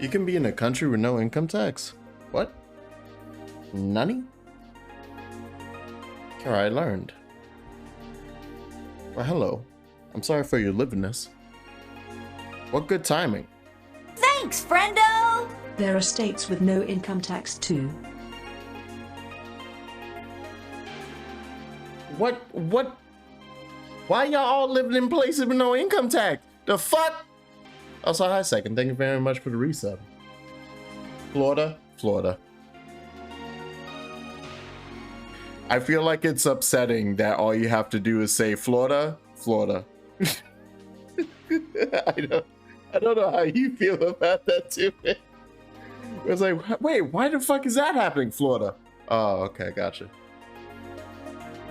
You can be in a country with no income tax. What? Nani? Here I learned. Well, hello. I'm sorry for your liveness. What good timing. Thanks, friendo! There are states with no income tax too. What? Why y'all all living in places with no income tax? The fuck? Also, hi, second. Thank you very much for the resub. Florida. I feel like it's upsetting that all you have to do is say Florida. I don't know how you feel about that too. It was like, wait, why the fuck is that happening, Florida? Oh, okay, gotcha.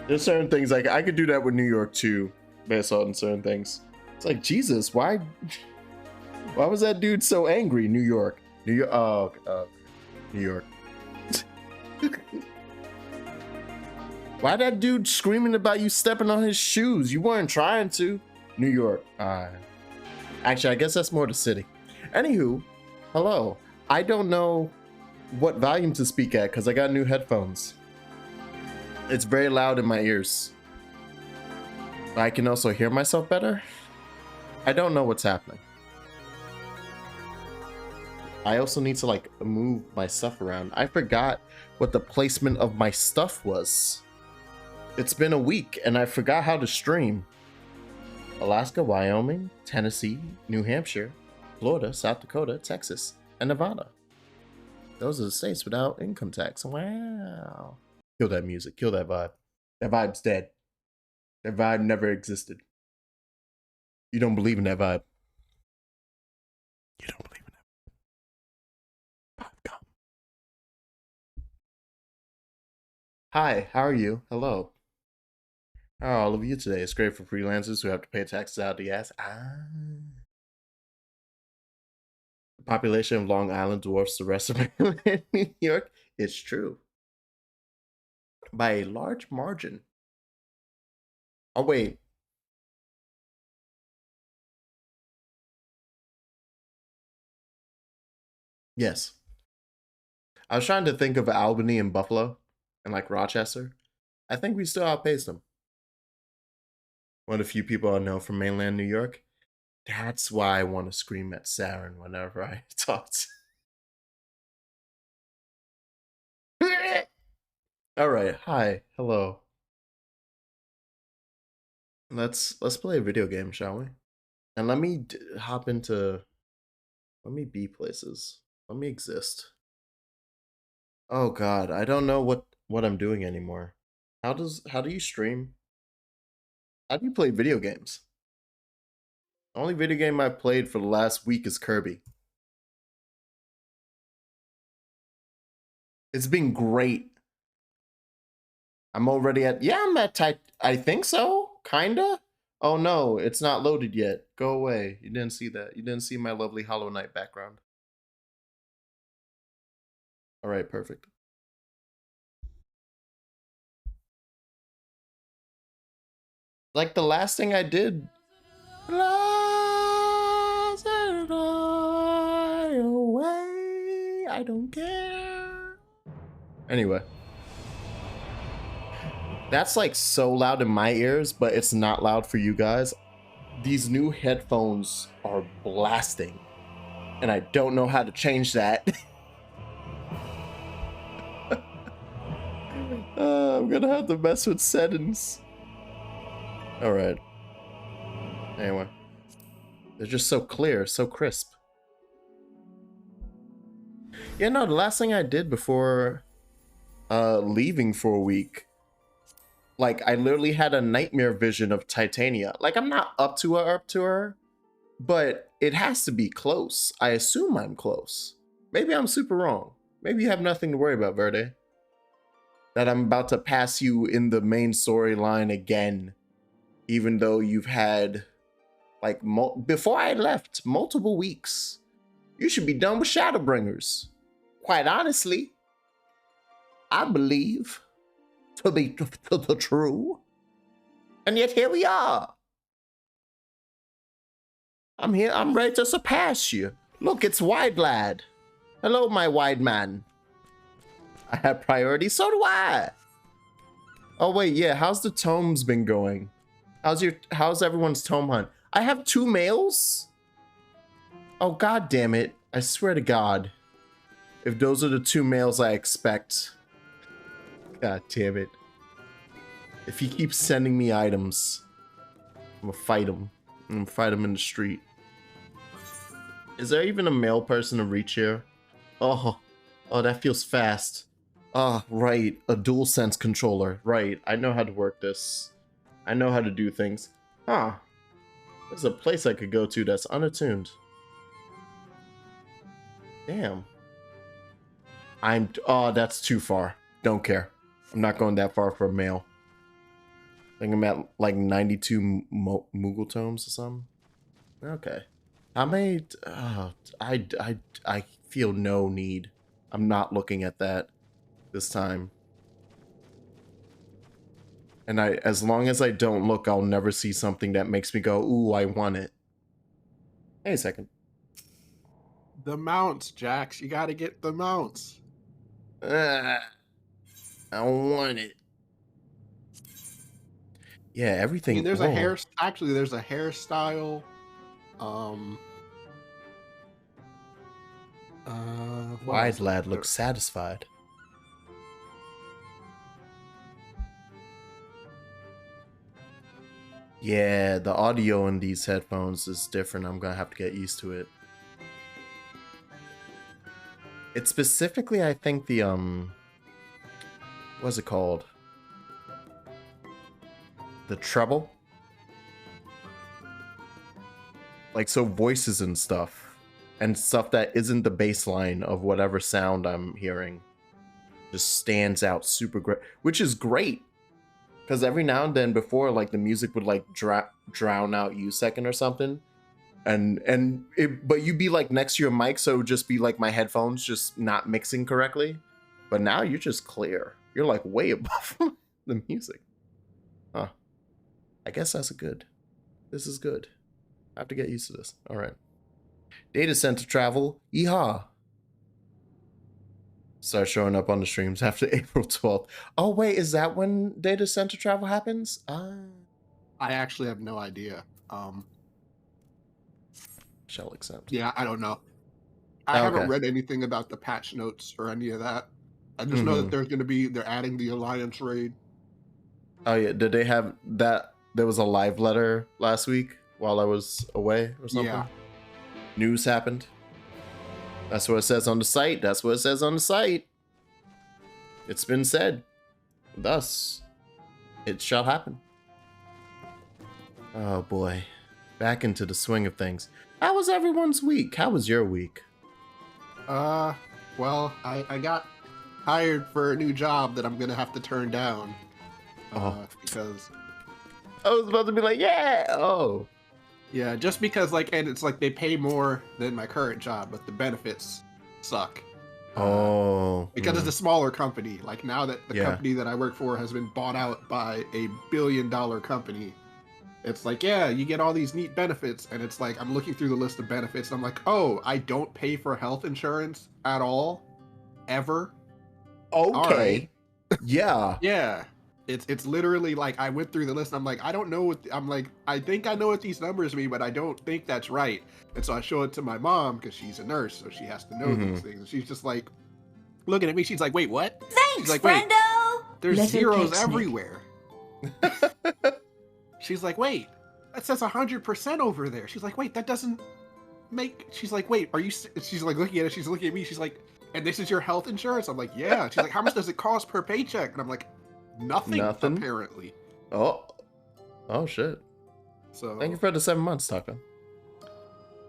There's certain things like I could do that with New York too, based on certain things. It's like, Jesus, why was that dude so angry? New York. New York. Why that dude screaming about you stepping on his shoes? You weren't trying to. New York. Actually, I guess that's more the city. Anywho, hello. I don't know what volume to speak at because I got new headphones. It's very loud in my ears. I can also hear myself better. I don't know what's happening. I also need to like move my stuff around. I forgot what the placement of my stuff was. It's been a week and I forgot how to stream. Alaska, Wyoming, Tennessee, New Hampshire, Florida, South Dakota, Texas, and Nevada. Those are the states without income tax. Wow. Kill that music. Kill that vibe. That vibe's dead. That vibe never existed. You don't believe in that vibe. You don't believe in that vibe. Come. Hi, how are you? Hello. How are all of you today? It's great for freelancers who have to pay taxes out of the ass. The population of Long Island dwarfs the rest of New York. It's true. By a large margin. Oh, wait. Yes. I was trying to think of Albany and Buffalo and like Rochester. I think we still outpaced them. One of the few people I know from mainland New York. That's why I want to scream at Saren whenever I talk to. All right, hi, hello. Let's play a video game, shall we? And let me hop into. Let me be places. Let me exist. Oh God, I don't know what I'm doing anymore. How do you stream? How do you play video games? The only video game I've played for the last week is Kirby. It's been great. I'm already at, yeah, I'm at type, I think so, kinda. Oh no, it's not loaded yet. Go away. You didn't see that. You didn't see my lovely Hollow Knight background. All right, perfect. Like the last thing I did. Away. I don't care. Anyway. That's like so loud in my ears, but it's not loud for you guys. These new headphones are blasting, and I don't know how to change that. I'm gonna have to mess with settings. All right. Anyway, they're just so clear, so crisp. Yeah, no, the last thing I did before leaving for a week, like I literally had a nightmare vision of Titania. Like I'm not up to her, but it has to be close. I assume I'm close. Maybe I'm super wrong. Maybe you have nothing to worry about, Verde. That I'm about to pass you in the main storyline again, even though you've had like before I left multiple weeks. You should be done with Shadowbringers. Quite honestly, I believe to be the true, and yet here we are. I'm here. I'm ready to surpass you. Look, it's Wide Lad. Hello, my wide man. I have priority, so do I. Oh wait, yeah, how's the tomes been going? How's everyone's tome hunt? I have 2 males? Oh god damn it. I swear to God. If those are the 2 males I expect. God damn it. If he keeps sending me items, I'm gonna fight him. I'm gonna fight him in the street. Is there even a male person to reach here? Oh, that feels fast. Ah, right, a dual sense controller. Right, I know how to work this. I know how to do things. Huh. There's a place I could go to that's unattuned. Damn. Oh, that's too far. Don't care. I'm not going that far for a male. I think I'm at like 92 Moogle tomes or something. Okay. How many? I feel no need. I'm not looking at that this time. And as long as I don't look, I'll never see something that makes me go, ooh, I want it. Hey, a second. The mounts, Jax. You gotta get the mounts. I want it. Yeah, everything. I mean, there's a hair. Actually, there's a hairstyle. Wide Lad looks satisfied. Yeah, the audio in these headphones is different. I'm gonna have to get used to it. It's specifically, I think, the what's it called? The treble? Like, so voices and stuff. And stuff that isn't the baseline of whatever sound I'm hearing just stands out super great, which is great. Because every now and then before, like, the music would like drown out U-Second or something. But you'd be like next to your mic, so it would just be like my headphones just not mixing correctly. But now you're just clear. You're like way above the music. Huh. I guess that's good. This is good. I have to get used to this. All right. Data center travel. Yeehaw. Start showing up on the streams after April 12th. Oh, wait. Is that when data center travel happens? I actually have no idea. Shall accept. Yeah, I don't know. I haven't read anything about the patch notes or any of that. I just know that there's going to be, they're adding the Alliance raid. Oh, yeah. Did they have that? There was a live letter last week while I was away or something? Yeah. News happened. That's what it says on the site. That's what it says on the site. It's been said. Thus, it shall happen. Oh boy. Back into the swing of things. How was everyone's week? How was your week? Well, I got hired for a new job that I'm gonna have to turn down. Because I was about to be like, yeah. Oh. Yeah, just because, like, and it's like they pay more than my current job, but the benefits suck. Because it's a smaller company. Like, now that the company that I work for has been bought out by a billion-dollar company, it's like, yeah, you get all these neat benefits, and it's like, I'm looking through the list of benefits, and I'm like, oh, I don't pay for health insurance at all, ever. Okay. Right. Yeah. Yeah. It's literally like, I went through the list and I'm like, I don't know what, I'm like, I think I know what these numbers mean, but I don't think that's right. And so I show it to my mom because she's a nurse, so she has to know these things. And she's just like, looking at me, she's like, wait, what? Thanks, she's like, friendo! Wait, there's zeros everywhere. She's like, wait, that says 100% over there. She's like, wait, that doesn't make, she's like, wait, are you, she's like looking at it, she's looking at me, she's like, and this is your health insurance? I'm like, yeah. She's like, how much does it cost per paycheck? And I'm like, Nothing, apparently. Oh shit. So thank you for the 7 months, Taco.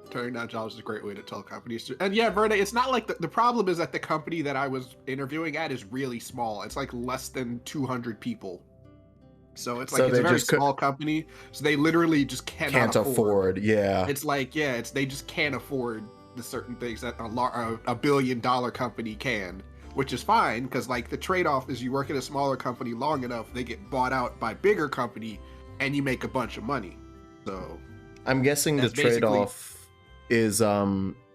Turning down jobs is a great way to tell companies to, and yeah, Verde, it's not like the problem is that the company that I was interviewing at is really small. It's like less than 200 people. So it's like, it's a very small company. So they literally just can't afford. Yeah. It's like, yeah, they just can't afford the certain things that a billion-dollar company can. Which is fine, because like the trade-off is you work at a smaller company long enough, they get bought out by bigger company, and you make a bunch of money. So I'm guessing the trade-off is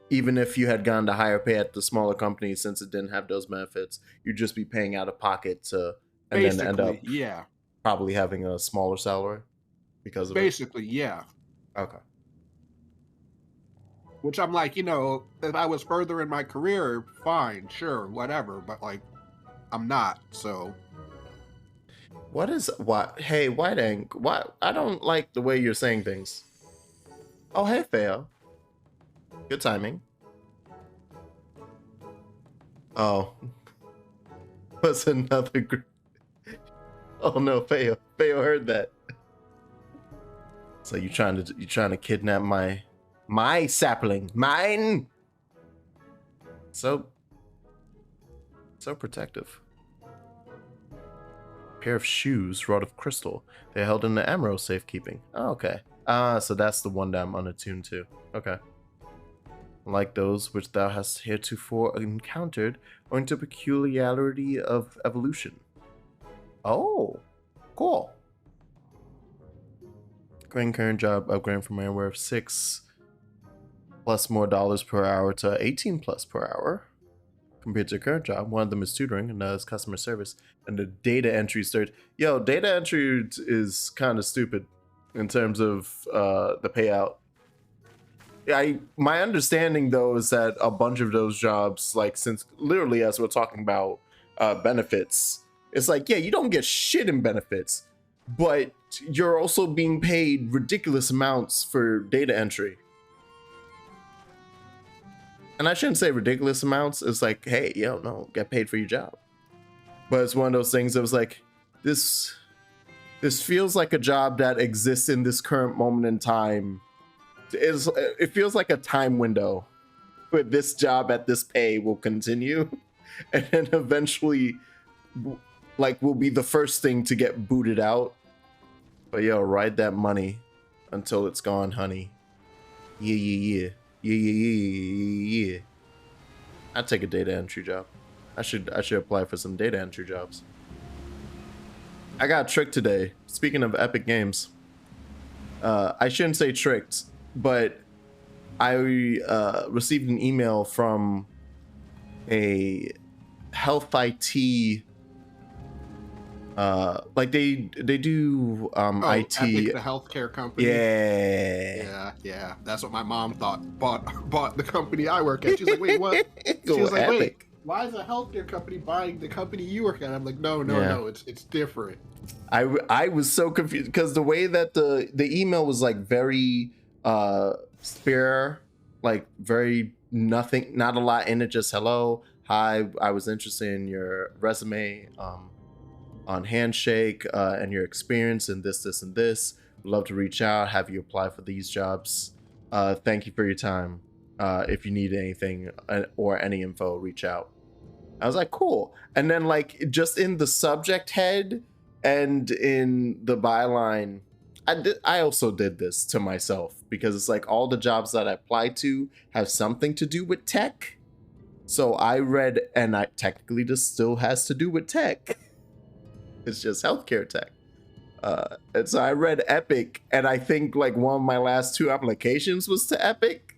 even if you had gone to higher pay at the smaller company, since it didn't have those benefits, you'd just be paying out of pocket to, and then end up yeah. probably having a smaller salary because of it. Basically, yeah. Okay. Which I'm like, if I was further in my career, fine, sure, whatever. But like, I'm not. So What? Hey, White Ink. What? I don't like the way you're saying things. Oh, hey, Fail. Good timing. Oh. What's another Oh no, Fail heard that. So you trying to kidnap my sapling. Mine. So protective. Pair of shoes wrought of crystal. They're held in the emerald safekeeping. Oh, okay. So that's the one that I'm unattuned to. Okay. Like those which thou hast heretofore encountered, owing to peculiarity of evolution. Oh, cool. Current job upgrade from anywhere of 6 plus more dollars per hour to 18 plus per hour. Compared to the current job, one of them is tutoring, another is customer service, and the data entry search. Yo, data entry is kind of stupid in terms of the payout. My understanding though is that a bunch of those jobs, like, since literally as we're talking about benefits, it's like, yeah, you don't get shit in benefits, but you're also being paid ridiculous amounts for data entry. And I shouldn't say ridiculous amounts. It's like, hey, yo, no, get paid for your job. But it's one of those things that was like, this feels like a job that exists in this current moment in time. It feels like a time window where this job at this pay will continue, and then eventually, like, will be the first thing to get booted out. But yo, ride that money until it's gone, honey. Yeah. I'd take a data entry job. I should apply for some data entry jobs. I got tricked today. Speaking of Epic Games, I shouldn't say tricked, but I received an email from a health IT. Like they do IT. Epic, the healthcare company. Yeah. That's what my mom thought. Bought the company I work at. She's like, wait, what? She was like, Epic. wait, why is a healthcare company buying the company you work at? I'm like, no, it's different. I was so confused because the way that the email was like very spare, like very nothing, not a lot in it, just hello, hi, I was interested in your resume on Handshake and your experience in this and this. Would love to reach out, have you apply for these jobs. Thank you for your time. If you need anything or any info, reach out. I was like, cool. And then like just in the subject head and in the byline, I also did this to myself because it's like all the jobs that I applied to have something to do with tech. So I read, and technically this still has to do with tech. It's just healthcare tech. And so I read Epic, and I think like one of my last 2 applications was to Epic.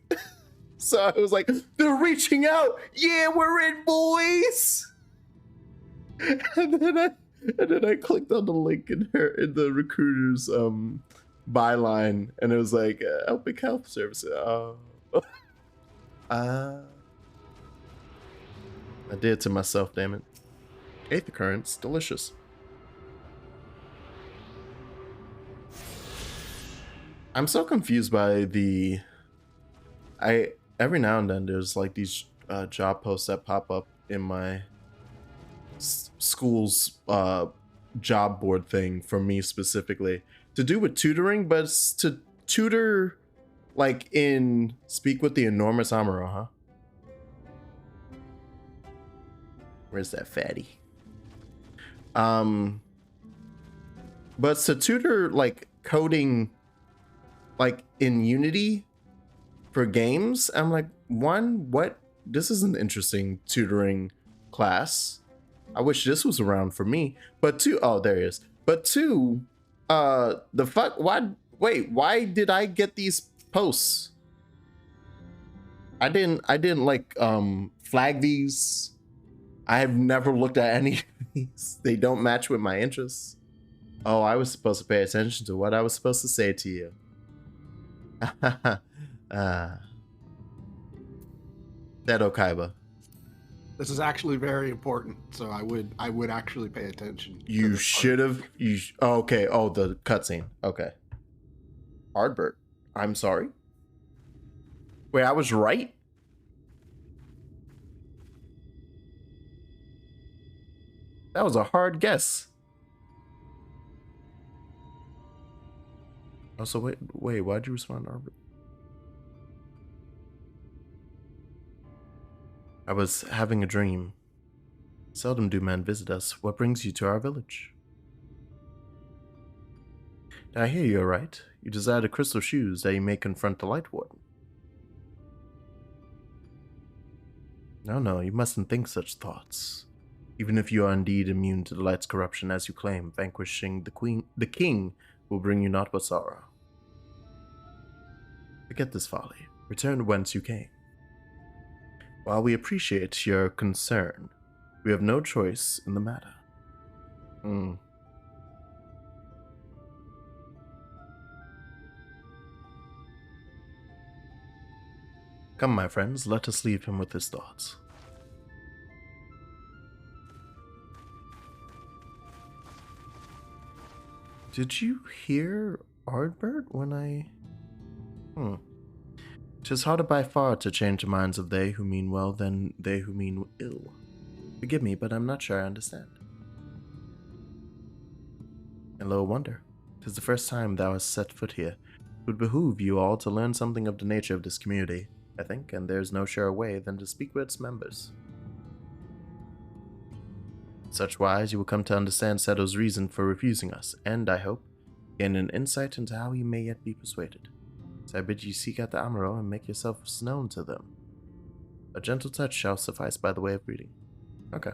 So I was like, they're reaching out. Yeah, we're in, boys. And then I clicked on the link in the recruiter's byline, and it was like Epic Health Services. I did it to myself, damn it. 8th occurrence, delicious. I'm so confused by every now and then there's like these job posts that pop up in my school's job board thing for me specifically to do with tutoring, but it's to tutor like in Speak with the Enormous Amuro, huh? Where's that fatty? But it's to tutor like coding like in Unity for games. I'm like, what? This is an interesting tutoring class. I wish this was around for me. But 2, oh, there he is. But 2, the fuck? Why did I get these posts? I didn't like flag these. I have never looked at any of these. They don't match with my interests. Oh, I was supposed to pay attention to what I was supposed to say to you. Seto Kaiba. This is actually very important, so I would actually pay attention. You should have. Okay. Oh, the cutscene. Okay. Ardbert. I'm sorry. Wait, I was right? That was a hard guess. Oh, so wait, why'd you respond to Ardbert? I was having a dream. Seldom do men visit us. What brings you to our village? Did I hear you right? You desire the crystal shoes that you may confront the Light Warden. No, you mustn't think such thoughts. Even if you are indeed immune to the light's corruption as you claim, vanquishing the king will bring you naught but sorrow. Forget this folly. Return whence you came. While we appreciate your concern, we have no choice in the matter. Come, my friends, let us leave him with his thoughts. Did you hear Ardbert when I... 'Tis harder by far to change the minds of they who mean well than they who mean ill. Forgive me, but I'm not sure I understand. And little wonder, 'tis the first time thou hast set foot here. It would behoove you all to learn something of the nature of this community, I think, and there's no surer way than to speak with its members. In such wise, you will come to understand Seto's reason for refusing us, and, I hope, gain an insight into how he may yet be persuaded. So I bid you seek out the Amuro and make yourselves known to them. A gentle touch shall suffice by the way of greeting. Okay.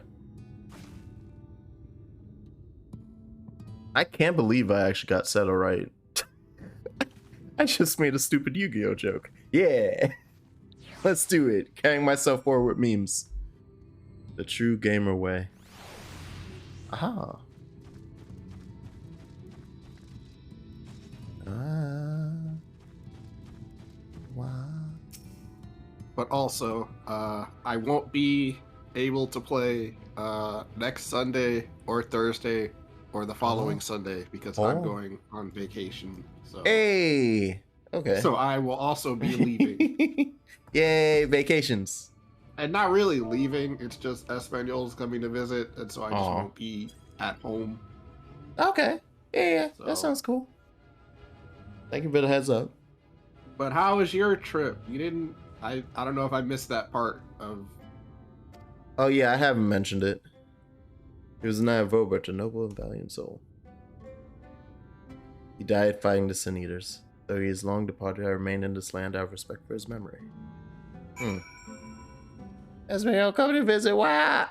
I can't believe I actually got Seto right. I just made a stupid Yu-Gi-Oh joke. Yeah! Let's do it. Carrying myself forward with memes. The true gamer way. Aha. Wow. But also, I won't be able to play next Sunday or Thursday or the following Sunday because I'm going on vacation. So. Hey! Okay. So I will also be leaving. Yay, vacations. And not really leaving, it's just Espanol's coming to visit, and so I just won't be at home. Okay. Yeah, so. That sounds cool. Thank you for the heads up. But how was your trip? You didn't... I don't know if I missed that part of... Oh yeah, I haven't mentioned it. He was a knight of Vobert, a noble and valiant soul. He died fighting the Sin Eaters. Though he is long departed, I remain in this land out of respect for his memory. Esmeralda, come to visit. Wow.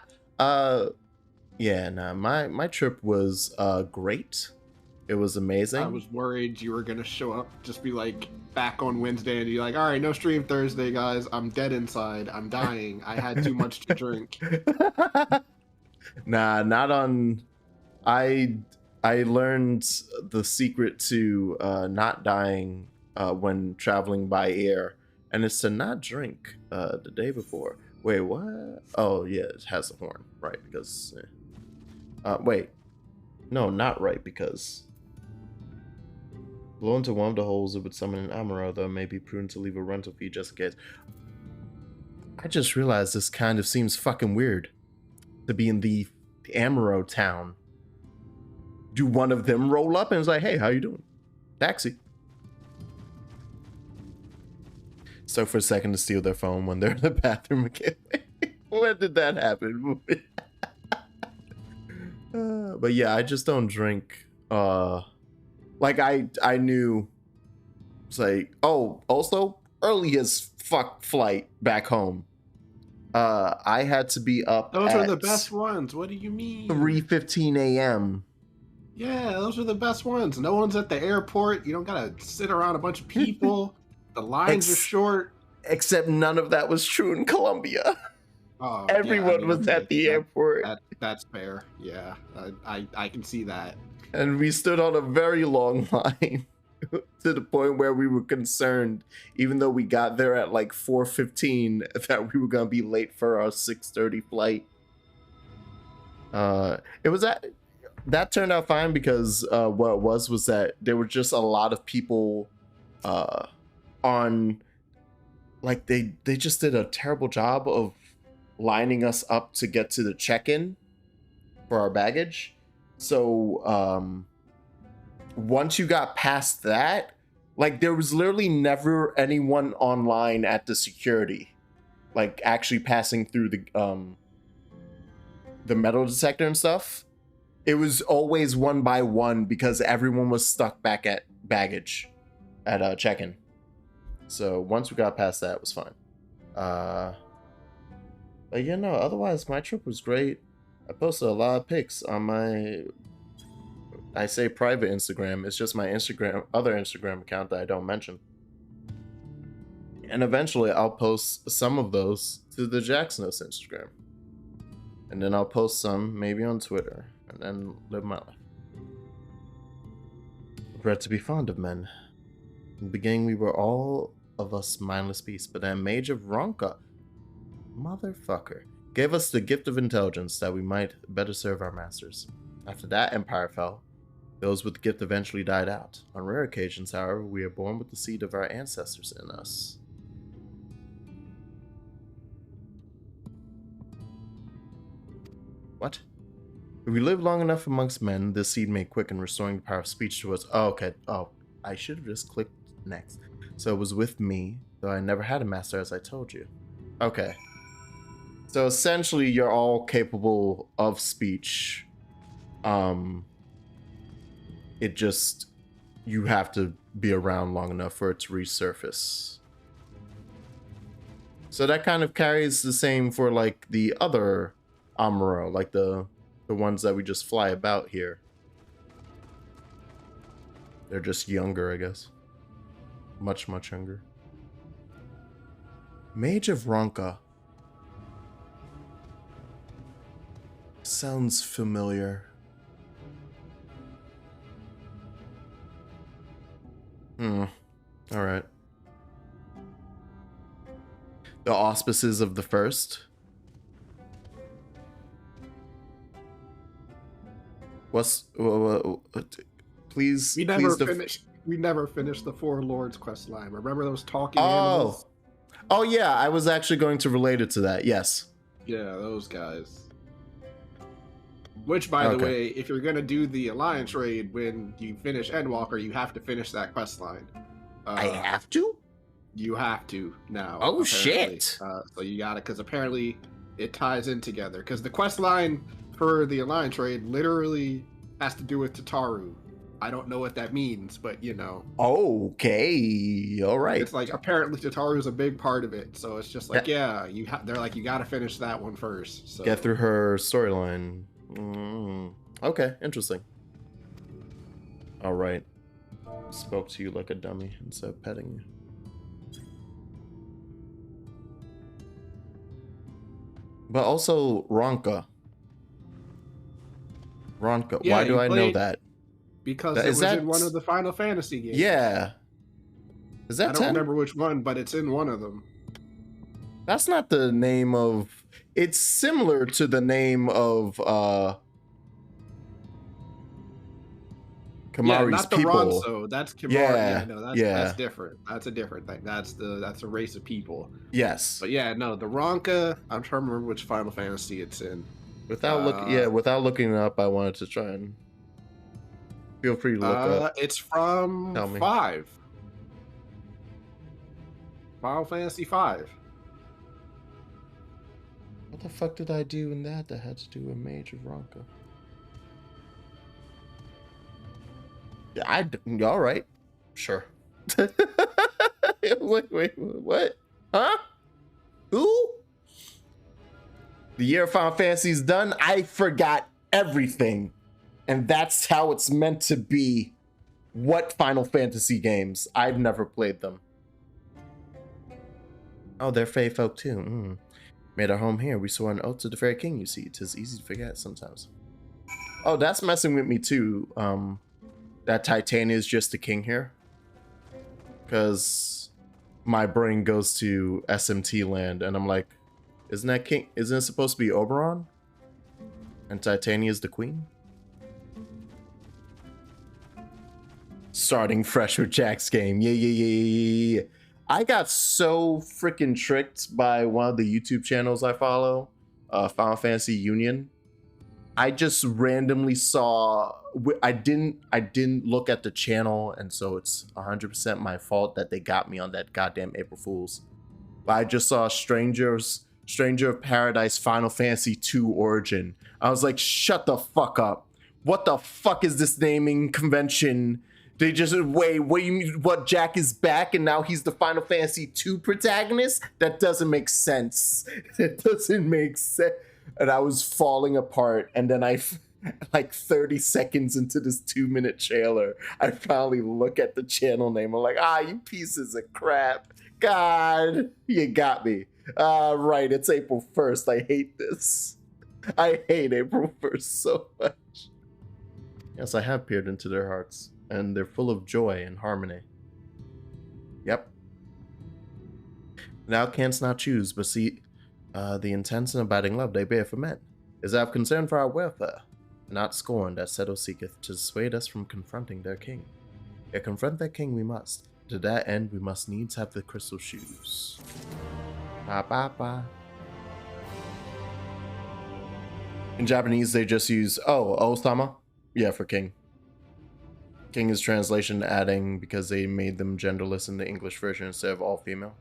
Yeah, nah, my trip was great. It was amazing. I was worried you were gonna show up, just be like back on Wednesday and be like, all right, no stream Thursday, guys. I'm dead inside. I'm dying. I had too much to drink. Nah, not on. I learned the secret to not dying when traveling by air, and it's to not drink the day before. Wait, what? Oh yeah, it has a horn, right? Because wait, no, not right, because blow into one of the holes, it would summon an Amuro, though it may be prudent to leave a rental fee just in case. I just realized this kind of seems fucking weird to be in the Amuro town. Do one of them roll up and it's like, hey, how you doing? Taxi. So for a second to steal their phone when they're in the bathroom again. When did that happen? But yeah, I just don't drink. Like I knew. It's like, oh, also early as fuck flight back home. I had to be up. Those are the best ones. What do you mean? 3:15 a.m. Yeah, those are the best ones. No one's at the airport. You don't gotta sit around a bunch of people. The lines are short. Except none of that was true in Colombia. Oh, Everyone was at the airport. That's fair. Yeah, I can see that. And we stood on a very long line to the point where we were concerned, even though we got there at like 4:15, that we were gonna be late for our 6:30 flight. It was that turned out fine because what it was that there were just a lot of people on, like they just did a terrible job of lining us up to get to the check-in for our baggage. So once you got past that, like there was literally never anyone online at the security, like actually passing through the metal detector and stuff. It was always one by one because everyone was stuck back at baggage at check-in. So once we got past that, it was fine. But yeah, no, otherwise my trip was great. I posted a lot of pics on my, I say private Instagram. It's just my other Instagram account that I don't mention. And eventually I'll post some of those to the Jackson's Instagram. And then I'll post some maybe on Twitter and then live my life. Bred to be fond of men. In the beginning we were all of us mindless beasts, but then Mage of Ronka, motherfucker, gave us the gift of intelligence that we might better serve our masters. After that empire fell, those with the gift eventually died out. On rare occasions, however, we are born with the seed of our ancestors in us. What? If we live long enough amongst men, this seed may quicken, restoring the power of speech to us. Oh, okay. Oh, I should have just clicked next. So it was with me, though I never had a master, as I told you. Okay. So essentially, you're all capable of speech. It just, you have to be around long enough for it to resurface. So that kind of carries the same for like the other Amuro, like the ones that we just fly about here. They're just younger, I guess. Much, much younger. Mage of Ronka. Sounds familiar. Alright. The auspices of the first. What's please? We never finished the Four Lords quest line. Remember those talking animals? Oh yeah, I was actually going to relate it to that. Yes. Yeah, those guys. Which, by the way, if you're gonna do the Alliance raid when you finish Endwalker, you have to finish that quest line. I have to? You have to now. Oh, apparently. shit. So you got it, because apparently it ties in together. Because the quest line for the Alliance raid literally has to do with Tataru. I don't know what that means, but you know. Okay, all right. It's like apparently Tataru is a big part of it, so it's just like they're like, you got to finish that one first. So. Get through her storyline. Okay, interesting. All right. Spoke to you like a dummy instead of petting you. But also Ronka. Yeah, why do I know that? Because it was in one of the Final Fantasy games. Yeah. Is that 10? I don't remember which one, but it's in one of them. That's not the name of... It's similar to the name of Kamari's not the people. Ronso. That's Kimari. Yeah, That's different. That's a different thing. That's a race of people. Yes. But yeah, no, the Ronka. I'm trying to remember which Final Fantasy it's in. Without looking it up, I wanted to try and feel free to look up. It's from 5. Final Fantasy 5. What the fuck did I do in that had to do with Mage of Ronka? Yeah, all right. Sure. wait, what? Huh? Who? The year of Final Fantasy's done. I forgot everything. And that's how it's meant to be. What Final Fantasy games? I've never played them. Oh, they're Fae folk too. Made our home here. We swore an oath to the Fairy King, you see. 'Tis easy to forget sometimes. Oh, that's messing with me too. That Titania is just the king here. Because my brain goes to SMT land and I'm like, isn't that king? Isn't it supposed to be Oberon? And Titania is the queen? Starting fresh with Jack's game. Yeah. I got so freaking tricked by one of the YouTube channels I follow, Final Fantasy Union. I just randomly saw. I didn't look at the channel, and so it's 100% my fault that they got me on that goddamn April Fools. But I just saw Stranger of Paradise Final Fantasy 2 Origin. I was like, shut the fuck up. What the fuck is this naming convention? They just, wait, what do you mean, what, Jack is back and now he's the Final Fantasy 2 protagonist? That doesn't make sense. That doesn't make sense. And I was falling apart, and then like 30 seconds into this 2-minute trailer, I finally look at the channel name. I'm like, you pieces of crap. God, you got me. Right, it's April 1st. I hate this. I hate April 1st so much. Yes, I have peered into their hearts, and they're full of joy and harmony. Yep. Thou canst not choose, but see the intense and abiding love they bear for men is out of concern for our welfare, not scorn that settle seeketh to dissuade us from confronting their king. Yet confront their king we must. To that end we must needs have the crystal shoes. Ba. In Japanese they just use Osama. Yeah, for king. King is translation adding because they made them genderless in the English version instead of all female.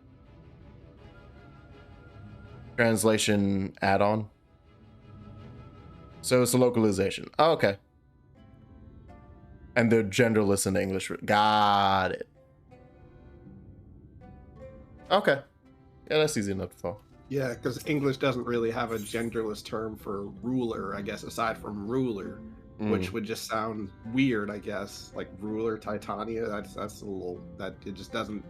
Translation add-on. So it's a localization. Oh, okay. And they're genderless in the English. Got it. Okay. Yeah, that's easy enough to follow. Yeah, because English doesn't really have a genderless term for ruler, I guess, aside from ruler, which would just sound weird, I guess. Like ruler, Titania, that's a little, that it just doesn't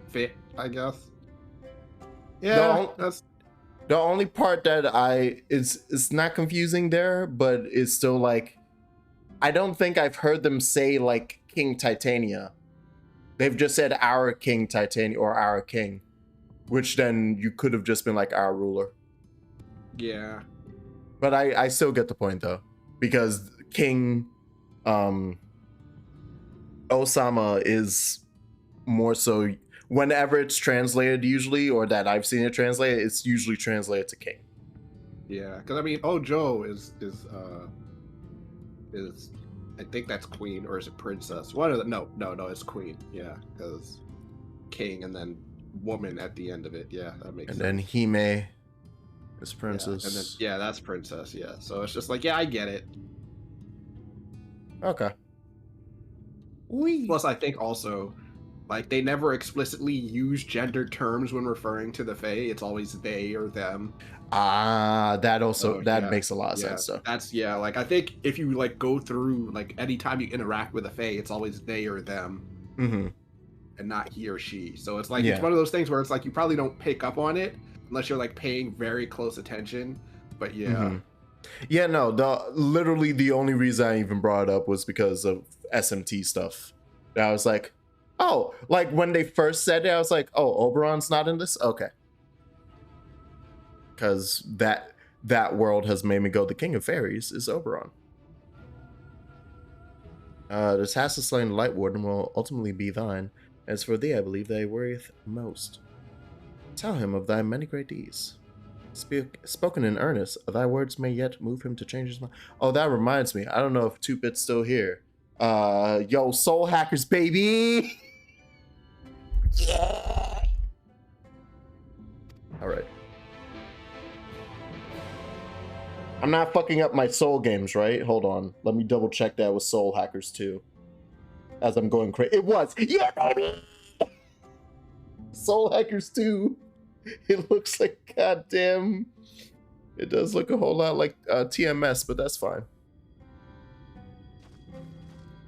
fit, I guess. Yeah, that's... The only part that it's not confusing there, but it's still like, I don't think I've heard them say like King Titania. They've just said our King Titania or our king, which then you could have just been like our ruler. Yeah. But I still get the point though, because King Osama is more so, whenever it's translated usually, or that I've seen it translated, it's usually translated to king. Yeah, because I mean, Ojo is I think that's queen, or is it princess? One of the no, it's queen. Yeah, because king and then woman at the end of it. Yeah, that makes sense. And then Hime is princess. Yeah, and then that's princess. Yeah, so it's just like, yeah, I get it. Okay. Plus, I think also, like, they never explicitly use gendered terms when referring to the Fae. It's always they or them. That also makes a lot of sense. So that's like, I think if you like go through, like, anytime you interact with a Fae, it's always they or them, and not he or she. So it's like, it's one of those things where it's like you probably don't pick up on it unless you're like paying very close attention. But yeah, no, literally the only reason I even brought it up was because of SMT stuff. I was like, oh, like when they first said it, I was like, oh, Oberon's not in this? Okay. Because that world has made me go, the King of Fairies is Oberon. The task of slaying the Light Warden will ultimately be thine. As for thee, I believe thy worrieth most. Tell him of thy many great deeds. Spoken in earnest, thy words may yet move him to change his mind. Oh, that reminds me. I don't know if 2-Bit's still here. Yo, Soul Hackers, baby! Yeah! Alright. I'm not fucking up my Soul games, right? Hold on. Let me double check that with Soul Hackers 2. As I'm going crazy. It was! Yeah, baby! Soul Hackers 2. It looks like goddamn. It does look a whole lot like TMS, but that's fine.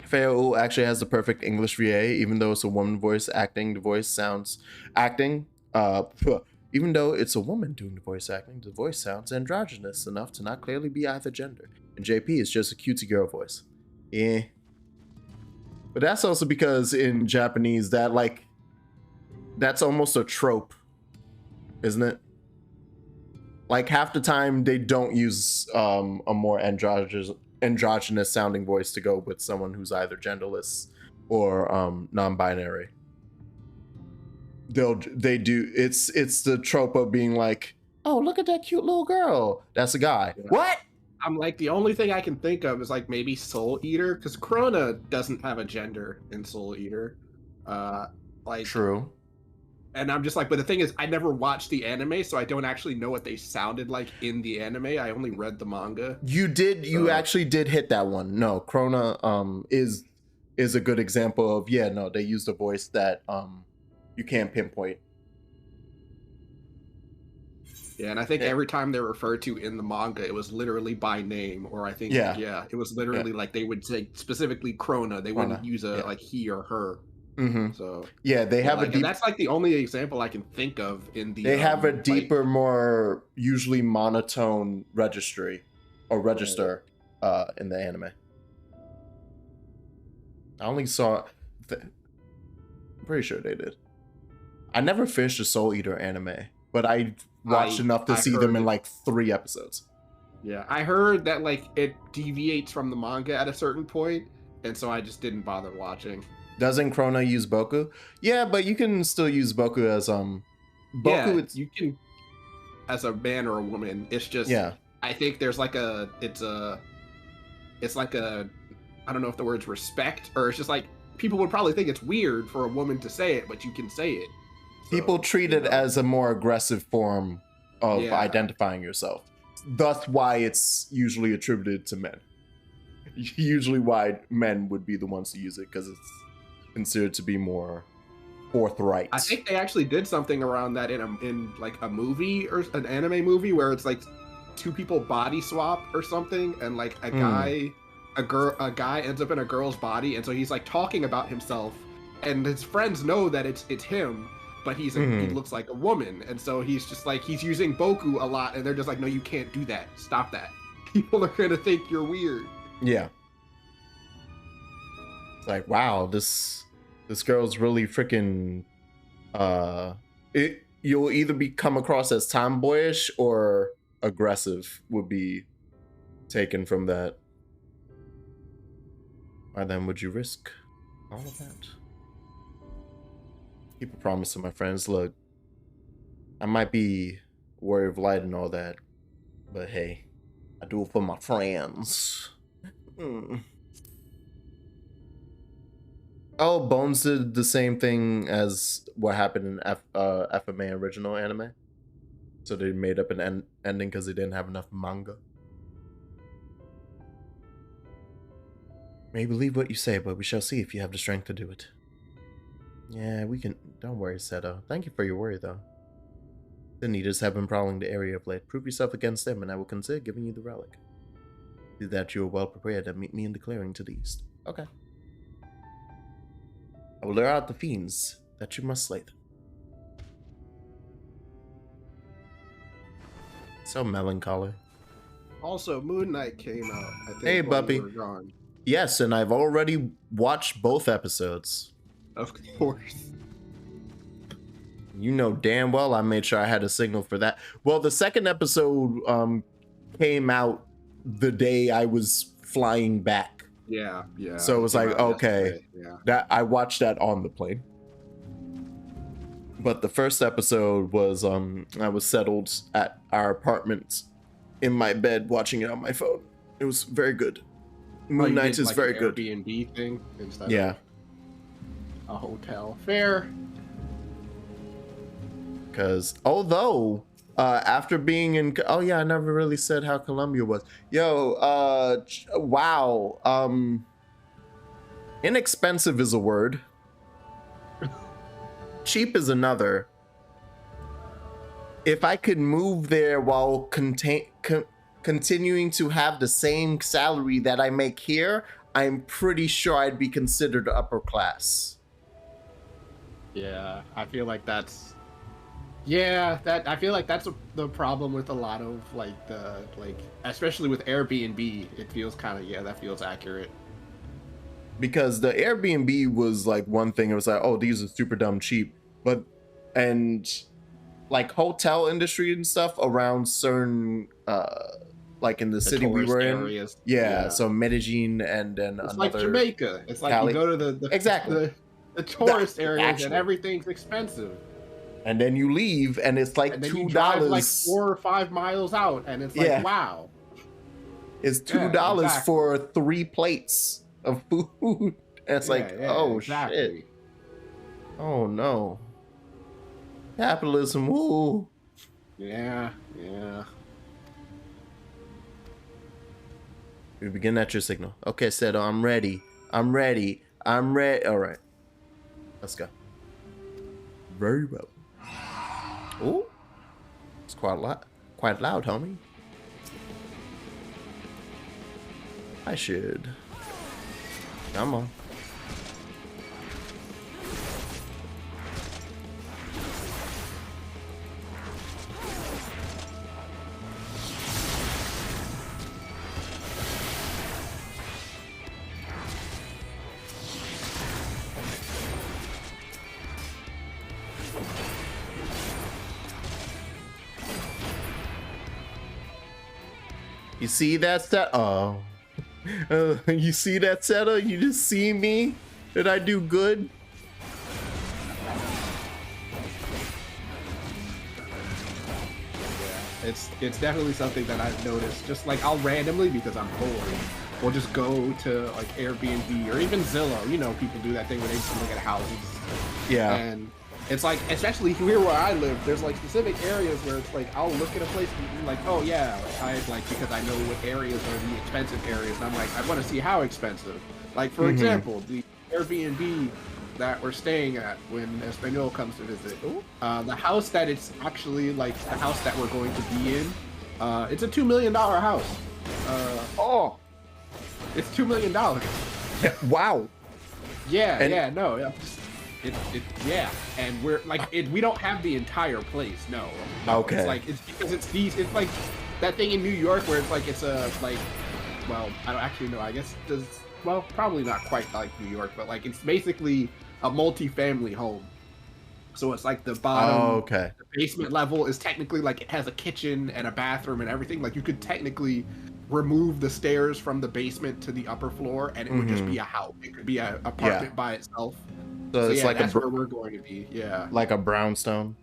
Feo actually has the perfect English VA, even though it's a woman voice acting. The voice sounds acting. Even though it's a woman doing the voice acting, the voice sounds androgynous enough to not clearly be either gender. And JP is just a cutesy girl voice. Yeah. But that's also because in Japanese, that's almost a trope, isn't it? Like half the time they don't use a more androgynous sounding voice to go with someone who's either genderless or non-binary. They do. It's the trope of being like, oh, look at that cute little girl. That's a guy. Yeah. What? I'm like, the only thing I can think of is like maybe Soul Eater, because Krona doesn't have a gender in Soul Eater. Like true. And I'm just like, but the thing is, I never watched the anime, so I don't actually know what they sounded like in the anime. I only read the manga. You actually did hit that one. No, Krona is a good example of they used a voice that you can't pinpoint. Yeah, and I think every time they're referred to in the manga, it was literally by name, or I think it was literally like they would say specifically Krona. They wouldn't use like he or her. Mm-hmm. So they have like, and that's like the only example I can think of in the. They have a deeper, more usually monotone register in the anime. I only saw. I'm pretty sure they did. I never finished the Soul Eater anime, but I watched enough to see them in like 3 episodes. Yeah, I heard that like it deviates from the manga at a certain point, and so I just didn't bother watching. Doesn't Krona use Boku? Yeah, but you can still use Boku as Boku. Yeah, you can as a man or a woman. It's just I think there's like it's like a I don't know if the word's respect, or it's just like people would probably think it's weird for a woman to say it, but you can say it. So, people treat it as a more aggressive form of identifying yourself. Thus why it's usually attributed to men. Usually why men would be the ones to use it, because it's considered to be more forthright. I think they actually did something around that in like a movie or an anime movie where it's like 2 people body swap or something, and like a guy ends up in a girl's body, and so he's like talking about himself, and his friends know that it's him, but he looks like a woman, and so he's just like he's using Boku a lot, and they're just like, no, you can't do that. Stop that. People are gonna think you're weird. Yeah. It's like, wow, this girl's really freaking you'll either come across as tomboyish or aggressive would be taken from that. Why then would you risk all of that? Keep a promise to my friends. Look, I might be warrior of light and all that, but hey, I do it for my friends. Oh, Bones did the same thing as what happened in FMA original anime. So they made up an ending because they didn't have enough manga. May believe what you say, but we shall see if you have the strength to do it. Yeah, we can. Don't worry, Seto. Thank you for your worry, though. The Needers have been prowling the area of late. Prove yourself against them, and I will consider giving you the relic. See that you are well prepared to meet me in the clearing to the east. Okay. I will lure out the fiends, that you must slay them. So melancholy. Also, Moon Knight came out, I think. Hey, Buppy. We were gone. Yes, and I've already watched both episodes. Of course. You know damn well I made sure I had a signal for that. Well, the second episode came out the day I was flying back. Yeah. So it was like, okay, that I watched that on the plane. But the first episode was I was settled at our apartment in my bed watching it on my phone. It was very good. Moon Knight is very good. Airbnb thing instead of a hotel. Fair. Because although after being in, I never really said how Colombia was. Wow. Inexpensive is a word. Cheap is another. If I could move there while continuing to have the same salary that I make here, I'm pretty sure I'd be considered upper class. Yeah, I feel like that's Yeah, that I feel like that's the problem with a lot of like especially with Airbnb. It feels kind of that feels accurate. Because the Airbnb was like one thing. It was like, oh, these are super dumb cheap, but and like hotel industry and stuff around certain like in the city we were in. Areas. Yeah, so Medellin and then it's another like Jamaica. It's like Cali. you go to the exactly the tourist the areas actual. and everything's expensive. And then you leave and it's like and then $2. You drive like 4 or 5 miles out and it's like wow. It's $2 exactly. for 3 plates of food. It's oh exactly. shit. Oh no. Capitalism, woo. Yeah. We begin at your signal. Okay, Seto, I'm ready. All right. Let's go. Very well. Oh, it's quite loud, homie. I should. Come on. You see that set? Oh. You see that setup? You just see me? Did I do good? Yeah, it's definitely something that I've noticed. Just like I'll randomly, because I'm bored, we'll just go to like Airbnb or even Zillow. You know, people do that thing where they just look at houses. Yeah. And it's like, especially here where I live, there's like specific areas where it's like I'll look at a place and be like, oh yeah, I like because I know what areas are the expensive areas, and I'm like, I want to see how expensive. Like for example, the Airbnb that we're staying at when Espanol comes to visit, the house that it's actually like the house that we're going to be in, it's a $2 million house. It's $2 million. Wow. Yeah, and we're like, we don't have the entire place. No. Okay. It's like, it's because it's like that thing in New York where it's like, it's a, like, well, I don't actually know. I guess well, probably not quite like New York, but like, it's basically a multi-family home. So it's like the bottom, the basement level is technically like, it has a kitchen and a bathroom and everything. Like you could technically remove the stairs from the basement to the upper floor and it would just be a house. It could be an apartment by itself. So it's like that's where we're going to be. Yeah. Like a brownstone.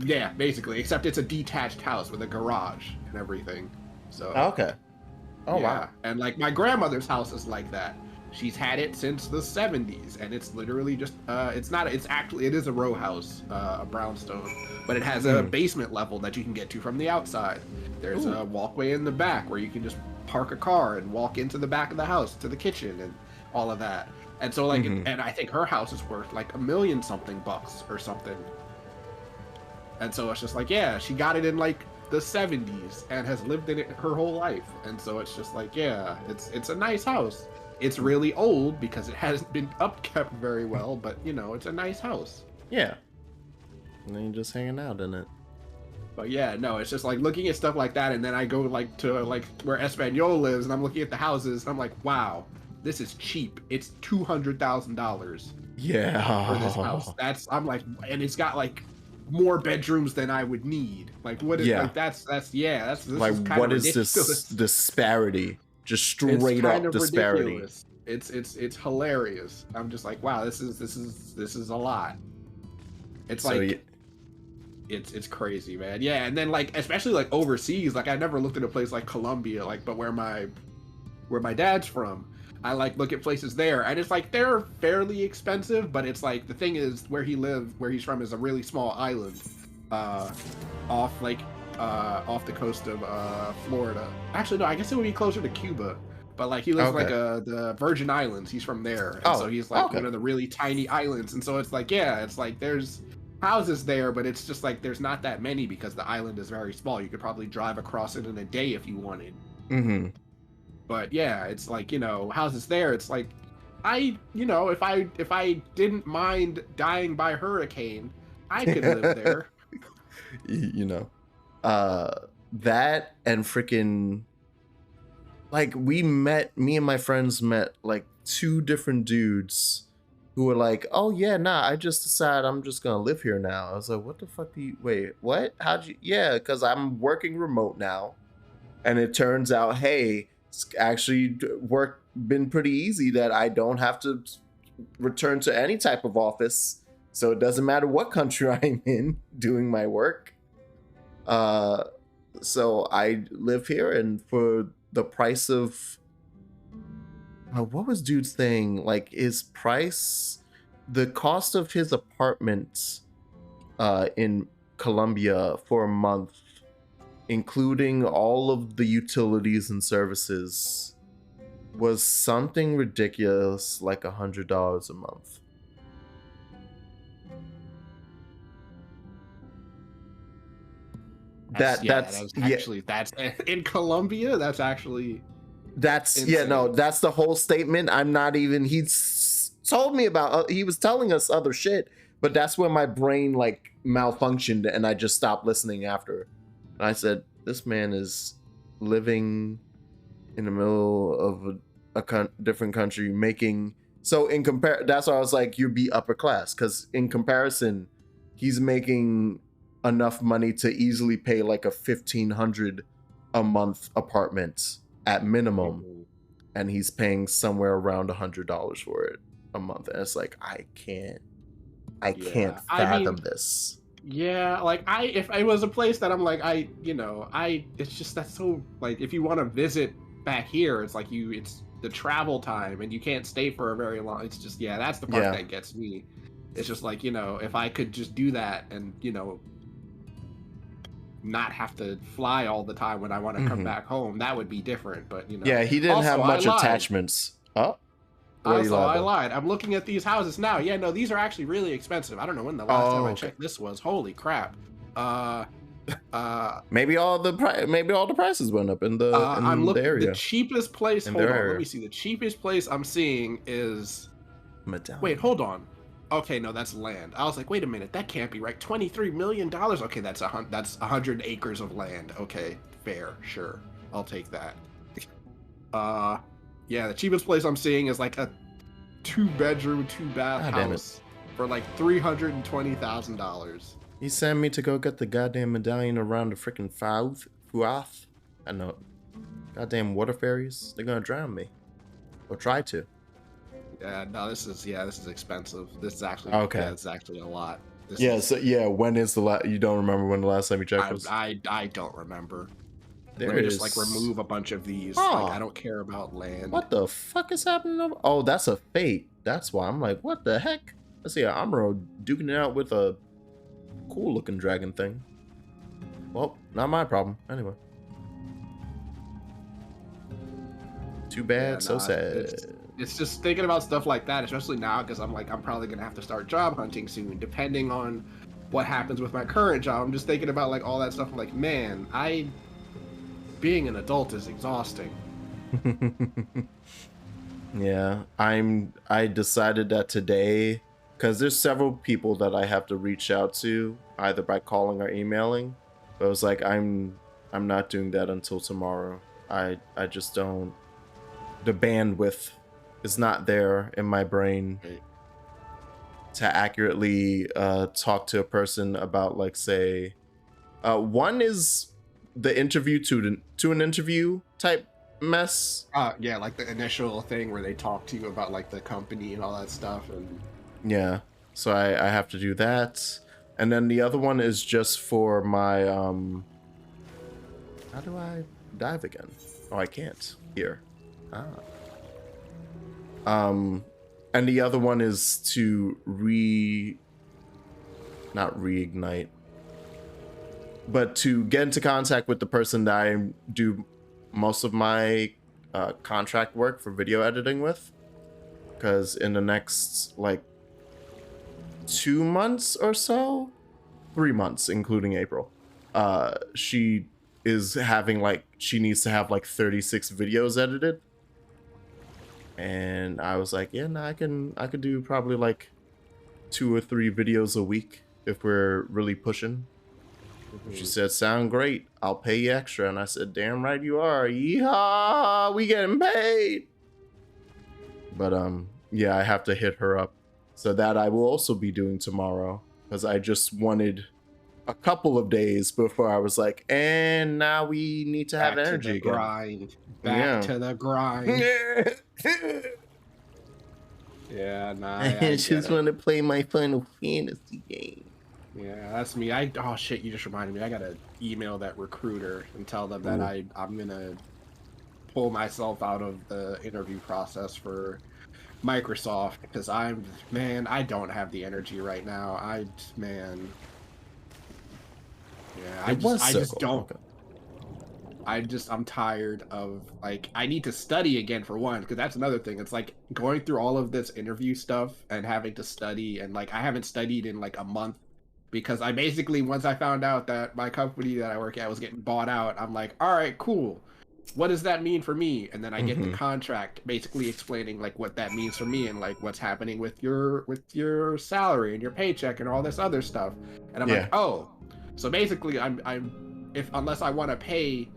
Yeah, basically. Except it's a detached house with a garage and everything. So. Okay. Oh wow. And like my grandmother's house is like that. She's had it since the 70s, and it's literally just it is a row house, a brownstone, but it has a basement level that you can get to from the outside. There's a walkway in the back where you can just park a car and walk into the back of the house to the kitchen and all of that. And so like, and I think her house is worth like $1 million something bucks or something. And so it's just like, yeah, she got it in like the 70s and has lived in it her whole life. And so it's just like, yeah, it's a nice house. It's really old because it hasn't been upkept very well, but you know, it's a nice house. Yeah. And then you're just hanging out in it. But yeah, no, it's just like looking at stuff like that, and then I go like to like where Espanol lives, and I'm looking at the houses, and I'm like, wow, this is cheap. It's $200,000. Yeah. For this house. I'm like, and it's got like more bedrooms than I would need. Like what is like that's this like is what is ridiculous. This disparity? Just straight up disparity. Ridiculous. It's hilarious. I'm just like, wow, this is a lot. It's so, like it's crazy, man. Yeah, and then like especially like overseas, like I never looked at a place like Colombia, like but where my dad's from, I like look at places there, and it's like they're fairly expensive, but it's like the thing is where he's from is a really small island, off the coast of Florida. Actually, no, I guess it would be closer to Cuba. But like he lives like the Virgin Islands. He's from there, and so he's like one of the really tiny islands. And so it's like, yeah, it's like there's houses there, but it's just like there's not that many because the island is very small. You could probably drive across it in a day if you wanted. Mm-hmm. But yeah, it's like, you know, houses there. It's like if I didn't mind dying by hurricane, I could live there. you know, that and freaking like me and my friends met like two different dudes who were like, oh yeah, nah, I just decided I'm just gonna live here now. I was like, what the fuck do you wait, what? How'd you yeah, because I'm working remote now. And it turns out, hey, it's actually been pretty easy that I don't have to return to any type of office. So it doesn't matter what country I'm in doing my work. So I live here, and for the price of what was dude's thing? Like his price, the cost of his apartment in Colombia for a month, including all of the utilities and services, was something ridiculous like $100 a month. That's in Colombia. That's actually insane. Yeah, no, that's the whole statement. I'm not even. He's told me about. He was telling us other shit, but that's where my brain like malfunctioned, and I just stopped listening after. And I said, this man is living in the middle of a different country, making so in that's why I was like, you'd be upper class, because in comparison, he's making enough money to easily pay like a $1,500 a month apartment at minimum, and he's paying somewhere around $100 for it a month. And it's like, I can't fathom this. Yeah, like if it was a place that I'm like, it's just that's so like, if you want to visit back here, it's like it's the travel time, and you can't stay for a very long. It's just that's the part that gets me. It's just like, if I could just do that and not have to fly all the time when I want to come back home, that would be different. But yeah, he didn't have much attachments. Oh, I lied. I'm looking at these houses now. Yeah, no, these are actually really expensive. I don't know when the last time I checked this was. Holy crap. Maybe all the prices went up in the I'm looking the area. The cheapest place. Hold on, let me see. The cheapest place I'm seeing is Medallion. Wait, hold on. Okay, no, that's land. I was like, wait a minute, that can't be right. $23 million. Okay, that's 100 acres of land. Okay, fair, sure, I'll take that. Yeah, the cheapest place I'm seeing is like a 2-bedroom, 2-bath house for like $320,000. He sent me to go get the goddamn medallion around the freaking Fuath. I know. Goddamn water fairies. They're gonna drown me. Or try to. Yeah, no, this is expensive. This is actually it's actually a lot. When is the last? You don't remember when the last time you checked was? I don't remember. Let me just like remove a bunch of these. Like, I don't care about land. What the fuck is happening over? Oh, that's a fate. That's why I'm like, what the heck? Let's see, Amuro duking it out with a cool looking dragon thing. Well, not my problem. Anyway. Too bad, so sad. It's just thinking about stuff like that, especially now, because I'm probably gonna have to start job hunting soon, depending on what happens with my current job. I'm just thinking about like all that stuff. I'm like, man, being an adult is exhausting. Yeah, I decided that today, because there's several people that I have to reach out to, either by calling or emailing. But I was like, I'm not doing that until tomorrow. I just don't. The bandwidth is not there in my brain to accurately talk to a person about, like, say, one is the interview to an interview type mess. Yeah, like the initial thing where they talk to you about like the company and all that stuff. And yeah, so I have to do that. And then the other one is just for my how do I dive again? Oh, I can't. Here. And the other one is to not reignite, but to get into contact with the person that I do most of my contract work for video editing with, because in the next like 2 months or so, 3 months including April, she is having she needs to have like 36 videos edited. And I was like, yeah, no, I could do probably like 2 or 3 videos a week if we're really pushing. She said, sound great. I'll pay you extra. And I said, damn right you are. Yeehaw, we getting paid. But yeah, I have to hit her up. So that I will also be doing tomorrow. Because I just wanted a couple of days before I was like, and now we need to have energy again. Grind. Back to the grind. Yeah, nah. I just want to play my Final Fantasy game. Yeah, that's me. Oh shit, you just reminded me. I gotta email that recruiter and tell them that I'm gonna pull myself out of the interview process for Microsoft because I don't have the energy right now. I'm tired of, like, I need to study again for one, because that's another thing. It's like going through all of this interview stuff and having to study, and like I haven't studied in like a month because I basically, once I found out that my company that I work at was getting bought out, I'm like, all right, cool. What does that mean for me? And then I get the contract basically explaining like what that means for me and like what's happening with your salary and your paycheck and all this other stuff. And I'm like, oh, so basically unless I want to pay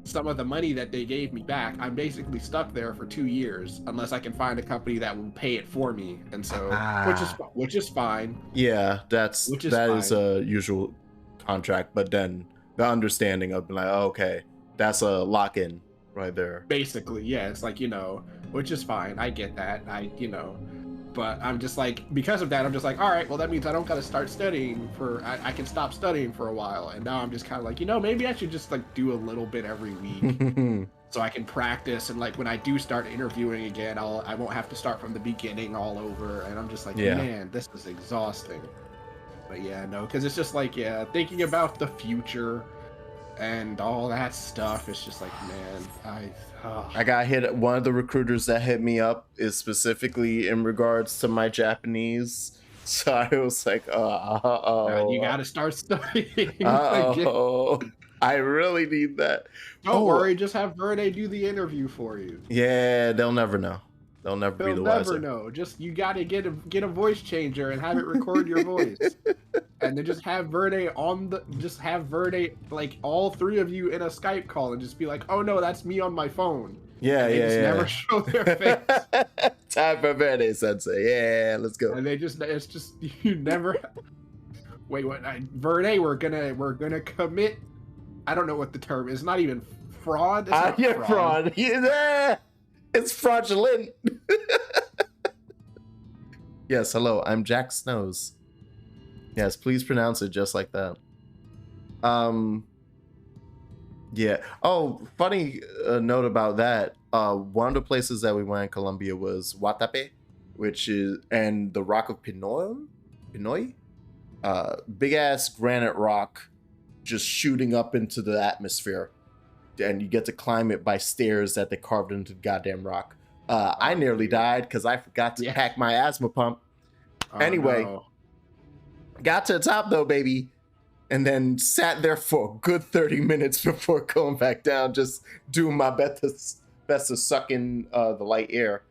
some of the money that they gave me back, I'm basically stuck there for 2 years unless I can find a company that will pay it for me. And so, which is fine. Yeah, that is a usual contract, but then the understanding of like, okay, that's a lock-in right there. Basically, yeah, it's like, which is fine. I get that. But I'm just like, because of that, I'm just like, all right, well, that means I don't got to start studying I can stop studying for a while. And now I'm just kind of like, maybe I should just like do a little bit every week so I can practice. And like, when I do start interviewing again, I won't have to start from the beginning all over. And I'm just like, man, this is exhausting. But yeah, no, because it's just like, thinking about the future and all that stuff. It's just like, man, I got hit. One of the recruiters that hit me up is specifically in regards to my Japanese. So I was like, you gotta start studying. I really need that. Don't worry, just have Verde do the interview for you. Yeah, they'll never know. They'll never be the wiser. They'll never know. Just, you gotta get a voice changer and have it record your voice. And then just have Verde like all three of you in a Skype call and just be like, oh no, that's me on my phone. Yeah, and they never show their face. Time for Verde Sensei. Yeah, let's go. And it's just you never. Wait, what? Verde, we're gonna commit. I don't know what the term is. Not even fraud. It's fraud. Yeah, it's fraudulent. Yes, hello. I'm Jack Snows. Yes, please pronounce it just like that. Yeah. Oh, funny note about that. One of the places that we went in Colombia was Watape, and the Rock of Pinoy. Big ass granite rock just shooting up into the atmosphere. And you get to climb it by stairs that they carved into the goddamn rock. I nearly died because I forgot to pack my asthma pump. Anyway. No. Got to the top though, baby, and then sat there for a good 30 minutes before going back down, just doing my best to suck in the light air.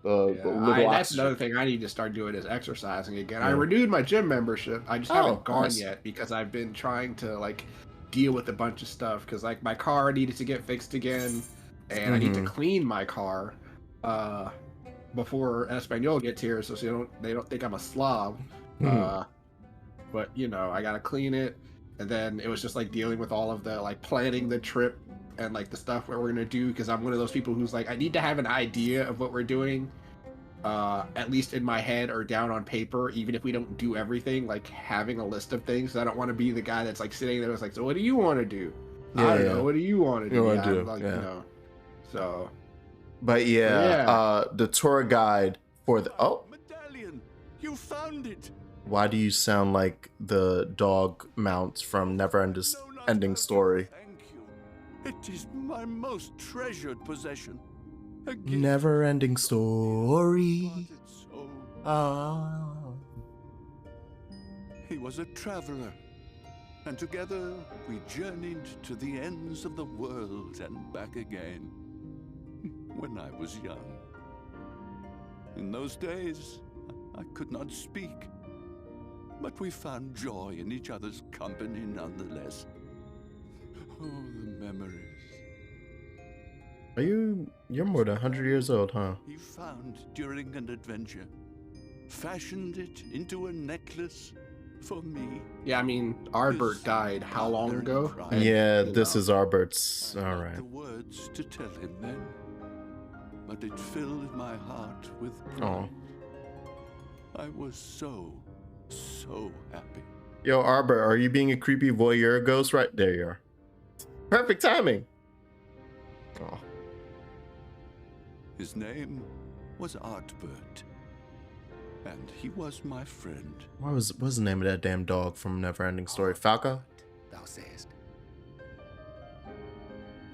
That's another thing I need to start doing is exercising again. I renewed my gym membership. I just haven't gone yet because I've been trying to like deal with a bunch of stuff because like my car needed to get fixed again, and I need to clean my car before Espanol gets here, so they don't think I'm a slob. But I gotta clean it, and then it was just like dealing with all of the like planning the trip and like the stuff what we're gonna do, because I'm one of those people who's like, I need to have an idea of what we're doing, at least in my head or down on paper, even if we don't do everything, like having a list of things. I don't want to be the guy that's like sitting there was like, so what do you want to do? I don't know, what do you want to do? So but the tour guide for the medallion, you found it. Why do you sound like the dog mounts from Never Ending Story? Thank you. It is my most treasured possession. Never Ending Story. He was a traveler, and together we journeyed to the ends of the world and back again. When I was young. In those days, I could not speak. but we found joy in each other's company nonetheless. Oh, the memories. You're more than 100 years old, huh? He found during an adventure, fashioned it into a necklace for me. Yeah, I mean, Ardbert died how long ago? Yeah, this is Arbert's. All right. The words to tell him then, but it filled my heart with pride. Oh. I was so happy. Yo, Arbor, are you being a creepy voyeur ghost? Right there you are. Perfect timing. Oh. His name was Ardbert, and he was my friend. What's the name of that damn dog from Neverending Story? Falco? Thou sayest.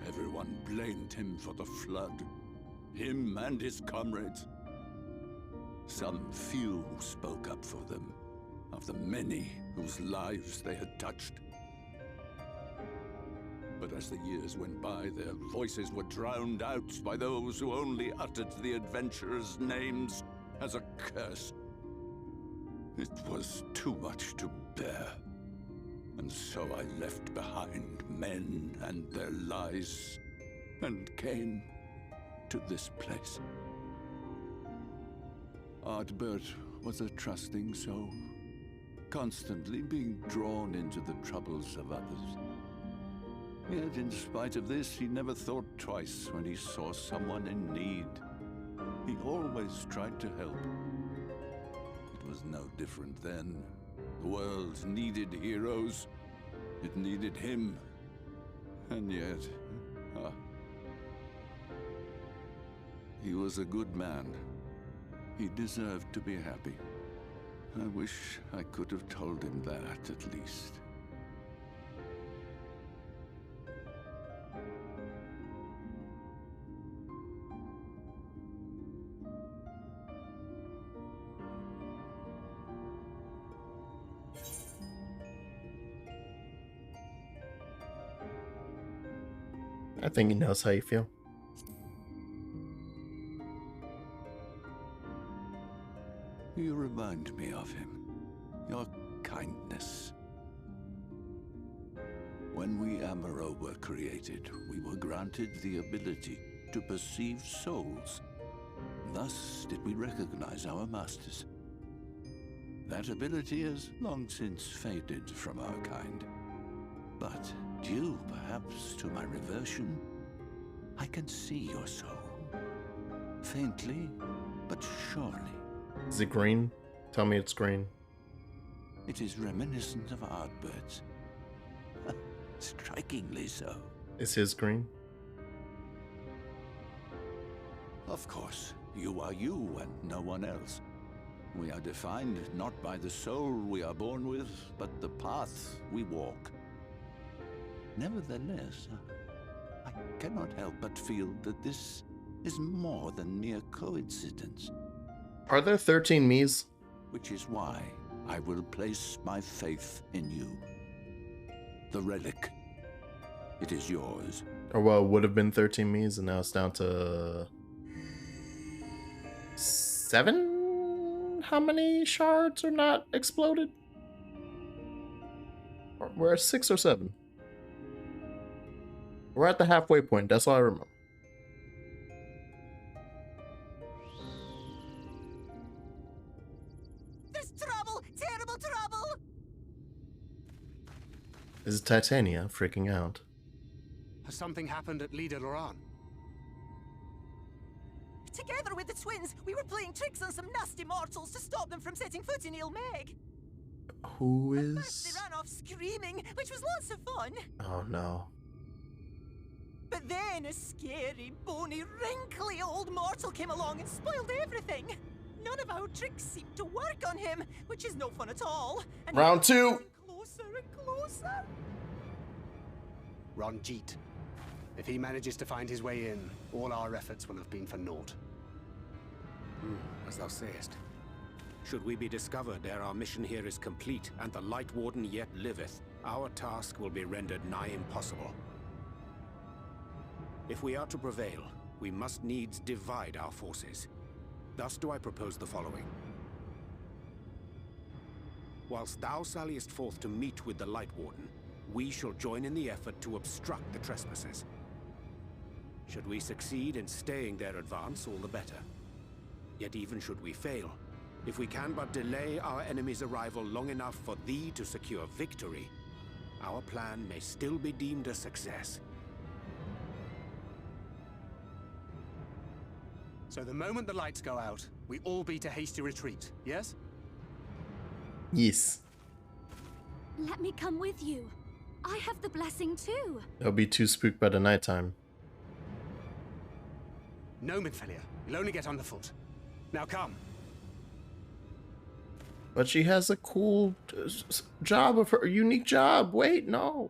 Everyone blamed him for the flood, him and his comrades. Some few spoke up for them, of the many whose lives they had touched. But as the years went by, their voices were drowned out by those who only uttered the adventurers' names as a curse. It was too much to bear, and so I left behind men and their lies, and came to this place. Ardbert was a trusting soul, constantly being drawn into the troubles of others. Yet in spite of this, he never thought twice when he saw someone in need. He always tried to help. It was no different then. The world needed heroes. It needed him. And yet, he was a good man. He deserved to be happy. I wish I could have told him that, at least. I think he knows how you feel. You remind me of him. Your kindness. When we Amaro were created, we were granted the ability to perceive souls. Thus did we recognize our masters. That ability has long since faded from our kind. But due perhaps to my reversion, I can see your soul. Faintly, but surely. Is it green? Tell me it's green. It is reminiscent of Ardbert's. Strikingly so. Is his green? Of course, you are you and no one else. We are defined not by the soul we are born with, but the path we walk. Nevertheless, I cannot help but feel that this is more than mere coincidence. Are there 13 me's? Which is why I will place my faith in you. The relic. It is yours. Or well, it would have been 13 me's, and now it's down to 7? How many shards are not exploded? We're at 6 or 7. We're at the halfway point. That's all I remember. There's trouble! Terrible trouble! Is Titania freaking out? Has something happened at Lida Loran? Together with the twins, we were playing tricks on some nasty mortals to stop them from setting foot in Il Meg. Who At first is? they ran off screaming, which was lots of fun. Oh no. But then a scary, bony, wrinkly old mortal came along and spoiled everything. None of our tricks seemed to work on him, which is no fun at all. And Round he 2. was getting closer and closer. Ranjit. If he manages to find his way in, all our efforts will have been for naught. As thou sayest. Should we be discovered ere our mission here is complete, and the Light Warden yet liveth, our task will be rendered nigh impossible. If we are to prevail, we must needs divide our forces. Thus do I propose the following. Whilst thou salliest forth to meet with the Light Warden, we shall join in the effort to obstruct the trespassers. Should we succeed in staying their advance, all the better. Yet even should we fail, if we can but delay our enemy's arrival long enough for thee to secure victory, our plan may still be deemed a success. So the moment the lights go out, we all beat a hasty retreat, yes? Yes. Let me come with you. I have the blessing too. They'll be too spooked by the nighttime. No, Midfelia. You'll only get underfoot. Now come. But she has a cool job of her unique job. Wait, no.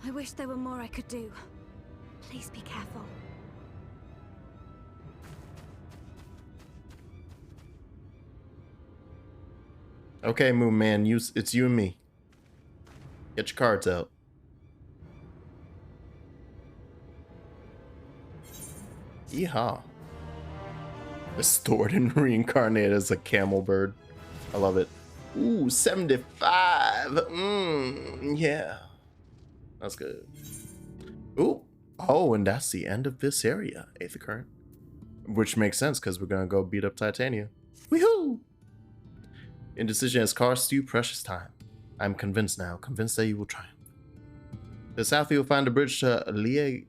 I wish there were more I could do. Please be careful. Okay, Moon Man, it's you and me. Get your cards out. Yeehaw. Restored and reincarnated as a camel bird. I love it. Ooh, 75. Yeah. That's good. Ooh. Oh, and that's the end of this area, 8th occurrence. Which makes sense, because we're going to go beat up Titania. Woohoo! Indecision has cost you precious time. I'm convinced now, convinced that you will triumph. To the south, you will find a bridge to Lia.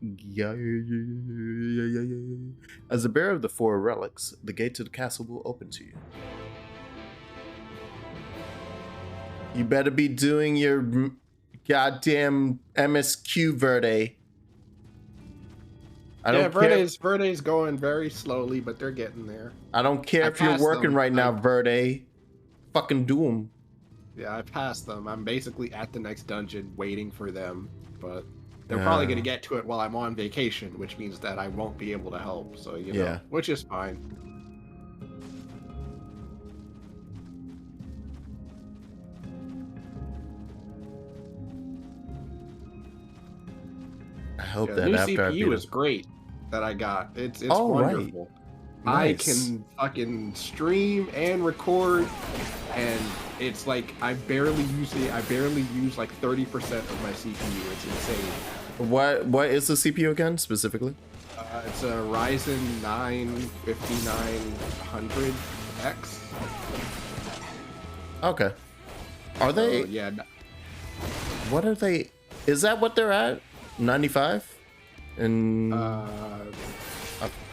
As the bearer of the 4 relics, the gate to the castle will open to you. You better be doing your goddamn MSQ, Verde. I don't care. Verde's going very slowly, but they're getting there. I don't care if you're working right now, Verde. Fucking do them. Yeah, I passed them. I'm basically at the next dungeon waiting for them, but they're probably going to get to it while I'm on vacation, which means that I won't be able to help. So, you know, which is fine. I hope that that new after CPU is great that I got. It's oh, wonderful. Right. I Nice. can fucking stream and record, and it's like I barely use like 30% of my CPU. It's insane. What is the CPU again specifically? It's a Ryzen 9 5900X. Okay. Are they? Yeah. What are they? Is that what they're at? 95? And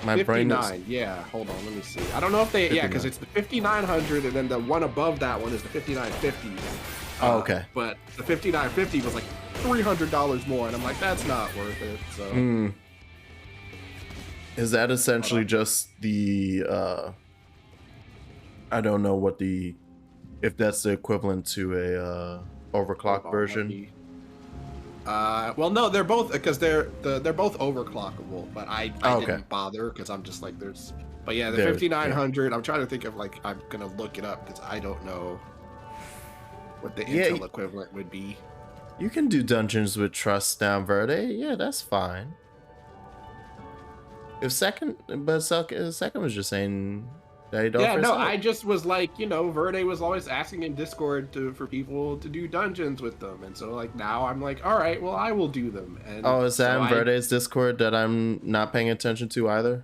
my 59, brain is... yeah. Hold on, let me see. I don't know if they, 59. Yeah, because it's the 5900, and then the one above that one is the 5950. Oh, okay. But the 5950 was like $300 more, and I'm like, that's not worth it. So. Is that essentially just the? I don't know what the, if that's the equivalent to a overclock version. Well, no, they're both, because they're both overclockable, but I didn't bother because I'm just like but yeah, the 5900. I'm trying to think of like I'm gonna look it up because I don't know what the Intel equivalent would be. You can do dungeons with Trust down Verde. Yeah, that's fine. If second was just saying that he don't. Yeah, no, I just was like, you know, Verde was always asking in Discord for people to do dungeons with them, and so like now I'm like, all right, well I will do them. And is that in Verde's Discord that I'm not paying attention to either?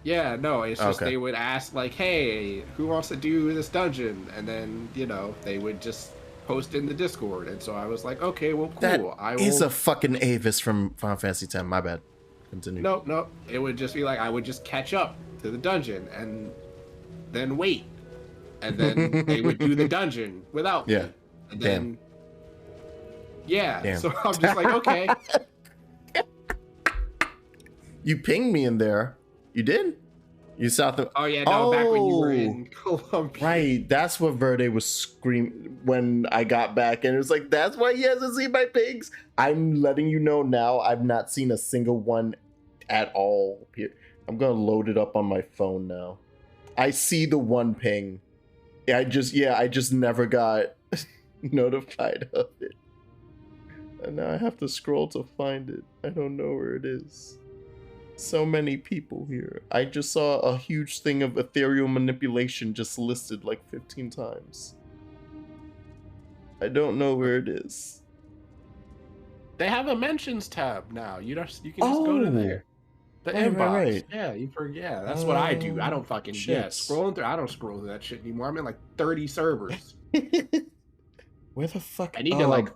Yeah, no, it's just they would ask like, hey, who wants to do this dungeon, and then you know they would just post in the Discord, and so I was like, okay, well, cool. That is a fucking Avis from Final Fantasy X. My bad. Continue. No, it would just be like I would just catch up to the dungeon and then wait, and then they would do the dungeon without me. And then so I'm just like, okay. You pinged me in there. You did? You saw the back when you were in Colombia. Right, that's what Verde was screaming when I got back, and it was like, that's why he hasn't seen my pings. I'm letting you know now, I've not seen a single one at all here. I'm gonna load it up on my phone now. I see the one ping. I just never got notified of it. And now I have to scroll to find it. I don't know where it is. So many people here. I just saw a huge thing of ethereal manipulation just listed like 15 times. I don't know where it is. They have a mentions tab now. You can just go to there. The inbox. Right. Yeah, you forget. Yeah, that's what I do. I don't fucking scrolling through. I don't scroll through that shit anymore. I'm in like 30 servers. Where the fuck? I need to like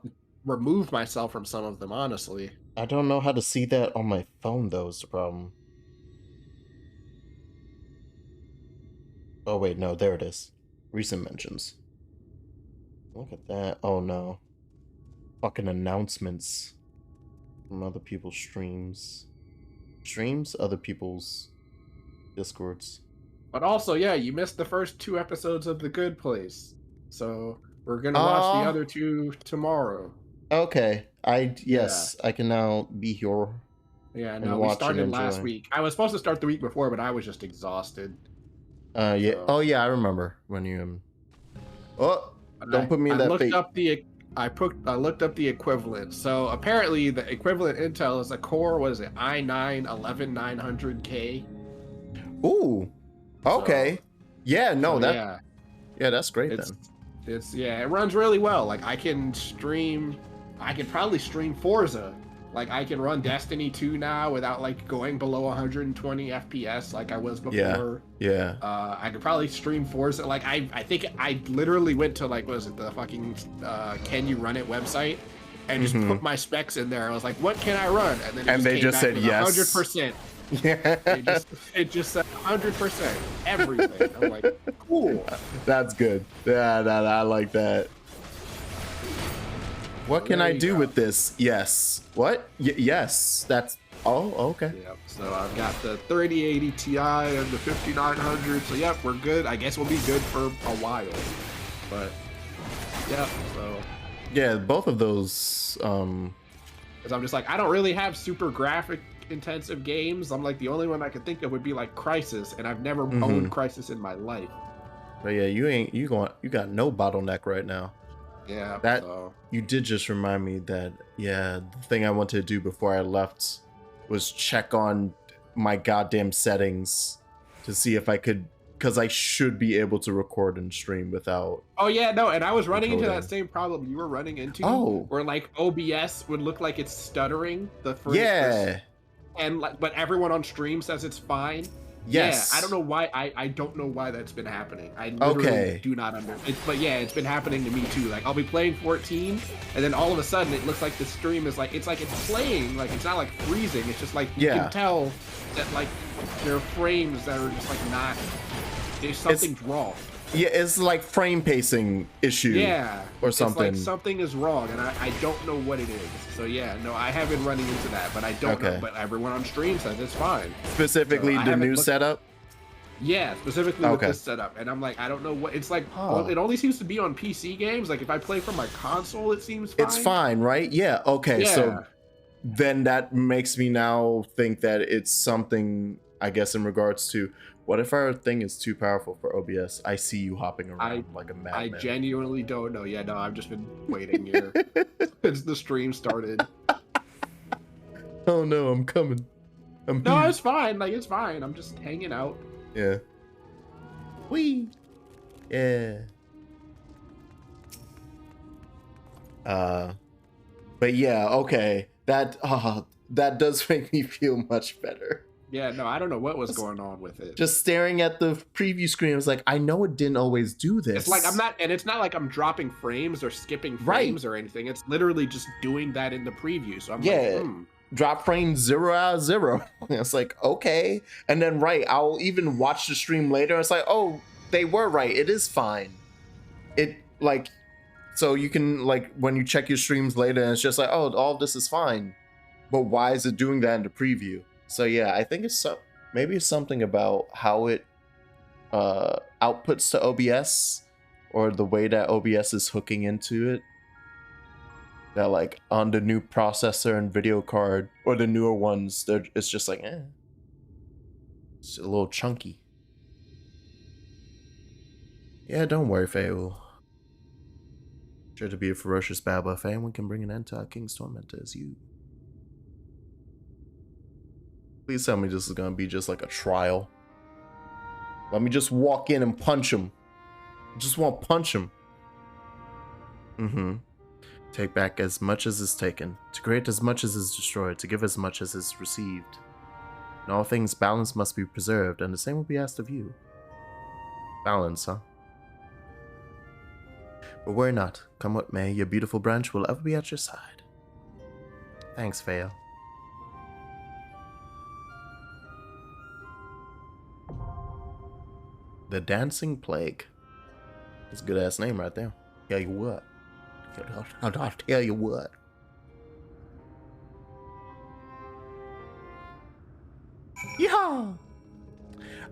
remove myself from some of them, honestly. I don't know how to see that on my phone though, is the problem. Oh wait, no, there it is. Recent mentions. Look at that. Oh no. Fucking announcements from other people's streams. Streams? Other people's Discords. But also, yeah, you missed the first 2 episodes of The Good Place. So we're gonna watch the other 2 tomorrow. Okay. I can now be here. Yeah, no, we started last week. I was supposed to start the week before, but I was just exhausted. Yeah. So. Oh yeah, I remember when you don't put me in that fate. I looked up the equivalent. So apparently the equivalent Intel is a Core, what is it, i9-11900K. Ooh. Okay. So, yeah, no, that's great then. It runs really well. Like I can probably stream Forza. Like I can run Destiny 2 now without like going below 120 FPS like I was before. Yeah. I could probably stream Forza. Like I think I literally went to like, what was it, the fucking Can You Run It website and just put my specs in there. I was like, what can I run? And then they just said yes. 100%. Yeah. It just said 100% everything. I'm like, cool. That's good. Yeah, I like that. What can I do with this? Yes. What? Yes. That's. Oh, okay. Yep. So I've got the 3080 Ti and the 5900. So yep, we're good. I guess we'll be good for a while. But yeah. So. Yeah, both of those. Because I'm just like, I don't really have super graphic intensive games. I'm like, the only one I could think of would be like Crysis, and I've never owned Crysis in my life. But yeah, you got no bottleneck right now. Yeah, you did just remind me that the thing I wanted to do before I left was check on my goddamn settings to see if I could, because I should be able to record and stream without. Oh yeah, no, and I was running into that same problem you were running into. Oh, where like OBS would look like it's stuttering the first. And like, but everyone on stream says it's fine. Yes. Yeah, I don't know why. I don't know why that's been happening. I literally do not understand. But yeah, it's been happening to me too. Like I'll be playing 14, and then all of a sudden it looks like the stream is like it's playing. Like it's not like freezing. It's just like you can tell that like there are frames that are just like not. There's something's wrong. Yeah, it's like frame pacing issue. Yeah, or something. It's like something is wrong, and I don't know what it is. So yeah, no, I have been running into that, but I don't know. But everyone on stream says it's fine. Specifically, the new setup. Yeah, specifically with this setup, and I'm like, I don't know what it's like. Well, it only seems to be on PC games. Like if I play from my console, it seems fine. It's fine, right? Yeah. Okay. Yeah. So then that makes me now think that it's something. I guess in regards to. What if our thing is too powerful for OBS? I see you hopping around like a madman. I genuinely don't know. Yeah, no, I've just been waiting here since the stream started. Oh no, I'm coming. No, it's fine. Like it's fine. I'm just hanging out. Yeah. Whee. Yeah. But yeah, okay. That does make me feel much better. Yeah, no, I don't know what was going on with it. Just staring at the preview screen, I was like, I know it didn't always do this. It's like it's not like I'm dropping frames or skipping frames or anything. It's literally just doing that in the preview. So I'm like, drop frame 0 out of 0. It's like, okay. And then I'll even watch the stream later. It's like, oh, they were right. It is fine. It like, so you can like when you check your streams later, and it's just like, oh, all this is fine. But why is it doing that in the preview? So yeah, I think maybe it's something about how it outputs to OBS or the way that OBS is hooking into it. That like on the new processor and video card or the newer ones, it's just like, it's a little chunky. Yeah, don't worry, Fayeul. Sure to be a ferocious Baba fan, we can bring an end to our King's Tormentor as you. Please tell me this is gonna be just like a trial. Let me just walk in and punch him. Just want to punch him. Take back as much as is taken, to create as much as is destroyed, to give as much as is received. In all things, balance must be preserved, and the same will be asked of you. Balance, huh? But worry not. Come what may, your beautiful branch will ever be at your side. Thanks, Vale. The Dancing Plague. That's a good-ass name right there. Tell you what. I'll tell you what. Yeehaw!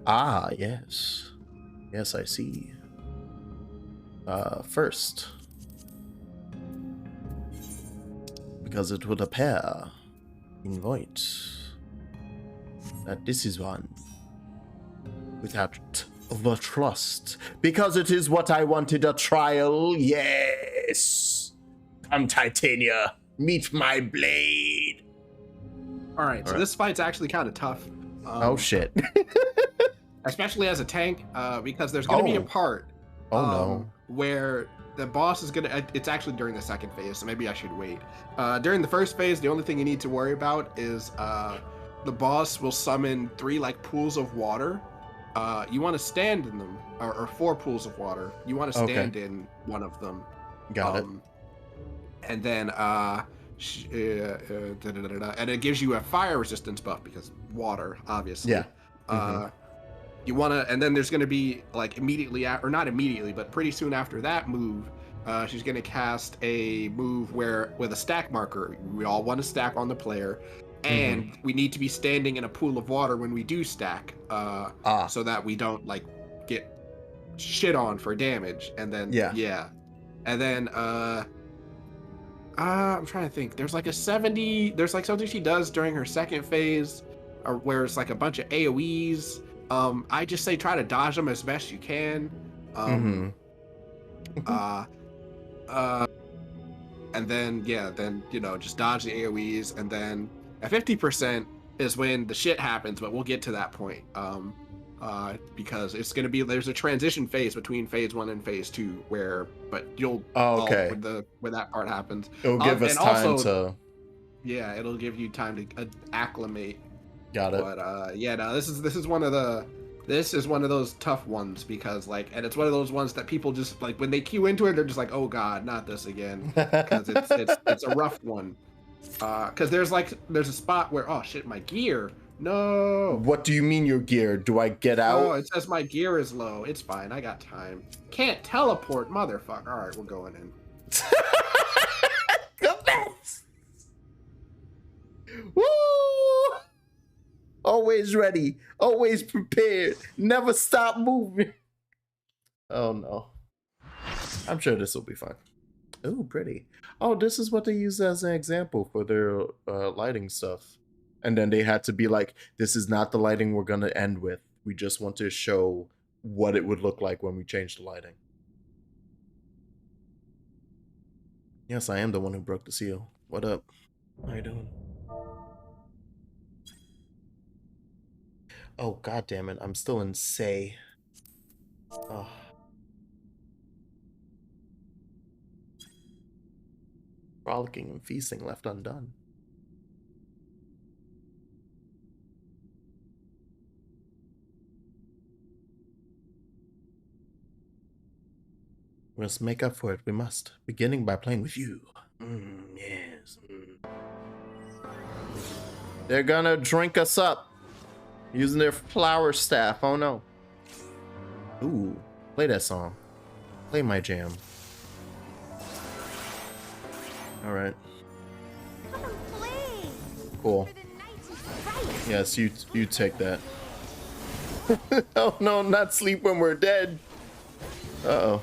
Ah, yes. Yes, I see. First, because it would appear in void that this is one without the trust, because it is what I wanted, a trial. Yes. Come, Titania, meet my blade. All right, so this fight's actually kind of tough. Oh shit. Especially as a tank, because there's going to be a part where the boss is going to, it's actually during the second phase, so maybe I should wait. During the first phase, the only thing you need to worry about is the boss will summon 3 like pools of water. You want to stand in them, or 4 pools of water. You want to stand in one of them. Got it. And then and it gives you a fire resistance buff because water, obviously. Yeah. You want to, and then there's going to be like immediately, or not immediately, but pretty soon after that move, she's going to cast a move where with a stack marker. We all want to stack on the player, and we need to be standing in a pool of water when we do stack, so that we don't like get shit on for damage. And then and then I'm trying to think. There's like a 70. There's like something she does during her second phase, or where it's like a bunch of AOE's. I just say try to dodge them as best you can. And then then just dodge the AOE's, and then at 50% is when the shit happens, but we'll get to that point. Because it's gonna be, there's a transition phase between phase 1 and phase 2 but you'll when that part happens, it'll give us time to it'll give you time to acclimate. Got it. But no, this is one of those tough ones, because like, and it's one of those ones that people just like, when they queue into it, they're just like, oh god, not this again, because it's a rough one. Because there's a spot where, oh shit, my gear. No. What do you mean your gear? Do I get out? Oh, it says my gear is low. It's fine. I got time. Can't teleport, motherfucker. All right, we're going in. Woo! Always ready. Always prepared. Never stop moving. Oh no. I'm sure this will be fun. Ooh, pretty. Oh, this is what they use as an example for their lighting stuff. And then they had to be like, this is not the lighting we're going to end with. We just want to show what it would look like when we change the lighting. Yes, I am the one who broke the seal. What up? How you doing? Oh, god damn it. I'm still in say. Oh. Frolicking and feasting left undone. We must make up for it. We must. Beginning by playing with you. Yes. They're gonna drink us up. Using their flower staff. Oh no. Ooh. Play that song. Play my jam. Alright. Cool. Yes, you take that. Oh no, not sleep when we're dead. Uh-oh.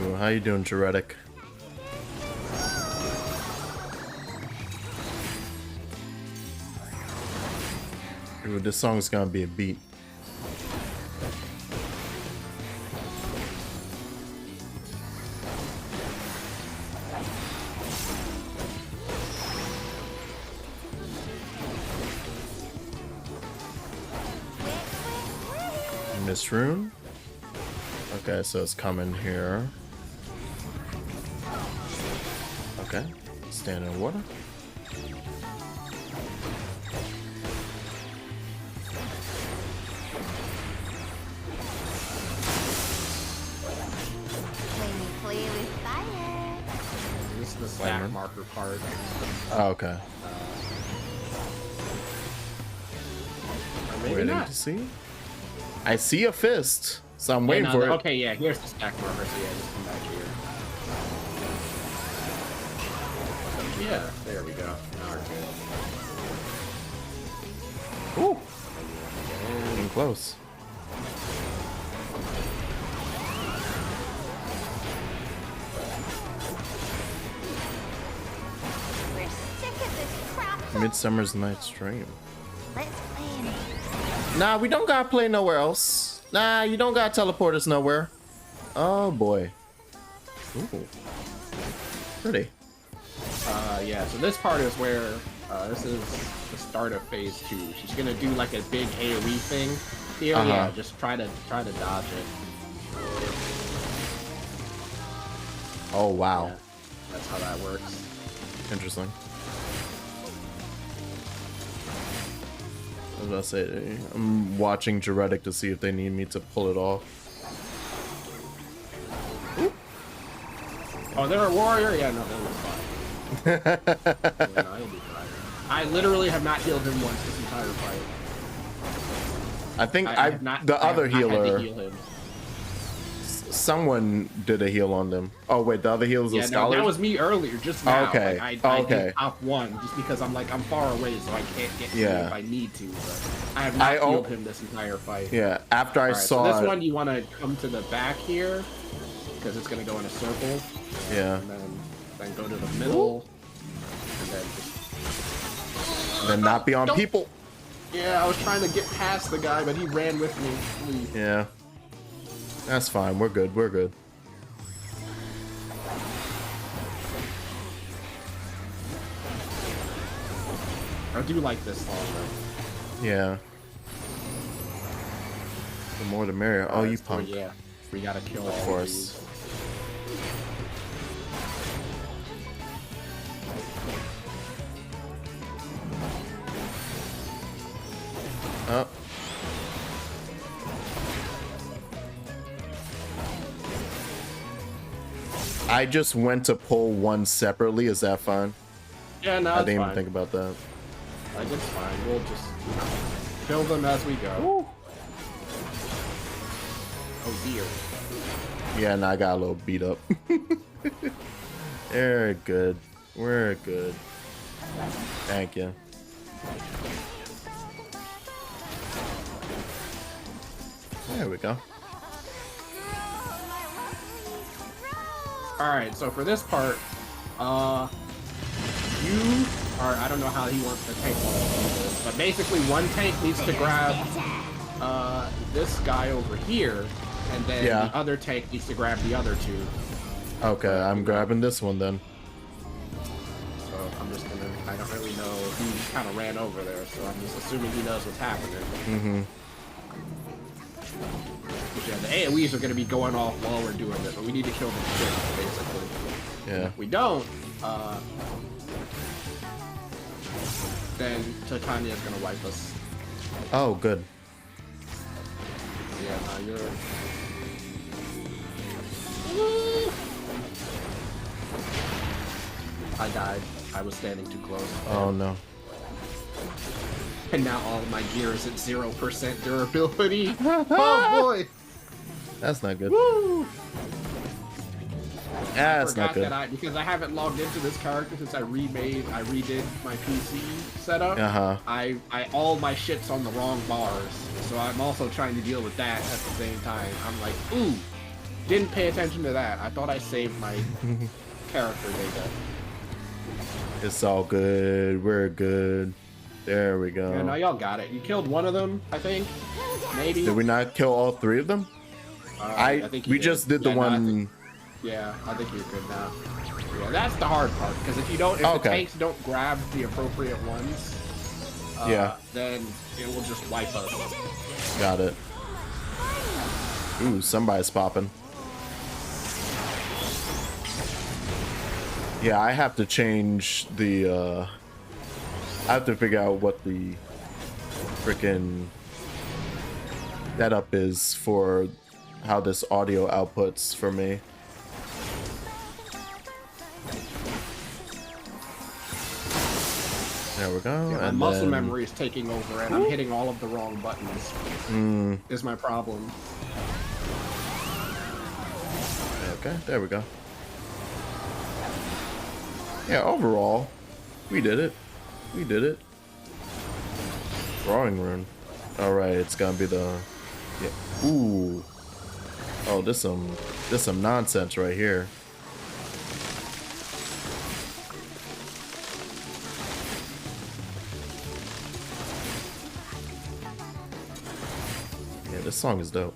Ooh, how you doing, Jaretic? Ooh, this song's gonna be a beat. Mist rune. Okay, so it's coming here. Okay, stand in water. This is the stack marker part. Oh, okay. Maybe Waiting not. to see. I see a fist, so I'm waiting for it. Okay, yeah, here's the stack marker. So yeah, just come back here. Yeah, there we go. Now we're good. Ooh, getting close. We're sick of this crap. Midsummer's Night's Dream. Let's plan it. Nah, we don't gotta play nowhere else. Nah, you don't gotta teleport us nowhere. Oh boy. Ooh. Pretty. Yeah, so this part is where, this is the start of phase 2. She's gonna do like a big AoE thing here. Yeah, just try to dodge it. Oh wow. Yeah, that's how that works. Interesting. I was about to say, I'm watching Jaretic to see if they need me to pull it off. Ooh. Oh, they're a warrior? Yeah, no, that was fine. Yeah, no, he'll be fine. I literally have not healed him once this entire fight. I think the other healer. Heal him. Someone did a heal on them. Oh wait, the other healer's a scholar? No, that was me earlier, just now. Okay. Like, I did top one just because I'm far away, so I can't get to him if I need to. But I have not healed him this entire fight. Yeah, after I saw so this one, you want to come to the back here because it's gonna go in a circle. Yeah. And then go to the middle, and then not be on people. Yeah, I was trying to get past the guy, but he ran with me. Yeah. That's fine. We're good. We're good. I do like this song, though. Yeah. The more the merrier. Oh, you punk. Yeah. We gotta kill of course. Oh. I just went to pull one separately. Is that fine? Yeah, no, I didn't even think about that. Like, it's fine. We'll just kill them as we go. Woo. Oh dear. Yeah, and I got a little beat up. We're good. We're good. Thank you. There we go. Alright, so for this part, I don't know how he wants the tank to do this, but basically one tank needs to grab this guy over here, and then the other tank needs to grab the other two. Okay, I'm grabbing this one then. So I'm just gonna, I don't really know, he kind of ran over there, so I'm just assuming he knows what's happening. Mm-hmm. Yeah, the AoEs are going to be going off while we're doing this, but we need to kill them quick, basically. Yeah. If we don't, then Titania's going to wipe us. Oh, good. Yeah, you're... I died. I was standing too close. Oh, no. And now all of my gear is at 0% durability. Oh, boy! That's not good. Woo! Yeah, that's not good. Because I haven't logged into this character since I redid my PC setup. All my shit's on the wrong bars, so I'm also trying to deal with that at the same time. I'm like, ooh, didn't pay attention to that. I thought I saved my character data. It's all good. We're good. There we go. Yeah, no, y'all got it. You killed one of them, I think. Maybe. Did we not kill all three of them? I think we just did the one. I think you're good now. Yeah, that's the hard part, because if the tanks don't grab the appropriate ones, then it will just wipe us. Got it. Ooh, somebody's popping. Yeah, I have to change the, I have to figure out what the freaking setup is for how this audio outputs for me. There we go. Yeah, my muscle memory is taking over, and I'm hitting all of the wrong buttons. Is my problem. Okay, there we go. Yeah, overall, we did it. We did it. Drawing room. All right, it's gonna be the. Yeah. Ooh. Oh, this some nonsense right here. Yeah, this song is dope.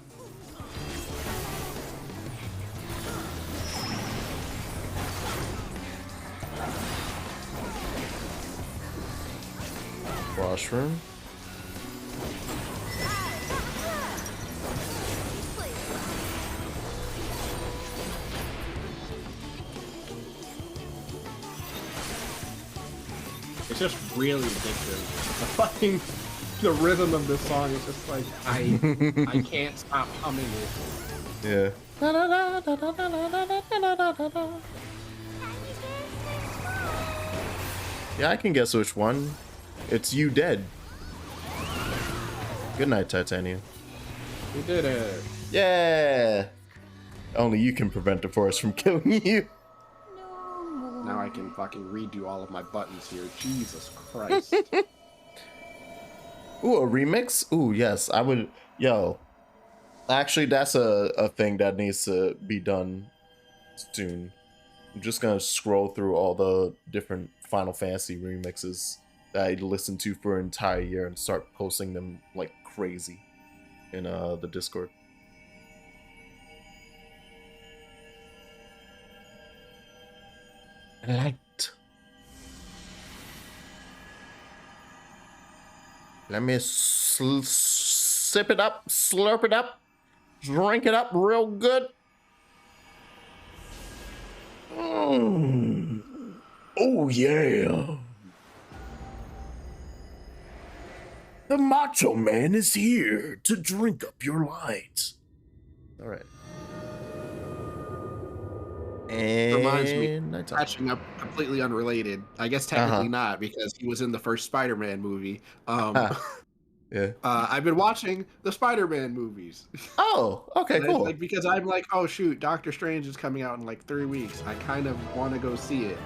Washroom. It's just really addictive. The rhythm of this song is just like I can't stop humming it. Yeah. Yeah, I can guess which one. It's You Dead. Good night, Titania. We did it. Yeah. Only you can prevent the forest from killing you. Now I can fucking redo all of my buttons here. Jesus Christ. Ooh, a remix? Ooh, yes. I would. Yo. Actually, that's a thing that needs to be done soon. I'm just gonna scroll through all the different Final Fantasy remixes that I listened to for an entire year and start posting them like crazy in the Discord. Light. Let me sip it up, slurp it up, drink it up real good. Oh yeah. The Macho Man is here to drink up your light. All right. And Reminds me, catching up, completely unrelated. I guess technically not, because he was in the first Spider-Man movie. Yeah. I've been watching the Spider-Man movies. Oh, okay, cool. Like, because I'm like, oh shoot, Doctor Strange is coming out in like 3 weeks. I kind of want to go see it,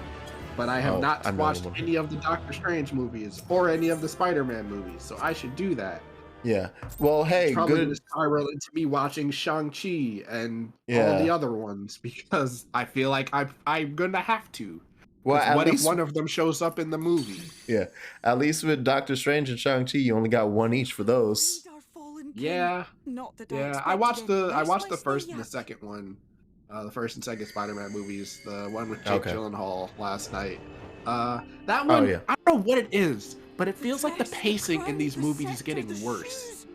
but I have not watched any of the Doctor Strange movies or any of the Spider-Man movies, so I should do that. Yeah. Well, hey, probably good. Gonna spiral into me watching Shang-Chi and all the other ones because I feel like I'm gonna have to. Well, what if one of them shows up in the movie? Yeah. At least with Doctor Strange and Shang-Chi, you only got one each for those. Yeah. Yeah. I watched the first and the second one. The first and second Spider-Man movies. The one with Jake Gyllenhaal last night. That one, I don't know what it is, but it feels like the pacing in these movies is getting worse.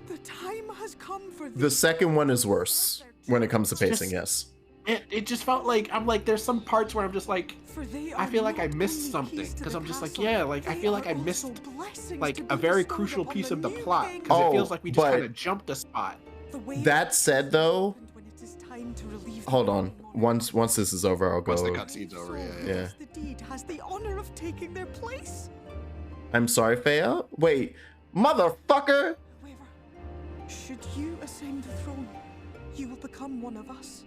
The time has come for the second one is worse when it comes to pacing, yes. It just felt like, I'm like, there's some parts where I'm just like, I feel like I missed something. Because I'm just like, yeah, like, I feel like I missed, like, a very crucial piece of the plot. Because it feels like we just kind of jumped a spot. That said, though, hold on. Once this is over, I'll go. Once the cutscene's over, yeah. The deed has the honor of taking their place. I'm sorry, Fea? Wait, motherfucker! However, should you ascend the throne, you will become one of us.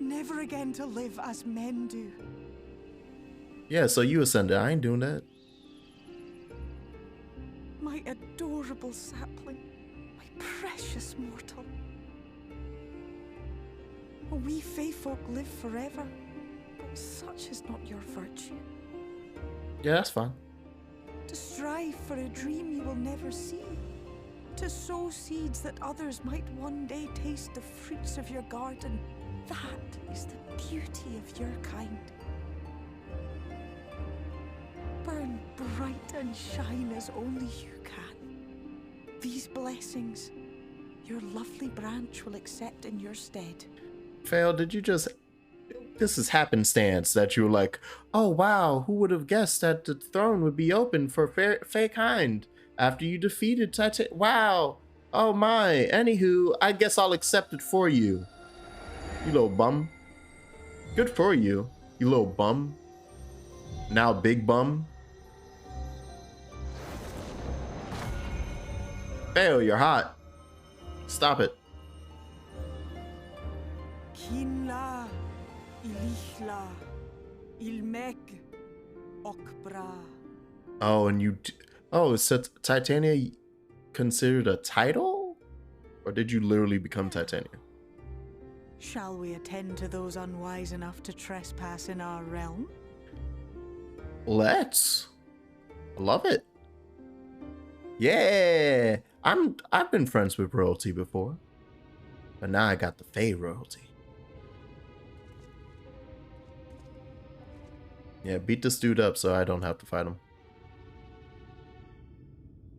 Never again to live as men do. Yeah, so you ascended. I ain't doing that. My adorable sapling. My precious mortal. We Fae folk live forever, but such is not your virtue. Yeah, that's fine. To strive for a dream you will never see. To sow seeds that others might one day taste the fruits of your garden. That is the beauty of your kind. Burn bright and shine as only you can. These blessings, Your lovely branch will accept in your stead. Fail, did you just... This is happenstance that you were like, oh wow, who would have guessed that the throne would be open for Fae Kind after you defeated Titan? Wow. Oh my. Anywho, I guess I'll accept it for you. You little bum. Good for you, you little bum. Now big bum. Fail, you're hot. Stop it. Kinla, Ilishla, Ilmek, Okbra. Oh, and you... Oh, is Titania considered a title? Or did you literally become Titania? Shall we attend to those unwise enough to trespass in our realm? Let's. I love it. Yeah. I've been friends with royalty before. But now I got the Fae royalty. Yeah, beat this dude up so I don't have to fight him.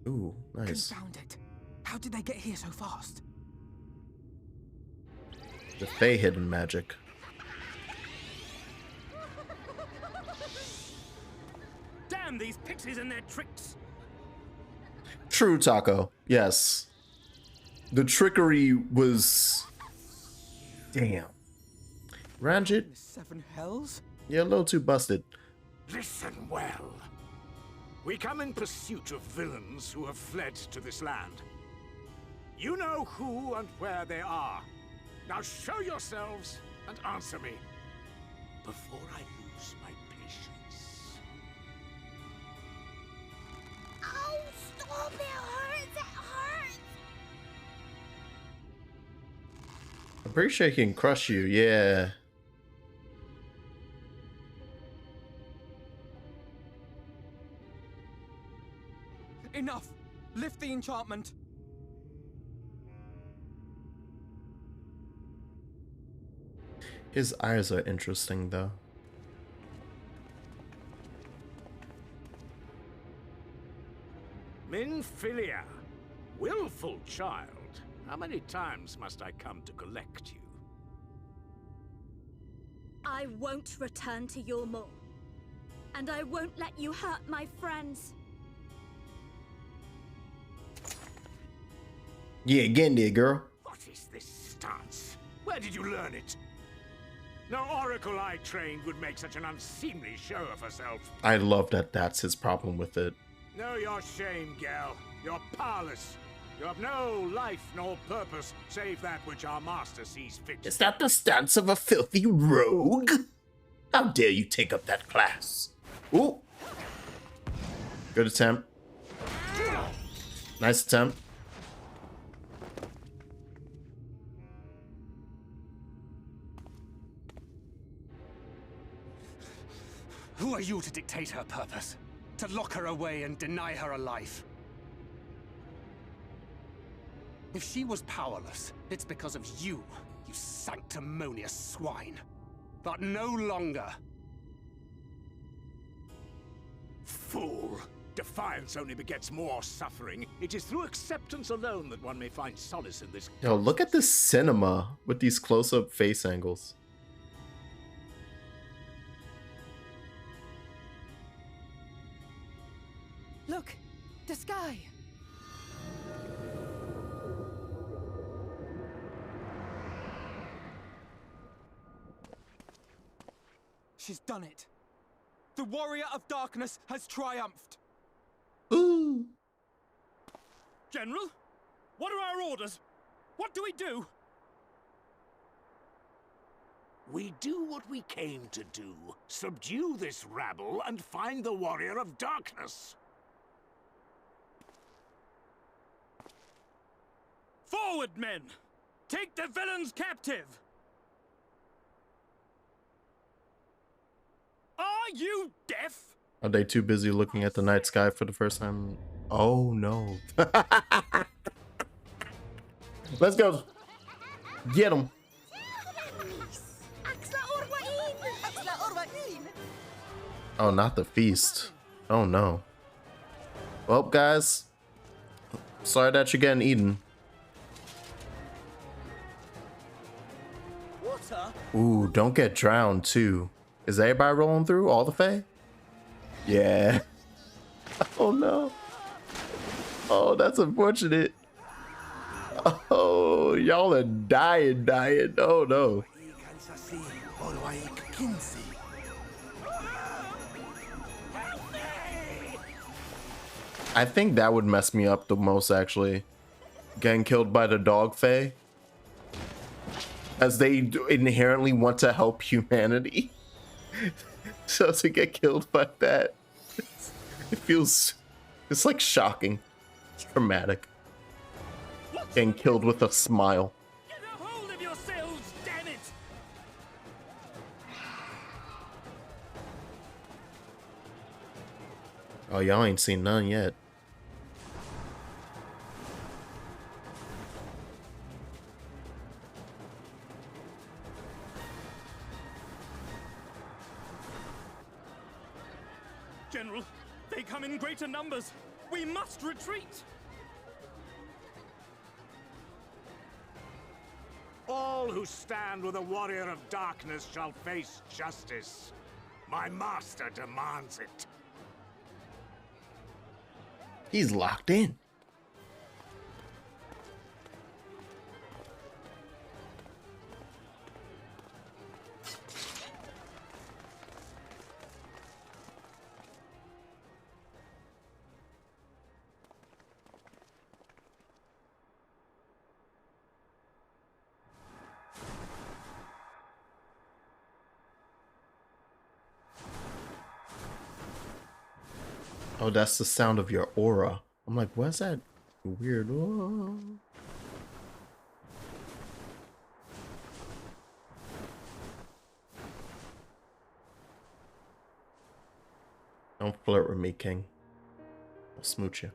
Ooh, nice. Confound it. How did they get here so fast? The Fae hidden magic. Damn these pixies and their tricks! True, Taco. Yes. The trickery was... Damn. Ranjit? The seven hells? You're a little too busted. Listen well. We come in pursuit of villains who have fled to this land. You know who and where they are. Now show yourselves and answer me before I lose my patience. Oh, stop! It hurts! It hurts! I'm pretty sure he can crush you, yeah. Enough! Lift the enchantment! His eyes are interesting, though. Minfilia, willful child. How many times must I come to collect you? I won't return to your maw. And I won't let you hurt my friends. Yeah, again there, girl. What is this stance? Where did you learn it? No oracle I trained would make such an unseemly show of herself. I love that that's his problem with it. Know your shame, gal. You're powerless. You have no life nor purpose, save that which our master sees fit. Is that the stance of a filthy rogue? How dare you take up that class? Ooh. Good attempt. Nice attempt. Who are you to dictate her purpose? To lock her away and deny her a life? If she was powerless, it's because of you, you sanctimonious swine. But no longer. Fool! Defiance only begets more suffering. It is through acceptance alone that one may find solace in this. Yo, look at this cinema with these close-up face angles. Look! The sky! She's done it. The warrior of darkness has triumphed. Ooh. General? What are our orders? What do we do? We do what we came to do. Subdue this rabble and find the warrior of darkness. Forward, men! Take the villains captive! Are you deaf? Are they too busy looking at the night sky for the first time? Oh no. Let's go. Get him. Oh, not the feast. Oh no. Well, guys, sorry that you're getting eaten. Ooh, don't get drowned too. Is everybody rolling through? All the Fae? Yeah. Oh no. Oh, that's unfortunate. Oh, y'all are dying. Oh no. I think that would mess me up the most, actually. Getting killed by the dog Fae. As they inherently want to help humanity. So to get killed by that, it feels, it's like shocking. It's traumatic. Getting killed with a smile. Get a hold of yourselves, damn it! Oh, y'all ain't seen none yet. General, they come in greater numbers. We must retreat. All who stand with a warrior of darkness shall face justice. My master demands it. He's locked in. Oh, that's the sound of your aura. I'm like, what's that weird? Oh. Don't flirt with me, King. I'll smooch you.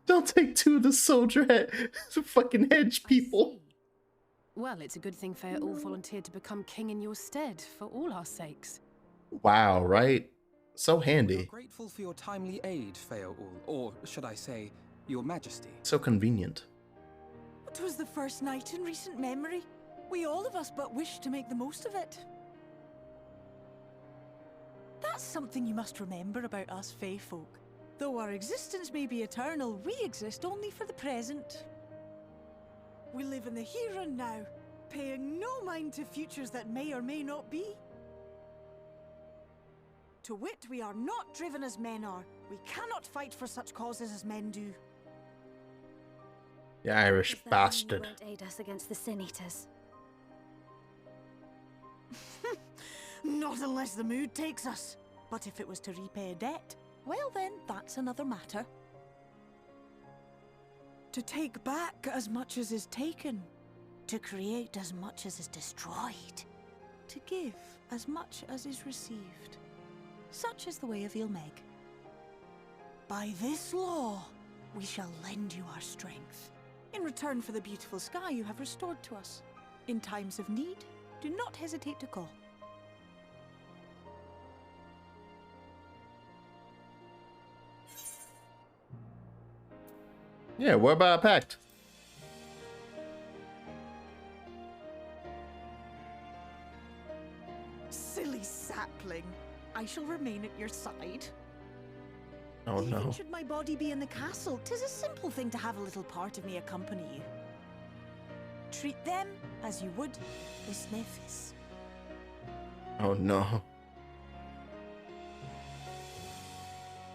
Don't take two of the soldier head, the fucking hedge people. Well, it's a good thing Fair all volunteered to become king in your stead, for all our sakes. Wow, right? So handy. We're grateful for your timely aid, Feoul, or should I say, your majesty. So convenient. It was the first night in recent memory. We all of us but wish to make the most of it. That's something you must remember about us Fae folk. Though our existence may be eternal, we exist only for the present. We live in the here and now, paying no mind to futures that may or may not be. To wit, we are not driven as men are. We cannot fight for such causes as men do. You Irish bastard. You won't aid us against the Sin Eaters. Not unless the mood takes us. But if it was to repay a debt, well then, that's another matter. To take back as much as is taken. To create as much as is destroyed. To give as much as is received. Such is the way of Ilmeg. By this law, we shall lend you our strength. In return for the beautiful sky you have restored to us. In times of need, do not hesitate to call. Yeah, what about a pact? Silly sapling. I shall remain at your side. Oh Even no. should my body be in the castle, 'tis a simple thing to have a little part of me accompany you. Treat them as you would the Sneffis. Oh no.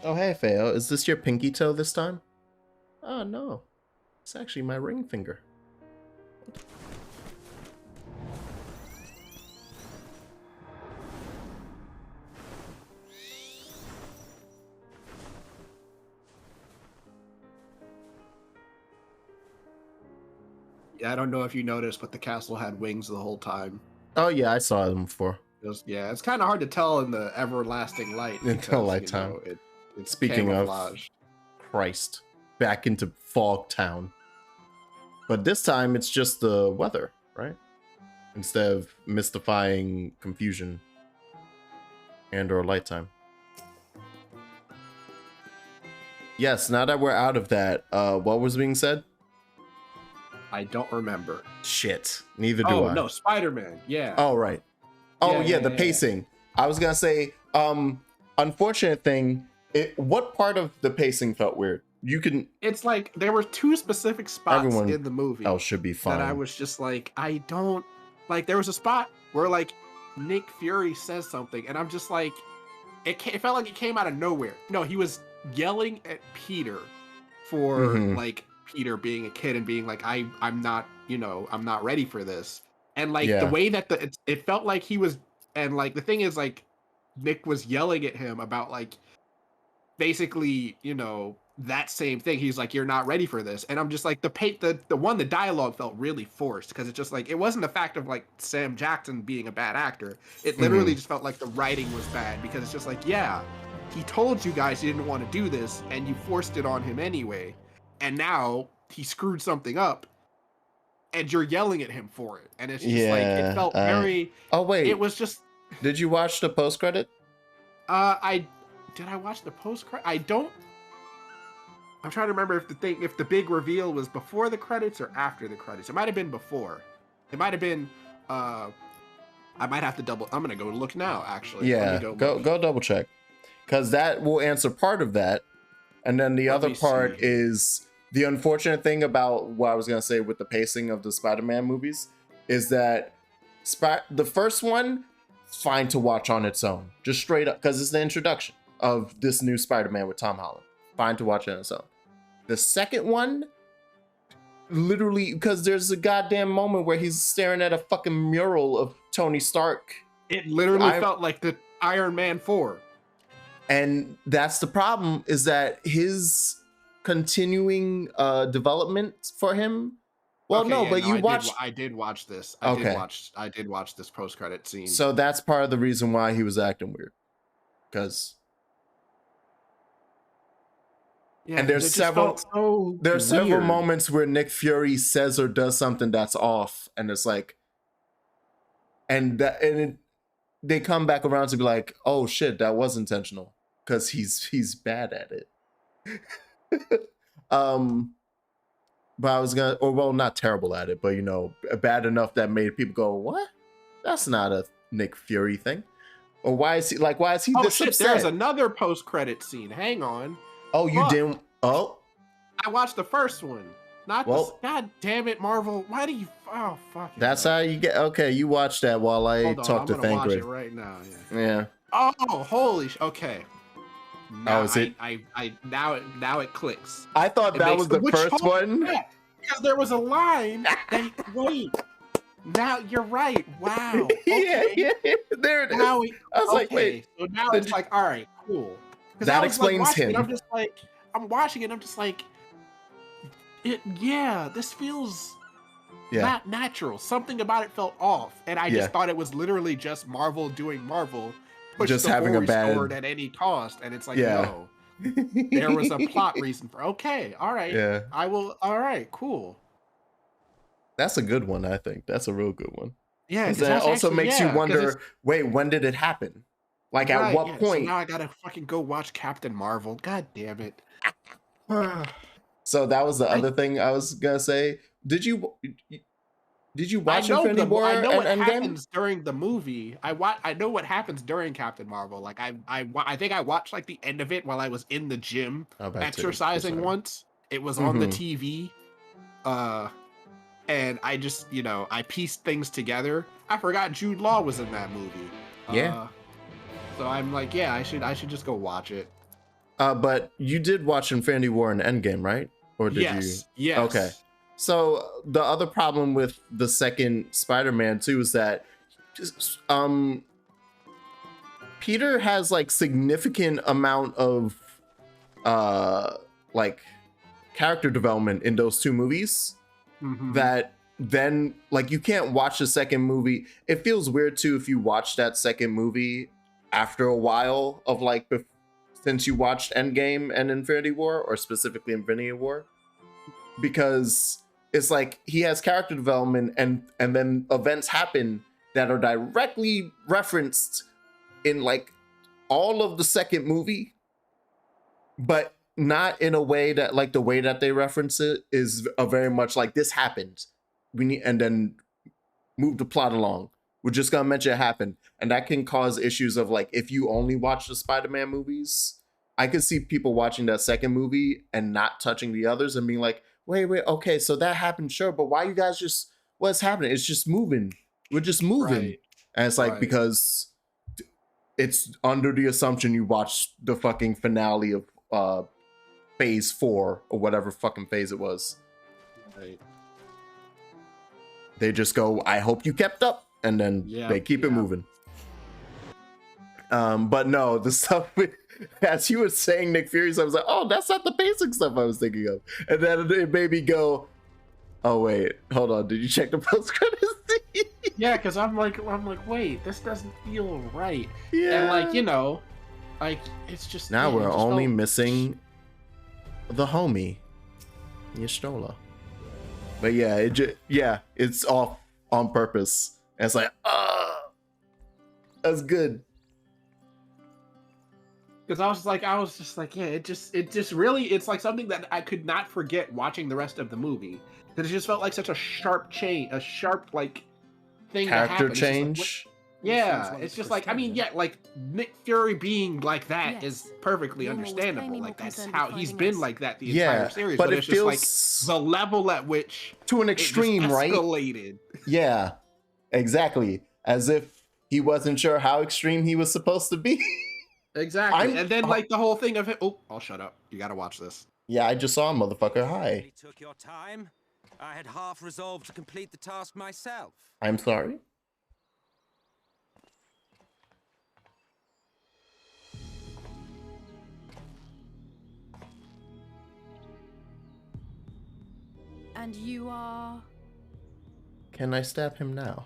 Oh hey Fail, is this your pinky toe this time? Oh no. It's actually my ring finger. Yeah, I don't know if you noticed, but the castle had wings the whole time. Oh yeah, I saw them before. Yeah, it's kind of hard to tell in the everlasting light. In the lighttime. You know, it's Speaking camouflage. of Christ, back into Fog Town. But this time it's just the weather, right? Instead of mystifying confusion and or light time. Yes, now that we're out of that, what was being said? I don't remember. Shit. Neither do Oh I. no, Spider-Man. Yeah. Oh right. Oh yeah, the pacing. I was gonna say, unfortunate thing. What part of the pacing felt weird? You can. It's like there were two specific spots Everyone in the movie else should be fine. that I was just like, I don't like. There was a spot where like Nick Fury says something, and I'm just like, it felt like it came out of nowhere. No, he was yelling at Peter for like Peter being a kid and being like, I'm not, you know, I'm not ready for this. And like the way that it felt like he was, and like the thing is like Nick was yelling at him about like basically, you know, that same thing. He's like, you're not ready for this. And I'm just like, the dialogue felt really forced because it's just like, it wasn't the fact of like Sam Jackson being a bad actor. It literally just felt like the writing was bad because it's just like, yeah, he told you guys he didn't want to do this and you forced it on him anyway. And now he screwed something up and you're yelling at him for it. And it's just like, it felt very, oh wait, it was just. Did you watch the post-credit? Did I watch the post-credit? I'm trying to remember if the big reveal was before the credits or after the credits. It might have been before. It might have been. I might have to double. I'm gonna go look now. Actually, yeah. Go double check, because that will answer part of that, and then the other part is the unfortunate thing about what I was gonna say with the pacing of the Spider-Man movies is that the first one, fine to watch on its own, just straight up, because it's the introduction of this new Spider-Man with Tom Holland. Fine to watch it on its own. The second one, literally, because there's a goddamn moment where he's staring at a fucking mural of Tony Stark. It literally felt like the Iron Man 4. And that's the problem, is that his continuing development for him. Well, okay, no, yeah, but no, you watched. I did watch this. I did watch this post-credit scene. So that's part of the reason why he was acting weird, because. Yeah, and there's several moments where Nick Fury says or does something that's off, and it's like, they come back around to be like, oh shit, that was intentional, because he's bad at it. But I was not terrible at it, but you know, bad enough that made people go, what? That's not a Nick Fury thing. Or why is he this upset? There's another post-credit scene. Hang on. Oh, you didn't? Oh, I watched the first one. God damn it, Marvel! Why do you? Oh fuck. That's how you get. Okay, you watch that while I talk to Thancred. Watch it right now. Yeah. Oh, holy! Okay. Now, is it? Now it clicks. I thought that was the first one. Yeah, because there was a line. Wait. Now you're right. Wow. Okay. yeah. There it is. I was like, wait. So now it's like, all right, cool. That explains him. I'm just like, I'm watching it. I'm just like, this feels not natural. Something about it felt off, and I just thought it was literally just Marvel doing Marvel, just having a bad forward at any cost. And it's like, no, there was a plot reason for. Okay, all right, I will. All right, cool. That's a good one. I think that's a real good one. Yeah, that also makes you wonder. Wait, when did it happen? Like at what point? So now I gotta fucking go watch Captain Marvel. God damn it. So that was the other thing I was gonna say. Did you watch Infinity War? I know what happens during the movie. I know what happens during Captain Marvel. Like I think I watched like the end of it while I was in the gym exercising once. It was on the TV. And I just, I pieced things together. I forgot Jude Law was in that movie. Yeah. So I'm like, I should just go watch it. But you did watch Infinity War and Endgame, right? Or did you? Yes. Okay. So the other problem with the second Spider-Man too is that Peter has like significant amount of like character development in those two movies that then like you can't watch the second movie. It feels weird too if you watch that second movie after a while of like since you watched Endgame and Infinity War, or specifically Infinity War, because it's like he has character development and then events happen that are directly referenced in like all of the second movie, but not in a way that, like, the way that they reference it is a very much like, this happened. We need, and then move the plot along. We're just gonna mention it happened. And that can cause issues of, like, if you only watch the Spider-Man movies, I could see people watching that second movie and not touching the others and being like, wait, okay, so that happened, sure, but why you guys just, what's happening? It's just moving. We're just moving. Right. And it's like, because it's under the assumption you watched the fucking finale of phase 4 or whatever fucking phase it was. Right. They just go, I hope you kept up, and then they keep it moving. But no, the stuff with, as you were saying Nick Fury, I was like, oh, that's not the basic stuff I was thinking of. And then it made me go, oh wait, hold on, did you check the post credits scene? Yeah, because I'm like, wait, this doesn't feel right. Yeah. And like, you know, like it's just now we're only felt... missing the homie, Y'shtola. But yeah, it's off on purpose. And it's like, that's good. Because I was just like, yeah, it just really, it's like something that I could not forget watching the rest of the movie. That it just felt like such a sharp like thing. Character that change. Yeah, it's just like, I mean, yeah, like Nick Fury being like that is perfectly understandable. Like that's how he's been like that the entire series. But it's feels just like the level at which to an extreme, right? Escalated. Yeah, exactly. As if he wasn't sure how extreme he was supposed to be. Exactly. And then like the whole thing of it. Oh, I'll shut up. You gotta watch this. Yeah, I just saw him, motherfucker. Hi. Took your time. I had half resolved to complete the task myself. I'm sorry. And you are? Can I stab him now?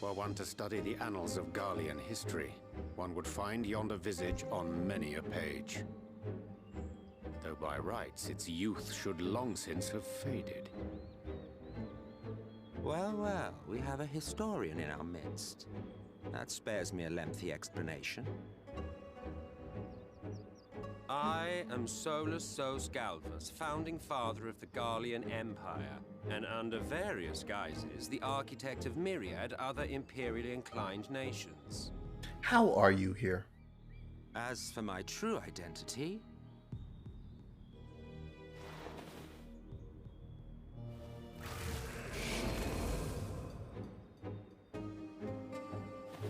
Were one to study the annals of Garlean history, one would find yonder visage on many a page. Though by rights its youth should long since have faded. Well, we have a historian in our midst. That spares me a lengthy explanation. I am Solus Sos Galvus, founding father of the Garlean Empire, and under various guises, the architect of myriad other imperially inclined nations. How are you here? As for my true identity,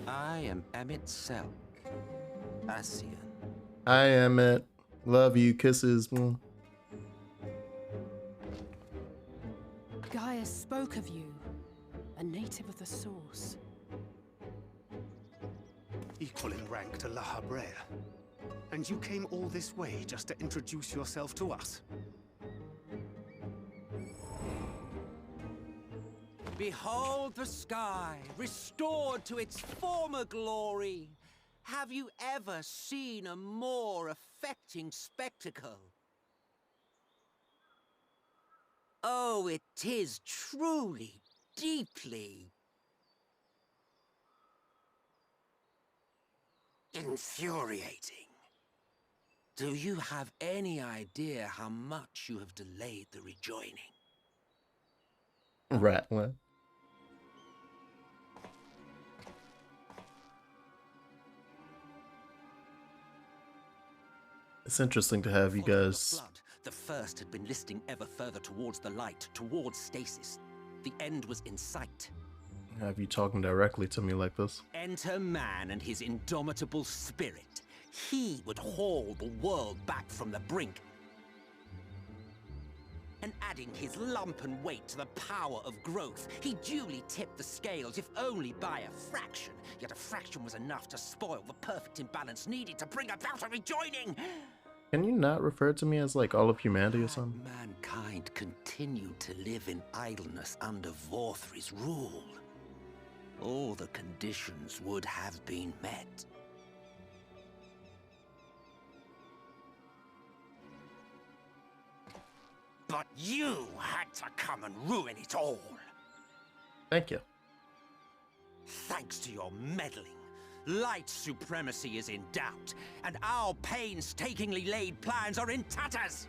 I am Emmett Selk, Ascian. I am it. Love you. Kisses. Gaius spoke of you, a native of the Source. Equal in rank to La Habrea. And you came all this way just to introduce yourself to us? Behold the sky, restored to its former glory. Have you ever seen a more affecting spectacle? Oh, it is truly, deeply infuriating. Do you have any idea how much you have delayed the rejoining? Rattling. It's interesting to have you guys. The first had been listing ever further towards the light, towards stasis. The end was in sight. Have you talking directly to me like this? Enter man and his indomitable spirit. He would haul the world back from the brink. And adding his lumpen weight to the power of growth, he duly tipped the scales, if only by a fraction. Yet a fraction was enough to spoil the perfect imbalance needed to bring about a rejoining. Can you not refer to me as like all of humanity or something? Mankind continued to live in idleness under Vorthri's rule. All the conditions would have been met. But you had to come and ruin it all. Thank you. Thanks to your meddling, Light supremacy is in doubt, and our painstakingly laid plans are in tatters!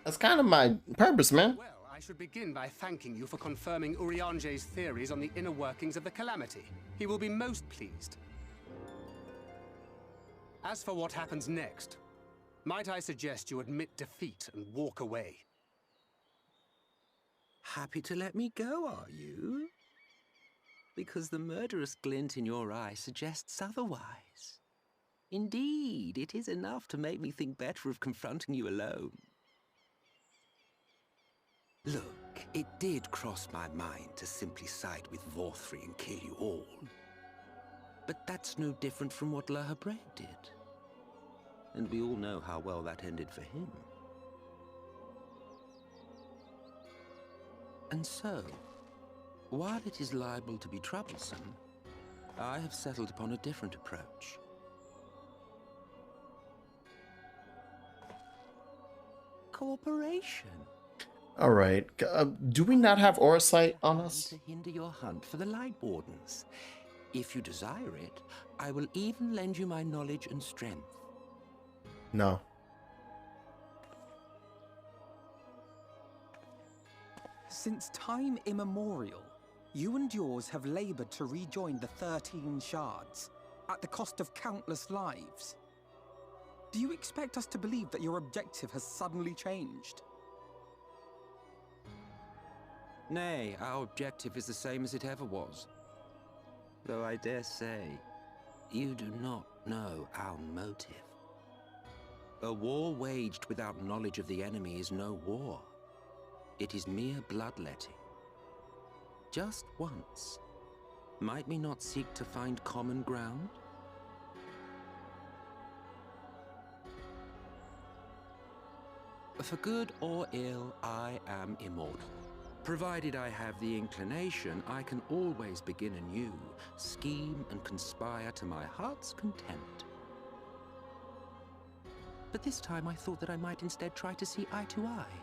That's kind of my purpose, man. Well, I should begin by thanking you for confirming Urianger's theories on the inner workings of the Calamity. He will be most pleased. As for what happens next, might I suggest you admit defeat and walk away? Happy to let me go, are you? Because the murderous glint in your eye suggests otherwise. Indeed, it is enough to make me think better of confronting you alone. Look, it did cross my mind to simply side with Vorthri and kill you all. But that's no different from what La Habre did. And we all know how well that ended for him. And so, while it is liable to be troublesome, I have settled upon a different approach. Cooperation. All right. Do we not have Orasight on us? To hinder your hunt for the Light Wardens. If you desire it, I will even lend you my knowledge and strength. No. Since time immemorial, you and yours have labored to rejoin the 13 shards, at the cost of countless lives. Do you expect us to believe that your objective has suddenly changed? Nay, our objective is the same as it ever was. Though I dare say, you do not know our motive. A war waged without knowledge of the enemy is no war. It is mere bloodletting. Just once, might we not seek to find common ground? For good or ill, I am immortal. Provided I have the inclination, I can always begin anew, scheme and conspire to my heart's content. But this time I thought that I might instead try to see eye to eye,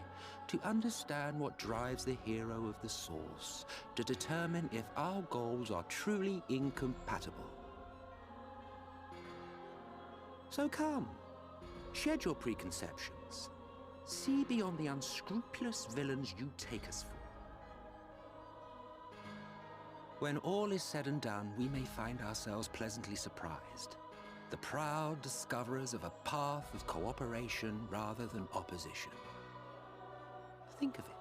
to understand what drives the hero of the source, to determine if our goals are truly incompatible. So come, shed your preconceptions. See beyond the unscrupulous villains you take us for. When all is said and done, we may find ourselves pleasantly surprised. The proud discoverers of a path of cooperation rather than opposition. Think of it.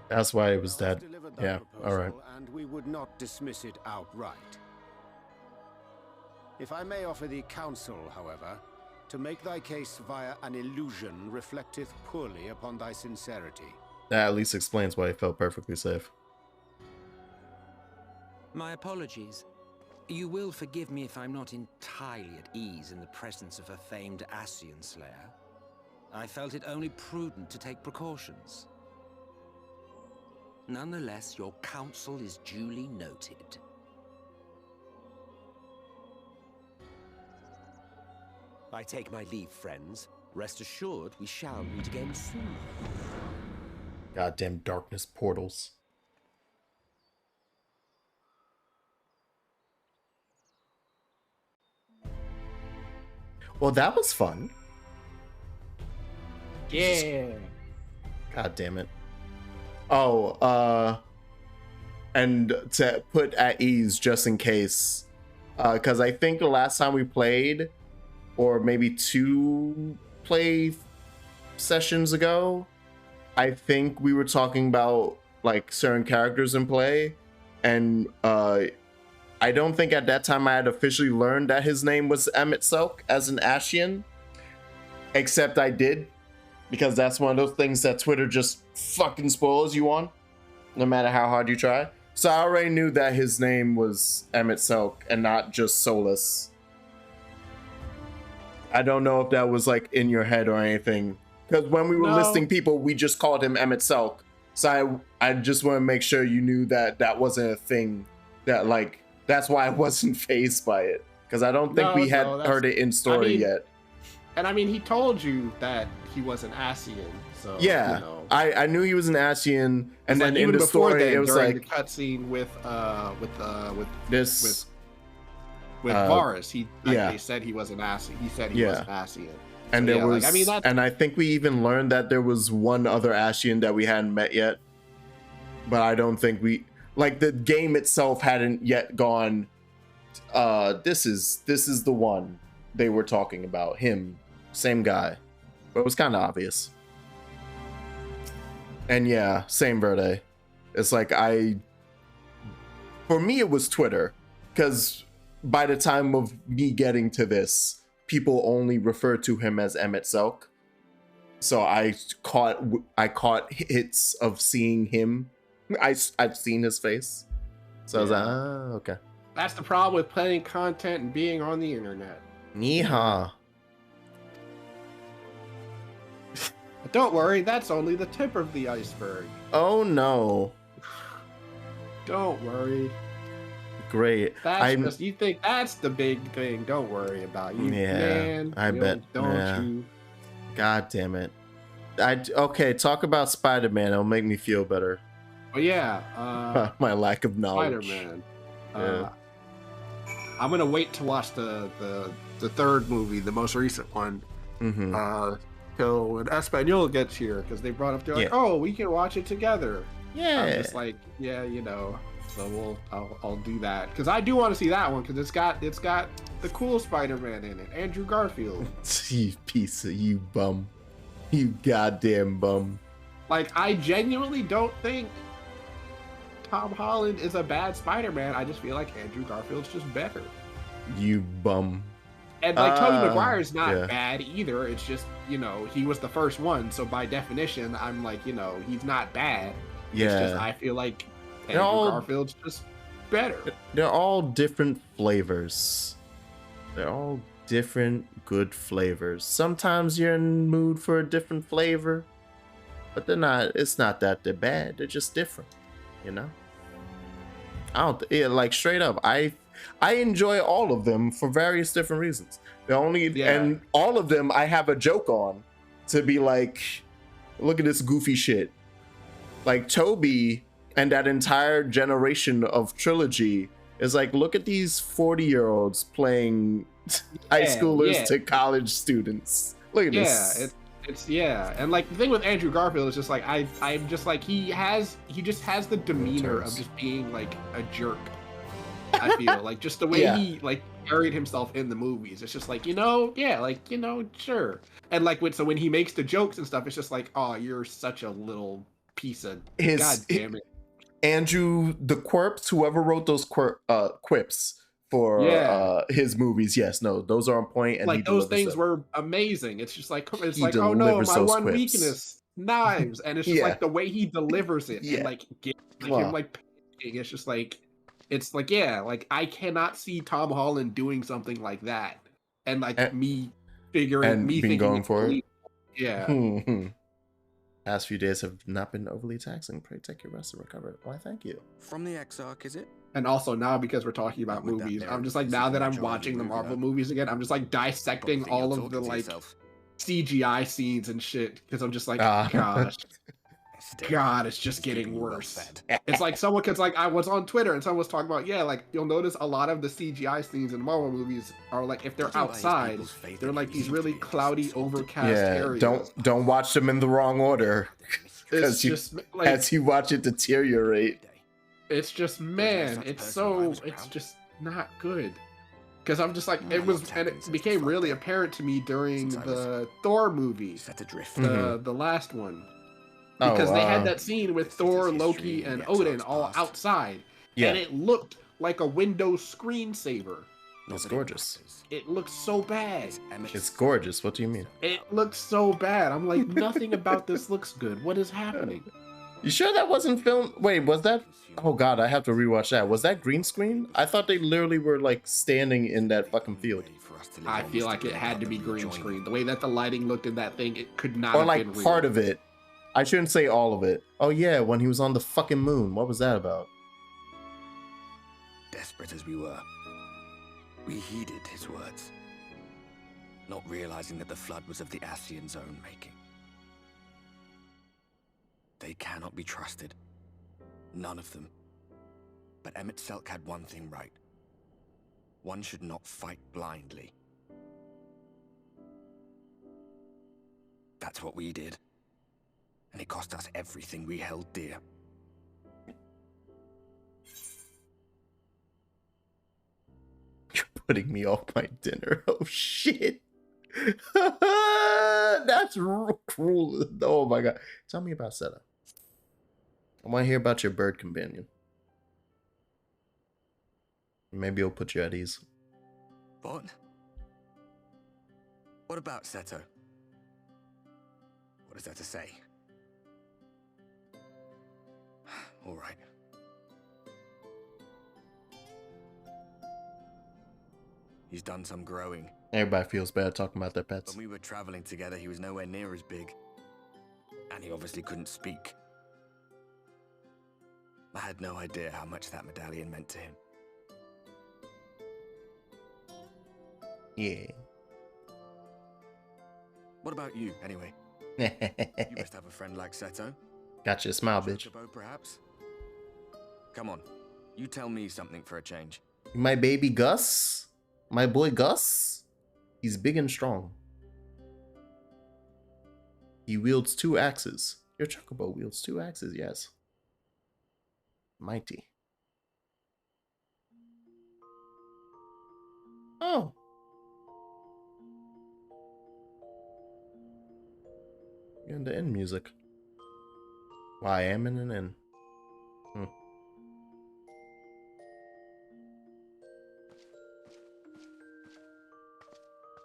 That's why it was dead. Yeah, all right. And we would not dismiss it outright. If I may offer thee counsel, however, to make thy case via an illusion reflecteth poorly upon thy sincerity. That at least explains why I felt perfectly safe. My apologies. You will forgive me if I'm not entirely at ease in the presence of a famed Ascian slayer. I felt it only prudent to take precautions. Nonetheless, your counsel is duly noted. I take my leave, friends. Rest assured, we shall meet again soon. Goddamn darkness portals. Well, that was fun. Yeah. God damn it. Oh, and to put at ease just in case, because I think the last time we played, or maybe 2 play sessions ago, I think we were talking about like certain characters in play, and I don't think at that time I had officially learned that his name was Emmett Selk as an Ascian, except I did, because that's one of those things that Twitter just fucking spoils you on, no matter how hard you try. So I already knew that his name was Emmett Selk and not just Solus. I don't know if that was like in your head or anything, because when we were listing people, we just called him Emmett Selk. So I just want to make sure you knew that that wasn't a thing, that like, that's why I wasn't fazed by it, because I don't think we had heard it in story yet. And I mean, he told you that he was an Ascian, So yeah, you know. I knew he was an Ascian, and then in even the before story then, it was during like the cutscene with this Varus, yeah. they said he was an Ascian. He said he was an Ascian. And so, there was, like, I mean, and I think we even learned that there was one other Ascian that we hadn't met yet, but I don't think we, like, the game itself hadn't yet gone. This is the one they were talking about. Him, same guy, but it was kind of obvious. And yeah, same Verde. It's like for me, it was Twitter, because by the time of me getting to this, people only refer to him as Emmett Selk. So I caught hits of seeing him. I've seen his face. So I was like, okay. That's the problem with playing content and being on the internet. Yeehaw. But don't worry, that's only the tip of the iceberg. Oh no. Don't worry. Great. You think that's the big thing. Don't worry about it. Man, I bet. Don't you? God damn it. Okay, talk about Spider-Man. It'll make me feel better. Oh yeah. My lack of knowledge. Spider-Man. I'm gonna wait to watch the third movie, the most recent one. Till when Espanol gets here, because they brought up, they're like, oh, we can watch it together. Yeah. I'm just like, yeah, you know. So I'll do that, because I do want to see that one, because it's got the cool Spider-Man in it, Andrew Garfield. You piece of you bum, you goddamn bum. Like, I genuinely don't think Tom Holland is a bad Spider-Man. I just feel like Andrew Garfield's just better. You bum. And like Tobey Maguire's not bad either. It's just, you know, he was the first one, so by definition, I'm like, you know, he's not bad. Yeah. It's just I feel like Andrew Garfield's just better. They're all different flavors. They're all different good flavors. Sometimes you're in the mood for a different flavor, but they're not. It's not that they're bad. They're just different, you know. Like straight up, I enjoy all of them for various different reasons. And all of them I have a joke on to be like, look at this goofy shit. Like Toby and that entire generation of trilogy is like, look at these 40-year-olds playing high schoolers to college students. Look at this. It's and like the thing with Andrew Garfield is just like I'm just like he just has the demeanor of just being like a jerk. I feel like just the way he like carried himself in the movies. It's just like, sure. And like when he makes the jokes and stuff, it's just like, oh, you're such a little piece of God damn it. Andrew the Quirps, whoever wrote those quips for his movies, those are on point, and like those things were amazing. It's just like oh no, my one weakness, knives, and it's just like the way he delivers it, and like him like it's just like like I cannot see Tom Holland doing something like that, and like me thinking going for it. Yeah. Past few days have not been overly taxing. Pray take your rest and recover. Why, thank you. From the Exarch, is it? And also now, because we're talking about movies, I'm just like, now that I'm watching the Marvel movies again, I'm just like dissecting all of the like CGI scenes and shit, because I'm just like, gosh, it's just getting worse. It's like because like I was on Twitter and someone was talking about, like you'll notice a lot of the CGI scenes in Marvel movies are like, if they're outside, they're like these really cloudy, overcast areas. Don't watch them in the wrong order, because as you watch it deteriorate. It's just, man, it's just not good. Because I'm just like, it became really apparent to me during the Thor movie, the last one. Because they had that scene with Thor, Loki, and Odin all outside. And it looked like a Windows screensaver. It's gorgeous. It looks so bad. It's gorgeous. What do you mean? It looks so bad. I'm like, nothing about this looks good. What is happening? You sure that wasn't filmed? Wait, was that? Oh god, I have to rewatch that. Was that green screen? I thought they literally were like standing in that fucking field. I feel like it had to be green screen. The way that the lighting looked in that thing, it could not or have like been real. part of it. I shouldn't say all of it. Oh yeah, when he was on the fucking moon. What was that about? Desperate as we were, we heeded his words, not realizing that the flood was of the Ascian's own making. They cannot be trusted. None of them. But Emmett Selk had one thing right. One should not fight blindly. That's what we did. And it cost us everything we held dear. You're putting me off my dinner. Oh, shit. That's cruel. Oh, my God. Tell me about Seta. I want to hear about your bird companion. Maybe it'll put you at ease. What? What about Seto? What is there to say? All right. He's done some growing. Everybody feels bad talking about their pets. When we were traveling together, he was nowhere near as big. And he obviously couldn't speak. I had no idea how much that medallion meant to him. Yeah. What about you, anyway? You must have a friend like Seto. Got you a smile, bitch. Chocobo, perhaps? Come on, you tell me something for a change. My baby Gus? My boy Gus? He's big and strong. He wields 2 axes. Your Chocobo wields 2 axes, yes. Mighty. Oh. You're into end music. Why, I am in an end.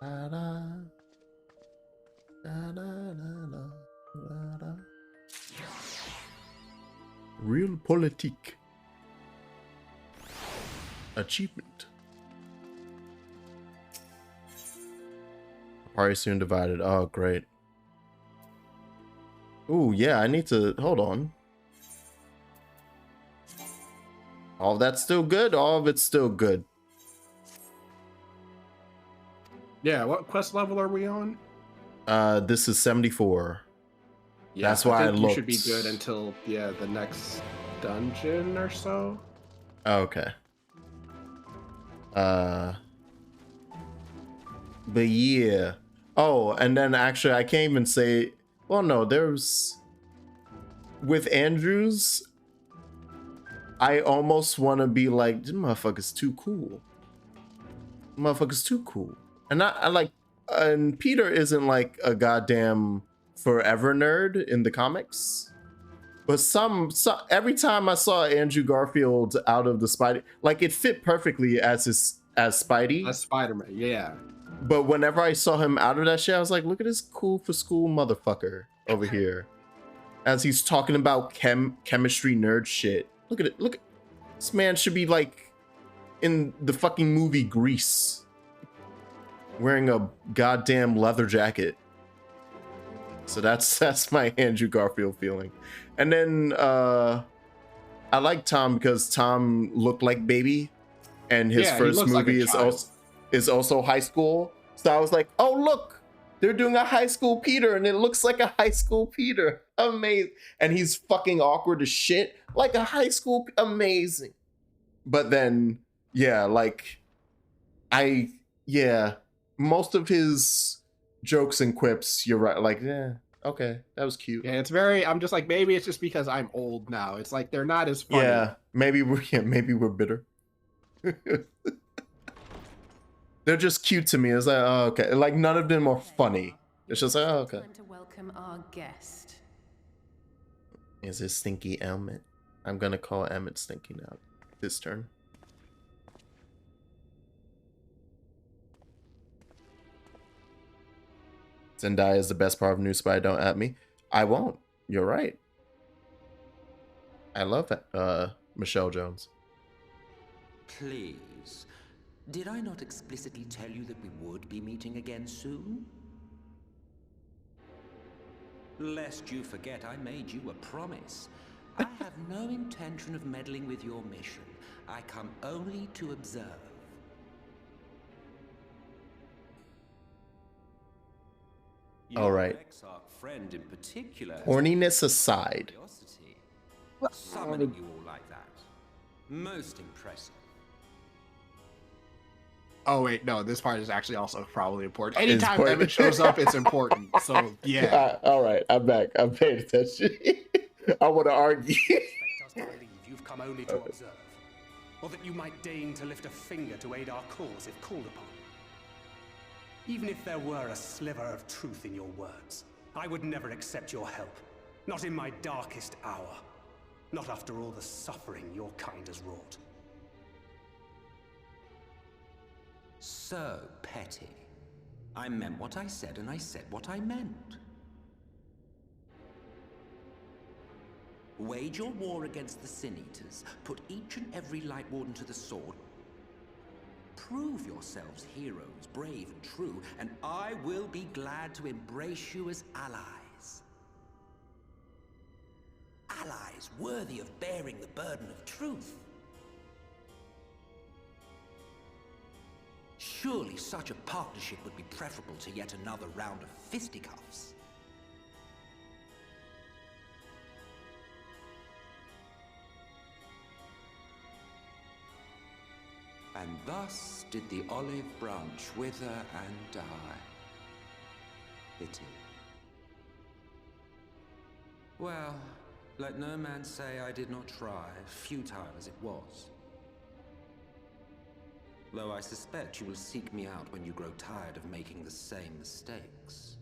Da, da. Da, da, da, da, da, da. Realpolitik. Achievement. Party soon divided. Oh, great. Ooh, yeah, I need to... Hold on. All of that's still good? All of it's still good. Yeah, what quest level are we on? This is 74. Yeah, that's why I think looked. You should be good until, yeah, the next dungeon or so. Okay. But yeah. Oh, and then actually I can't even say... Well, no, there's... With Andrews, I almost want to be like, this motherfucker's too cool. Motherfucker's too cool. And I like... And Peter isn't like a goddamn forever nerd in the comics. But every time I saw Andrew Garfield out of the Spidey... Like, it fit perfectly as Spidey. As Spider-Man, yeah. But whenever I saw him out of that shit, I was like, look at this cool for school motherfucker over here. As he's talking about chemistry nerd shit. Look at it. Look at this man should be like in the fucking movie Grease. Wearing a goddamn leather jacket. So that's my Andrew Garfield feeling. And then I like Tom because Tom looked like baby. And his first movie is also high school. So I was like, oh, look, they're doing a high school Peter and it looks like a high school Peter. Amazing. And he's fucking awkward as shit. Like a high school, amazing. But then, yeah, like, most of his jokes and quips, you're right. Like, yeah, okay, that was cute. Yeah, it's very, I'm just like, maybe it's just because I'm old now. It's like, they're not as funny. Yeah, maybe we're bitter. They're just cute to me. It's like, oh, okay. Like, none of them are funny. It's just like, oh, okay. Time to welcome our guest. Is it Stinky Emmett? I'm gonna call Emmett Stinky now. This turn. Zendaya is the best part of New Spy. Don't at me. I won't. You're right. I love that. Michelle Jones. Please. Did I not explicitly tell you that we would be meeting again soon? Lest you forget, I made you a promise. I have no intention of meddling with your mission. I come only to observe. All right. Exarch friend in particular. Horniness aside. Curiosity. Summoning you all like that. Most impressive. Oh wait, no, this part is actually also probably important. Anytime Emmett shows up, it's important. So yeah. All right, I'm back. I'm paying attention. I want to argue. Expect us to believe you've come only to observe, or that you might deign to lift a finger to aid our cause if called upon. Even if there were a sliver of truth in your words, I would never accept your help. Not in my darkest hour. Not after all the suffering your kind has wrought. So petty. I meant what I said, and I said what I meant. Wage your war against the Sin Eaters, put each and every Light Warden to the sword, prove yourselves heroes, brave and true, and I will be glad to embrace you as allies. Allies worthy of bearing the burden of truth. Surely such a partnership would be preferable to yet another round of fisticuffs. And thus did the olive branch wither and die. Pity. Well, let no man say I did not try, futile as it was. Though I suspect you will seek me out when you grow tired of making the same mistakes.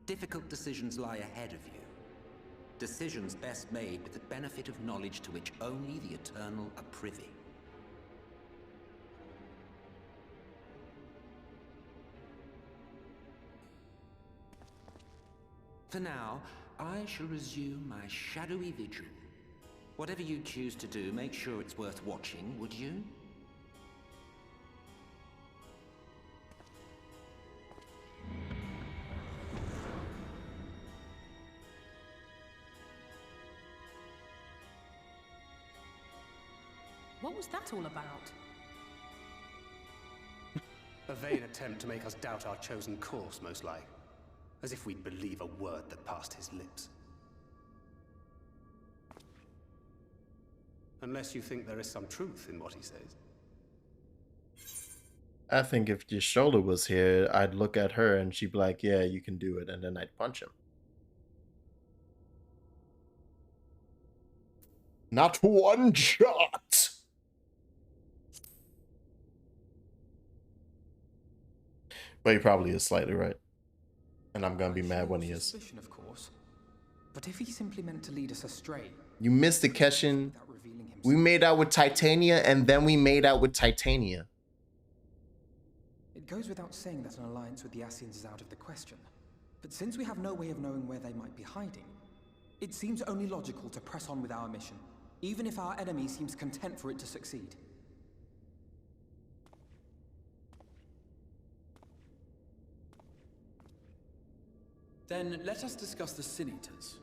Difficult decisions lie ahead of you. Decisions best made with the benefit of knowledge to which only the Eternal are privy. For now, I shall resume my shadowy vigil. Whatever you choose to do, make sure it's worth watching, would you? What was that all about? A vain attempt to make us doubt our chosen course, most like. As if we'd believe a word that passed his lips. Unless you think there is some truth in what he says. I think if your shoulder was here, I'd look at her and she'd be like, yeah, you can do it. And then I'd punch him. Not one shot. But he probably is slightly right. And I'm gonna be mad when he is. Suspicion, of course. But if he simply meant to lead us astray, you missed it, Keshin. We made out with Titania, and then we made out with Titania. it goes without saying that an alliance with the Ascians is out of the question. But since we have no way of knowing where they might be hiding, it seems only logical to press on with our mission, even if our enemy seems content for it to succeed. Then let us discuss the Sin Eaters.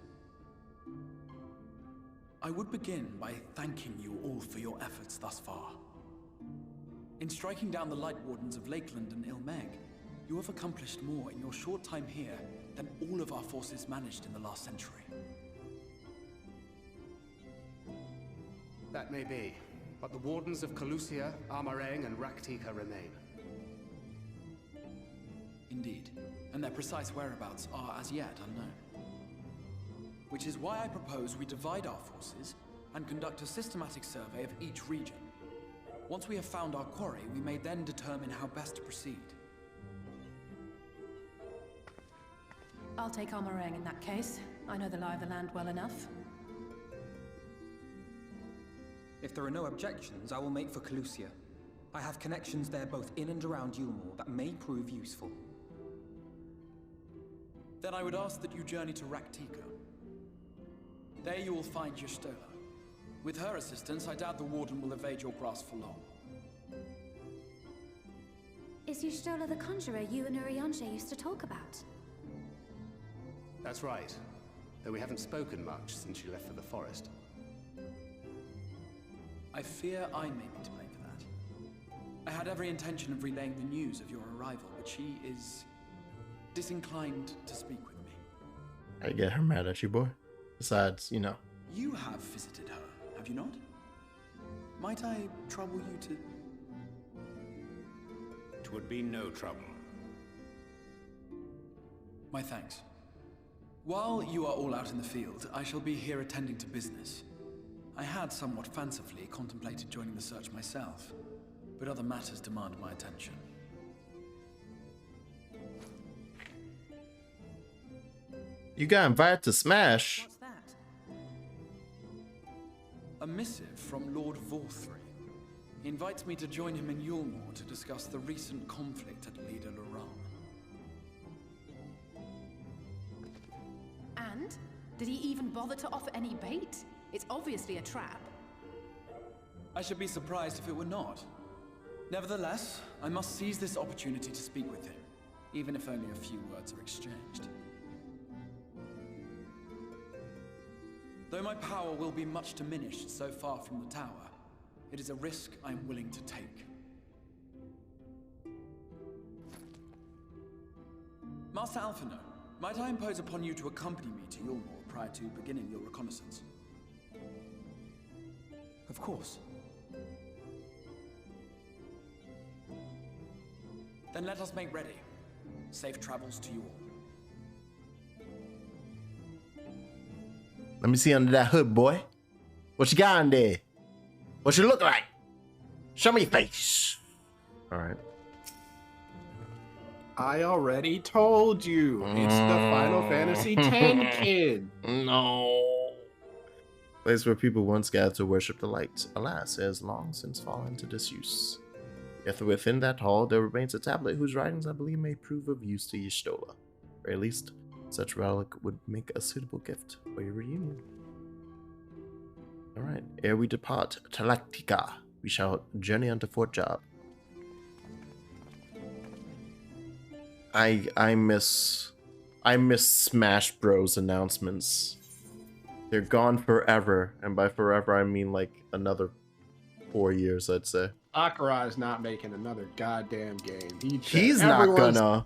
I would begin by thanking you all for your efforts thus far. In striking down the Light Wardens of Lakeland and Ilmeg, you have accomplished more in your short time here than all of our forces managed in the last century. That may be, but the Wardens of Calusia, Armarang, and Raktika remain. Indeed, and their precise whereabouts are as yet unknown. Which is why I propose we divide our forces and conduct a systematic survey of each region. Once we have found our quarry, we may then determine how best to proceed. I'll take Armarang in that case. I know the lie of the land well enough. If there are no objections, I will make for Calusia. I have connections there both in and around Yulmore that may prove useful. Then I would ask that you journey to Raktika. There you will find Y'shtola. With her assistance, I doubt the Warden will evade your grasp for long. Is Y'shtola the conjurer you and Urianger used to talk about? That's right, though we haven't spoken much since she left for the forest. I fear I may be to blame for that. I had every intention of relaying the news of your arrival, but she is disinclined to speak with me. I get her mad at you, boy. Besides, you know. You have visited her, have you not? Might I trouble you to... It would be no trouble. My thanks. While you are all out in the field, I shall be here attending to business. I had somewhat fancifully contemplated joining the search myself, but other matters demand my attention. You got invited to Smash. What's that? A missive from Lord Vorthry. He invites me to join him in Yulmore to discuss the recent conflict at Leda Luran. And? Did he even bother to offer any bait? It's obviously a trap. I should be surprised if it were not. Nevertheless, I must seize this opportunity to speak with him, even if only a few words are exchanged. Though my power will be much diminished so far from the tower, it is a risk I am willing to take. Master Alphino, might I impose upon you to accompany me to Yulmore prior to beginning your reconnaissance? Of course. Then let us make ready. Safe travels to you all. Let me see under that hood, boy. What you got in there? What you look like? Show me your face. All right. I already told you. It's the Final Fantasy X kid. No. Place where people once gathered to worship the light. Alas, it has long since fallen into disuse. Yet within that hall there remains a tablet whose writings I believe may prove of use to Y'shtola. Or at least, such relic would make a suitable gift for your reunion. Alright, ere we depart Talactica, we shall journey unto Fort Job. I miss Smash Bros announcements. They're gone forever, and by forever I mean like another 4 years, I'd say. Sakurai's not making another goddamn game. He's not gonna.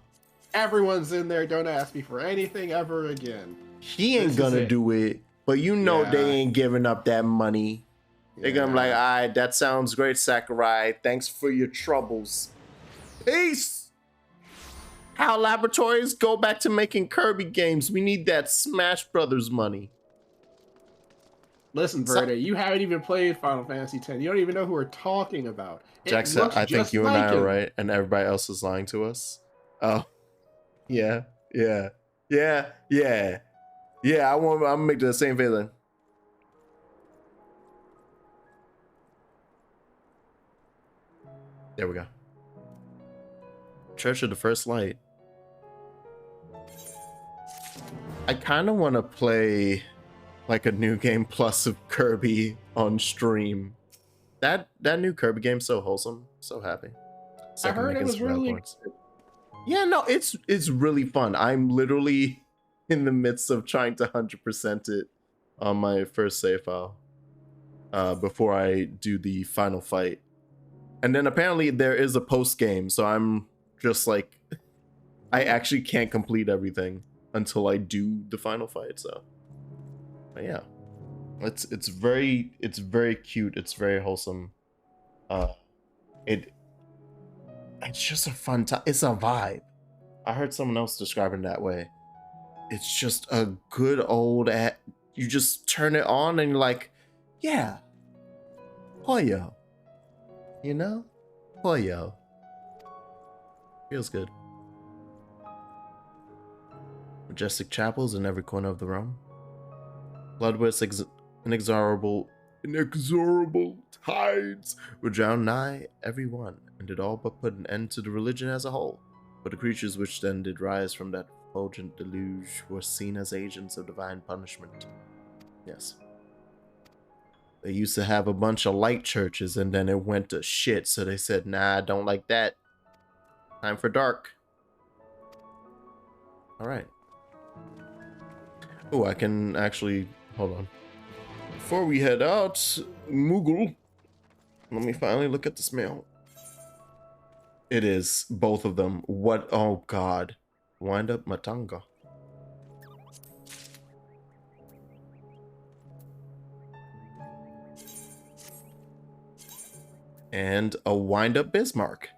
Everyone's in there. Don't ask me for anything ever again. He ain't gonna do it, but you know they ain't giving up that money. They're gonna be like, all right, that sounds great, Sakurai. Thanks for your troubles. Peace. How Laboratories go back to making Kirby games. We need that Smash Brothers money. Listen, Verde, you haven't even played Final Fantasy X. You don't even know who we're talking about. Jackson, I think you and I are right, and everybody else is lying to us. Oh, yeah. I'm gonna make the same feeling. There we go. Church of the First Light. I kind of want to play like a new game plus of Kirby on stream. That new Kirby game's so wholesome. So happy. I heard it was really good. Yeah, no, it's really fun. I'm literally in the midst of trying to 100% it on my first save file before I do the final fight. And then apparently there is a post game, so I'm just like, I actually can't complete everything until I do the final fight. So, but yeah, it's very cute. It's very wholesome. It's just a fun time. It's a vibe. I heard someone else describe it that way. It's just a good old you just turn it on and you're like, yeah, Hoyo. You know? Hoyo. Feels good. Majestic chapels in every corner of the realm. Bloodwith's inexorable tides would drown nigh every one, and did all but put an end to the religion as a whole. But the creatures which then did rise from that fulgent deluge were seen as agents of divine punishment. Yes. They used to have a bunch of light churches, and then it went to shit, so they said, nah, I don't like that. Time for dark. Alright. Oh, I can actually... Hold on. Before we head out, Moogle, let me finally look at this mail. It is both of them. What? Oh, God. Wind up Matanga. And a wind-up Bismarck.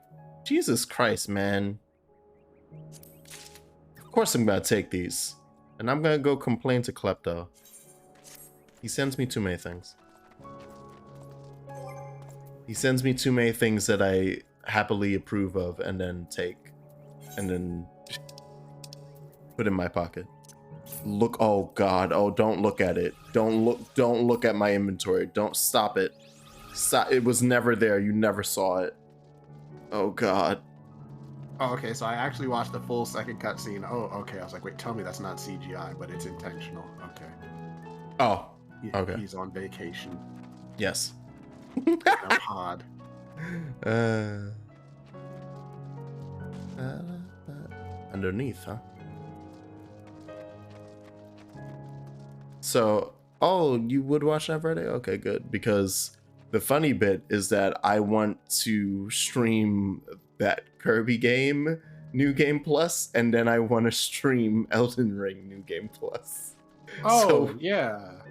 Jesus Christ, man. Of course I'm gonna take these. And I'm gonna go complain to Klepto. He sends me too many things. He sends me too many things that I happily approve of and then take. And then put in my pocket. Look, oh God, oh, don't look at it. Don't look at my inventory. Don't stop it. Stop. It was never there. You never saw it. Oh God. Oh, okay, so I actually watched the full second cutscene. Oh, okay. I was like, wait, tell me that's not CGI, but it's intentional. Okay. Oh, okay. He's on vacation. Yes. In a pod. Underneath, huh? So, oh, you would watch that Friday? Okay, good. Because the funny bit is that I want to stream that Kirby game, New Game Plus, and then I want to stream Elden Ring, New Game Plus. Oh, so, yeah.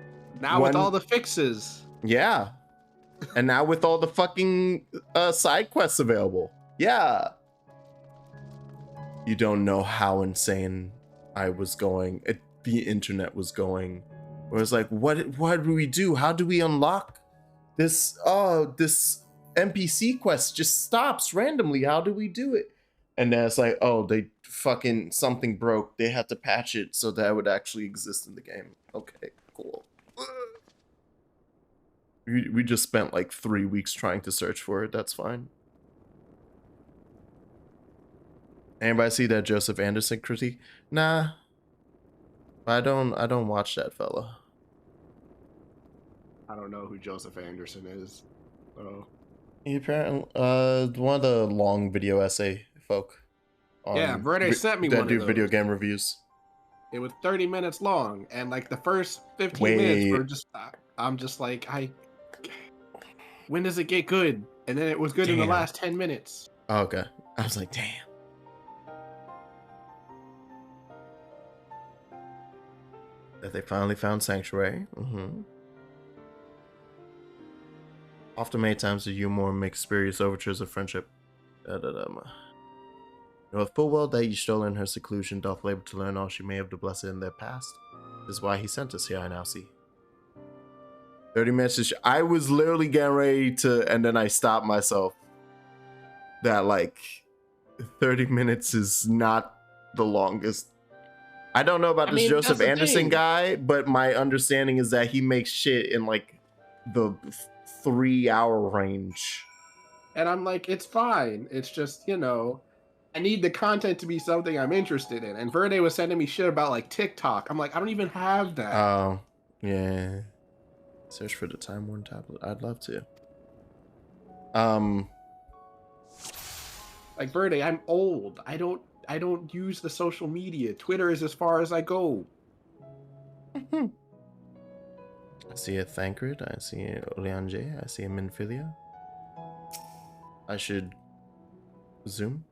Now with all the fixes. Yeah. And now with all the fucking side quests available. Yeah. You don't know how insane I was going. The internet was going. Where it's like, what do we do? How do we unlock this? Oh, this NPC quest just stops randomly. How do we do it? And then it's like, oh, they fucking something broke. They had to patch it so that it would actually exist in the game. Okay, cool. We just spent like 3 weeks trying to search for it. That's fine. Anybody see that Joseph Anderson critique? Nah. I don't watch that fella. I don't know who Joseph Anderson is. So. He apparently one of the long video essay folk. Yeah, Verde sent me one of those. That do video game reviews. It was 30 minutes long, and like the first 15 minutes were just I'm just like, when does it get good? And then it was good in the last 10 minutes. Oh, okay. I was like, damn. That they finally found Sanctuary. Often many times the humor makes spurious overtures of friendship. Knoweth full well that each stolen in her seclusion doth labor to learn all she may of the blessed in their past. This is why he sent us here, I now see. 30 minutes. I was literally getting ready to, and then I stopped myself. That like 30 minutes is not the longest. I don't know about this Joseph Anderson guy, but my understanding is that he makes shit in like the 3-hour range. And I'm like, it's fine. It's just, you know, I need the content to be something I'm interested in. And Verde was sending me shit about like TikTok. I'm like, I don't even have that. Oh, yeah. Search for the Time Worn tablet. I'd love to. Like Verde, I'm old. I don't use the social media. Twitter is as far as I go. I see a Thancred. I see a Oleanje. I see a Minfilia. I should zoom.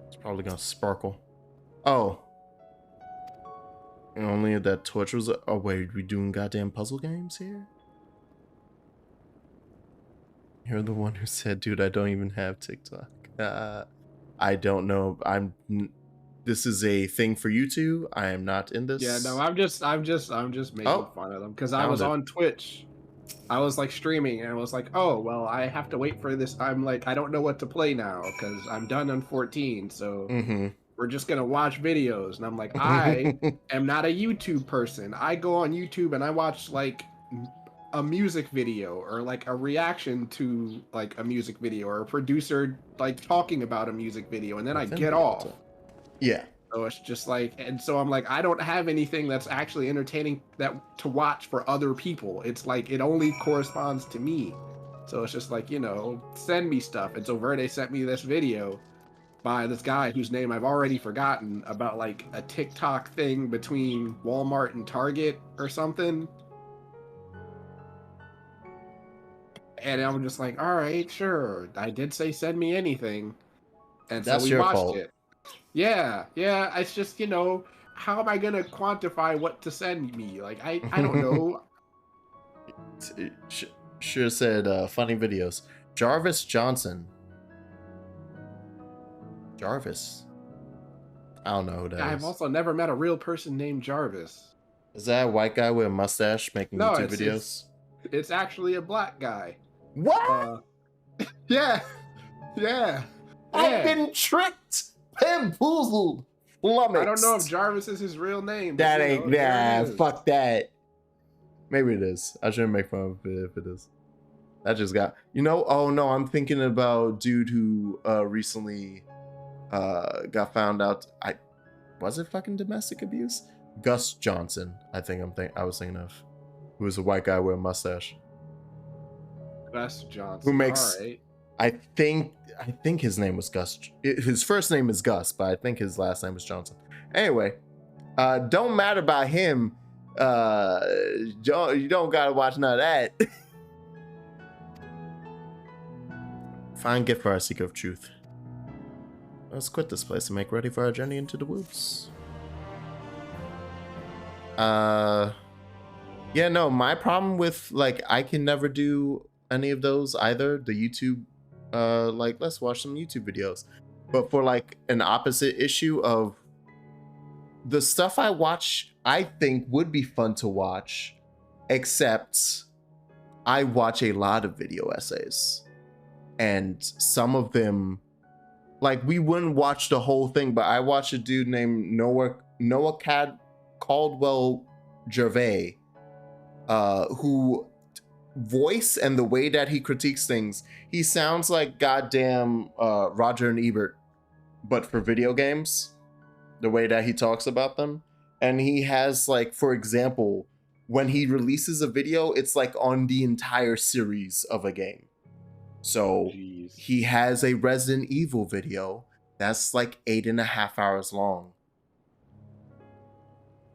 It's probably gonna sparkle. Oh. And only that torch was. Oh wait, we doing goddamn puzzle games here? You're the one who said, dude, I don't even have TikTok. I don't know. This is a thing for you two. I am not in this. Yeah, no, I'm just making fun of them because I was on Twitch. I was like streaming and I was like, oh, well, I have to wait for this. I'm like, I don't know what to play now because I'm done on 14. So we're just going to watch videos. And I'm like, I am not a YouTube person. I go on YouTube and I watch like a music video or like a reaction to like a music video or a producer like talking about a music video. And then I get off. Yeah. So it's just like, and so I'm like, I don't have anything that's actually entertaining that to watch for other people. It's like, it only corresponds to me. So it's just like, you know, send me stuff. And so Verde sent me this video by this guy whose name I've already forgotten about like a TikTok thing between Walmart and Target or something. And I'm just like, all right, sure. I did say send me anything. And so we watched it. Yeah, it's just, you know, how am I going to quantify what to send me? Like, I don't know. Sure said funny videos. Jarvis Johnson. Jarvis. I don't know who that is. I've also never met a real person named Jarvis. Is that a white guy with a mustache making YouTube videos? It's actually a black guy. What? Yeah. Yeah. I've been tricked, bamboozled, flummoxed. I don't know if Jarvis is his real name. That ain't, fuck that. Maybe it is. I shouldn't make fun of it if it is. That just got, oh no, I'm thinking about dude who recently got found out. Was it fucking domestic abuse? Gus Johnson, I was thinking of, who was a white guy with a mustache. Gus Johnson. Who makes? All right. I think his name was Gus. His first name is Gus, but I think his last name was Johnson. Anyway, don't matter about him. You don't gotta watch none of that. Find gift for our seeker of truth. Let's quit this place and make ready for our journey into the woods. Yeah, no, my problem with, like, I can never do any of those either. The YouTube, like, let's watch some YouTube videos. But for, like, an opposite issue of the stuff I watch, I think would be fun to watch, except I watch a lot of video essays. And some of them, like, we wouldn't watch the whole thing, but I watched a dude named Noah Caldwell Gervais, who voice and the way that he critiques things, he sounds like goddamn Roger and Ebert, but for video games, the way that he talks about them. And he has, like, for example, when he releases a video, it's like on the entire series of a game. So he has a Resident Evil video that's like 8.5 hours long.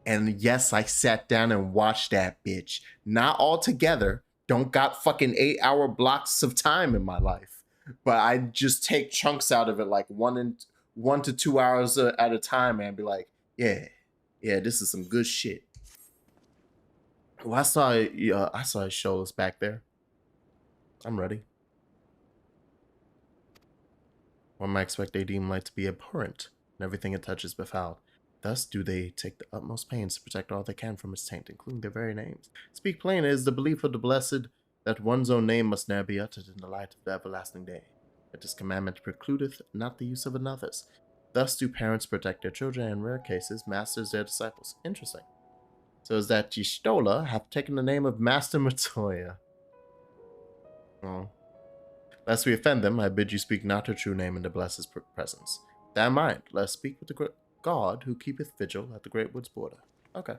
And yes, I sat down and watched that bitch. Not all together. Don't got fucking 8-hour blocks of time in my life. But I just take chunks out of it, like 1 to 2 hours at a time, and be like, yeah, this is some good shit. Well, I saw his shows back there. I'm ready. One might expect a demon light to be abhorrent, and everything it touches befouled. Thus do they take the utmost pains to protect all they can from its taint, including their very names. Speak plain, it is the belief of the blessed that one's own name must ne'er be uttered in the light of the everlasting day. But this commandment precludeth not the use of another's. Thus do parents protect their children, and in rare cases, masters their disciples. Interesting. So is that Y'shtola hath taken the name of Master Matoya. Oh. Lest we offend them, I bid you speak not her true name in the blessed presence. That in mind, let us speak with the God who keepeth vigil at the great woods border. Okay.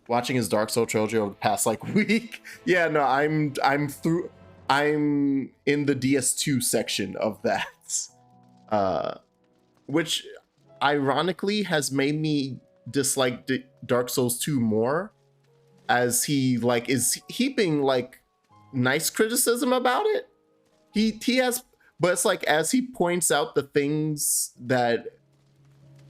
Watching his Dark Soul trilogy over the past, like, week. Yeah, no, I'm in the DS2 section of that. Which ironically has made me dislike Dark Souls 2 more, as he, like, is heaping, like, nice criticism about it. He has, but it's like, as he points out the things that,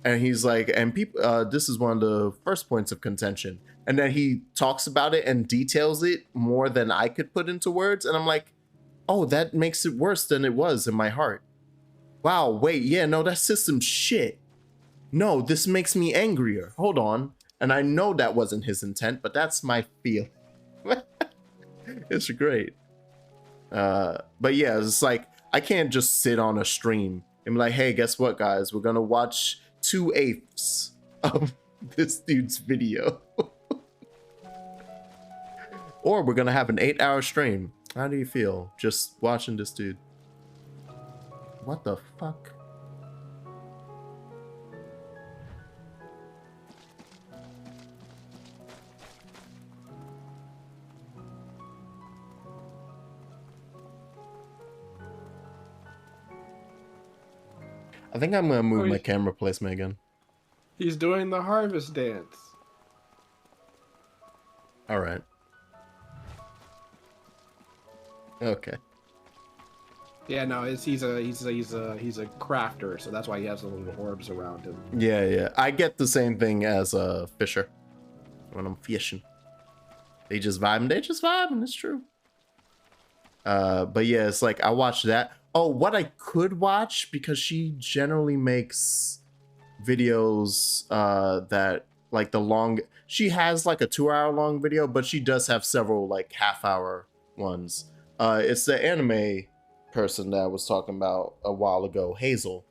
and he's like, and people, this is one of the first points of contention, and then he talks about it and details it more than I could put into words, and I'm like, oh, that makes it worse than it was in my heart. Wow, wait, yeah, no, that system's shit. No, this makes me angrier. Hold on. And I know that wasn't his intent, but that's my feel. It's great. But yeah, it's like, I can't just sit on a stream and be like, hey, guess what, guys? We're gonna watch 2/8 of this dude's video. Or we're gonna have an 8-hour stream. How do you feel just watching this dude? What the fuck? I think I'm gonna move my camera placement again. He's doing the harvest dance. All right. Okay. Yeah, no, he's a crafter, so that's why he has the little orbs around him. Yeah. I get the same thing as Fisher when I'm fishing. They just vibing. They just vibing. It's true. But yeah, it's like I watched that. Oh, what I could watch, because she generally makes videos that like the long. She has like a 2-hour long video, but she does have several like half-hour ones. It's the anime person that I was talking about a while ago, Hazel,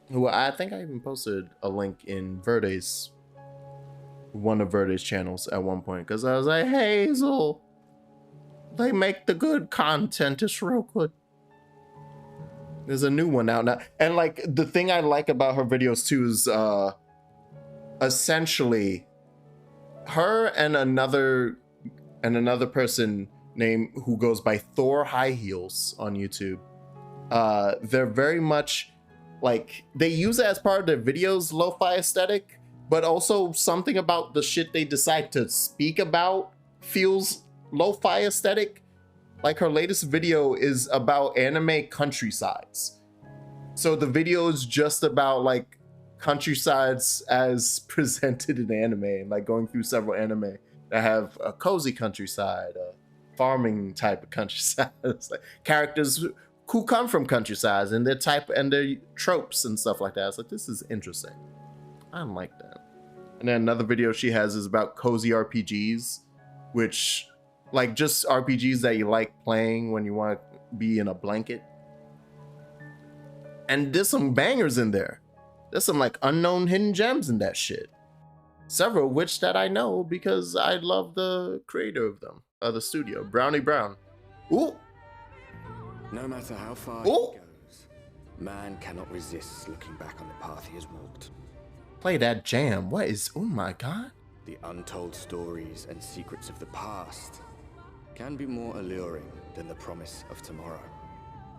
who I think I even posted a link in one of Verde's channels at one point, because I was like, Hazel, they make the good content. It's real good. There's a new one out now, and like the thing I like about her videos too is essentially her and another person named who goes by Thor High Heels on YouTube. They're very much like, they use it as part of their videos, lo-fi aesthetic, but also something about the shit they decide to speak about feels lo-fi aesthetic. Like her latest video is about anime countrysides. So the video is just about like countrysides as presented in anime, and like going through several anime that have a cozy countryside, a farming type of countryside. It's like characters who come from countrysides and their type and their tropes and stuff like that. It's like, this is interesting. I like that. And then another video she has is about cozy RPGs, which like just RPGs that you like playing when you want to be in a blanket. And there's some bangers in there. There's some like unknown hidden gems in that shit. Several of which that I know because I love the creator of them, the studio, Brownie Brown. Ooh. No matter how far he goes, man cannot resist looking back on the path he has walked. Play that jam. What is, oh my God. The untold stories and secrets of the past can be more alluring than the promise of tomorrow.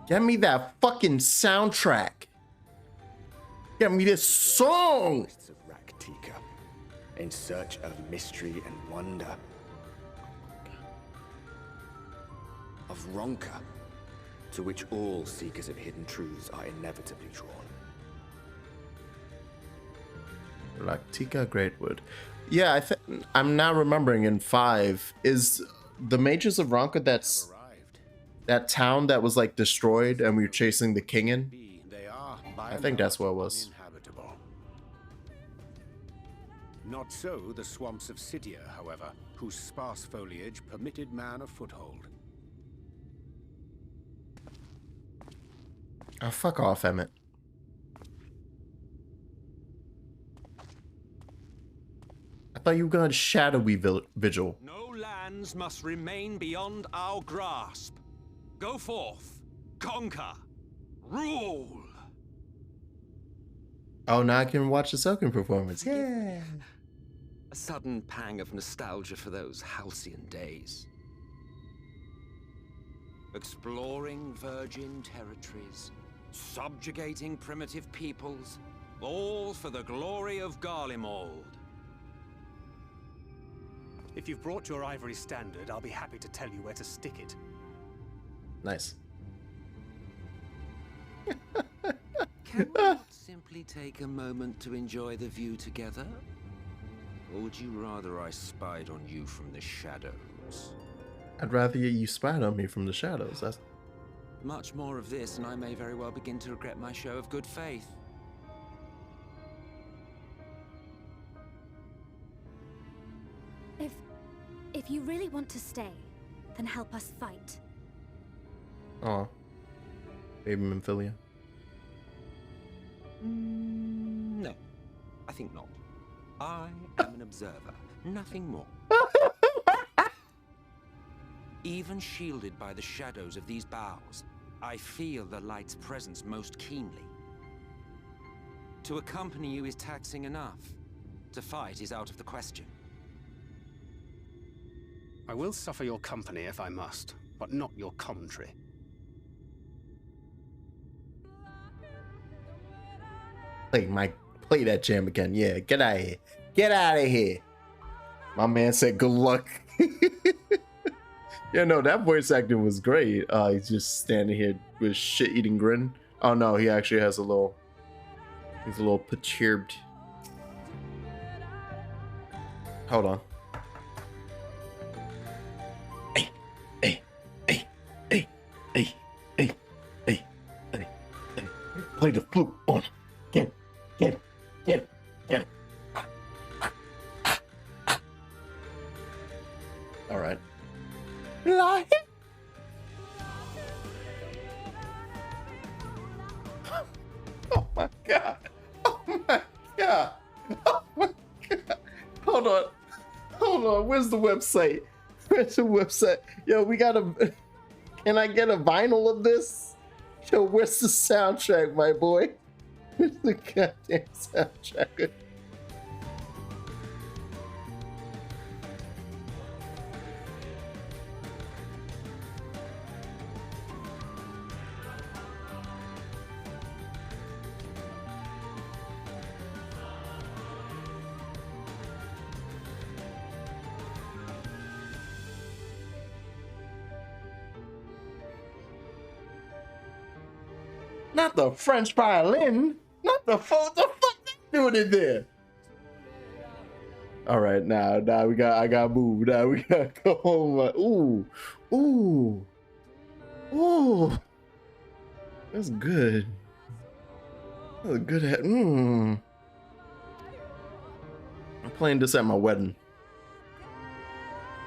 Get me that fucking soundtrack. Get me this song. Of Raktika, in search of mystery and wonder. Of Ronka, to which all seekers of hidden truths are inevitably drawn. Raktika Greatwood. Yeah, I'm now remembering in 5 is the Mages of Ronka. That's that town that was like destroyed and we were chasing the king in. I think that's what it was. Not so the swamps of Cydia, however, whose sparse foliage permitted man a foothold. Oh, fuck off, Emmett. I thought you were going to shadowy vigil. No lands must remain beyond our grasp. Go forth, conquer, rule. Oh, now I can watch the Silken performance. Yeah. A sudden pang of nostalgia for those halcyon days. Exploring virgin territories, subjugating primitive peoples, all for the glory of Garlemald. If you've brought your ivory standard, I'll be happy to tell you where to stick it. Nice. Can we not simply take a moment to enjoy the view together? Or would you rather I spied on you from the shadows? I'd rather you spied on me from the shadows. That's... Much more of this, and I may very well begin to regret my show of good faith. If you really want to stay, then help us fight. Aw. Baby Memphilia. No, I think not. I am an observer, nothing more. Even shielded by the shadows of these boughs, I feel the light's presence most keenly. To accompany you is taxing enough. To fight is out of the question. I will suffer your company if I must, but not your commentary. Play that jam again. Yeah, get out of here. Get out of here. My man said good luck. Yeah, no, that voice acting was great. He's just standing here with shit-eating grin. Oh no, he actually has a little... He's a little perturbed. Hold on. Play the flute on him. Get him. Get him. Get him. Get him. All right. Oh my god. Oh my god. Oh my god. Hold on. Hold on. Where's the website? Where's the website? Yo, we gotta. Can I get a vinyl of this? Yo, where's the soundtrack, my boy? Where's the goddamn soundtrack? Not the French violin. Not the fuck they doing in there. All right, now I gotta move. Now we gotta go home. Ooh. That's good. That's a good. I'm playing this at my wedding.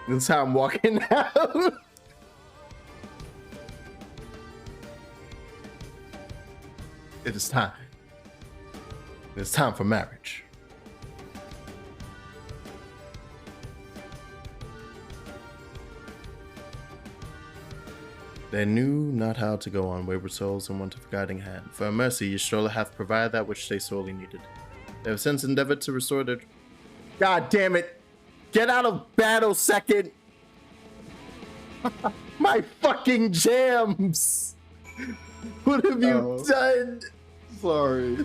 This is how I'm walking out. It is time. It's time for marriage. They knew not how to go on, wayward souls and want of guiding hand. For a mercy, Yshtrola hath provided that which they sorely needed. They have since endeavored to restore their... God damn it! Get out of battle, second! My fucking jams! What have you done? Sorry.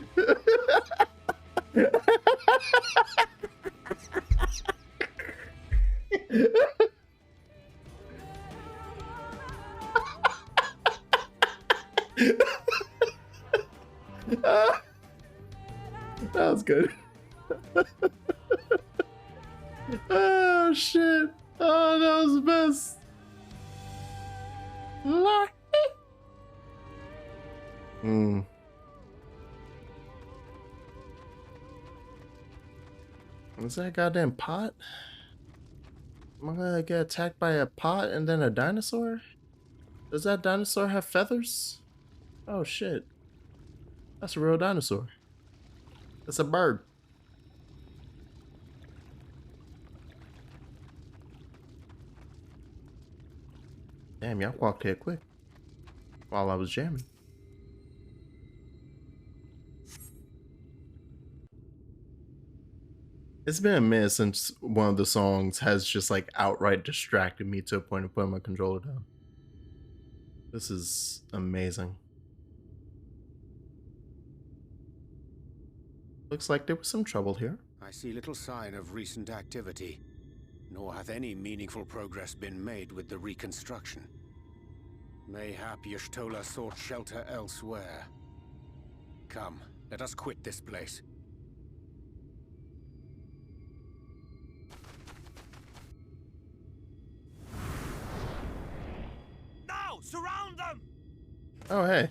That was good. Oh shit. Oh, that was the best. Is that a goddamn pot? Am I gonna get attacked by a pot and then a dinosaur? Does that dinosaur have feathers? Oh shit. That's a real dinosaur. That's a bird. Damn, y'all walked here quick while I was jamming. It's been a minute since one of the songs has just like outright distracted me to a point of putting my controller down. This is amazing. Looks like there was some trouble here. I see little sign of recent activity, nor hath any meaningful progress been made with the reconstruction. Mayhap Y'shtola sought shelter elsewhere. Come, let us quit this place. Now, surround them! Oh, hey.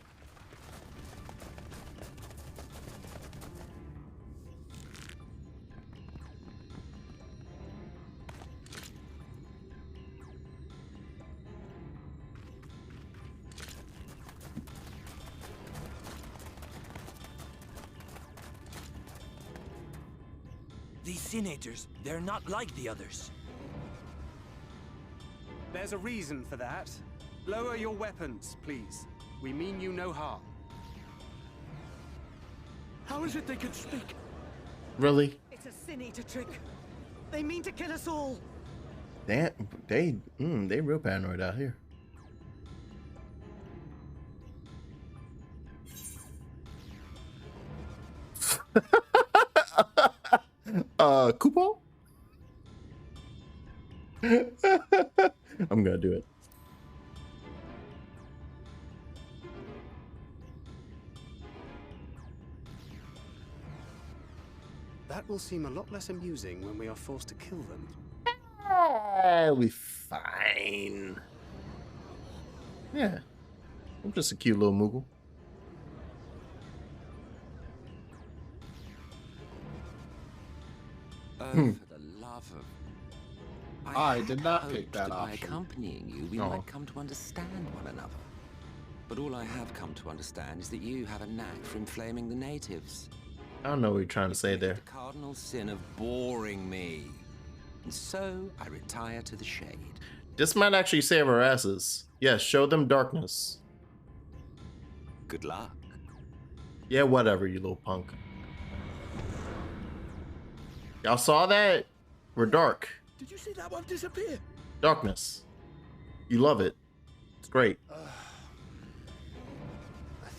These senators, they're not like the others. There's a reason for that. Lower your weapons, please. We mean you no harm. How is it they can speak? Really? It's a sin-eater trick. They mean to kill us all. They real paranoid out here. Kupo? I'm gonna do it. That will seem a lot less amusing when we are forced to kill them. It'll be fine. Yeah. I'm just a cute little Moogle. Oh, for the love of... I did not pick that by option. accompanying you, we might come to understand one another. But all I have come to understand is that you have a knack for inflaming the natives. I don't know what you're trying to say there. The cardinal sin of boring me. And so I retire to the shade. This might actually save our asses. Yes, show them darkness. Good luck. Yeah, whatever, you little punk. Y'all saw that? We're dark. Did you see that one disappear? Darkness. You love it. It's great. I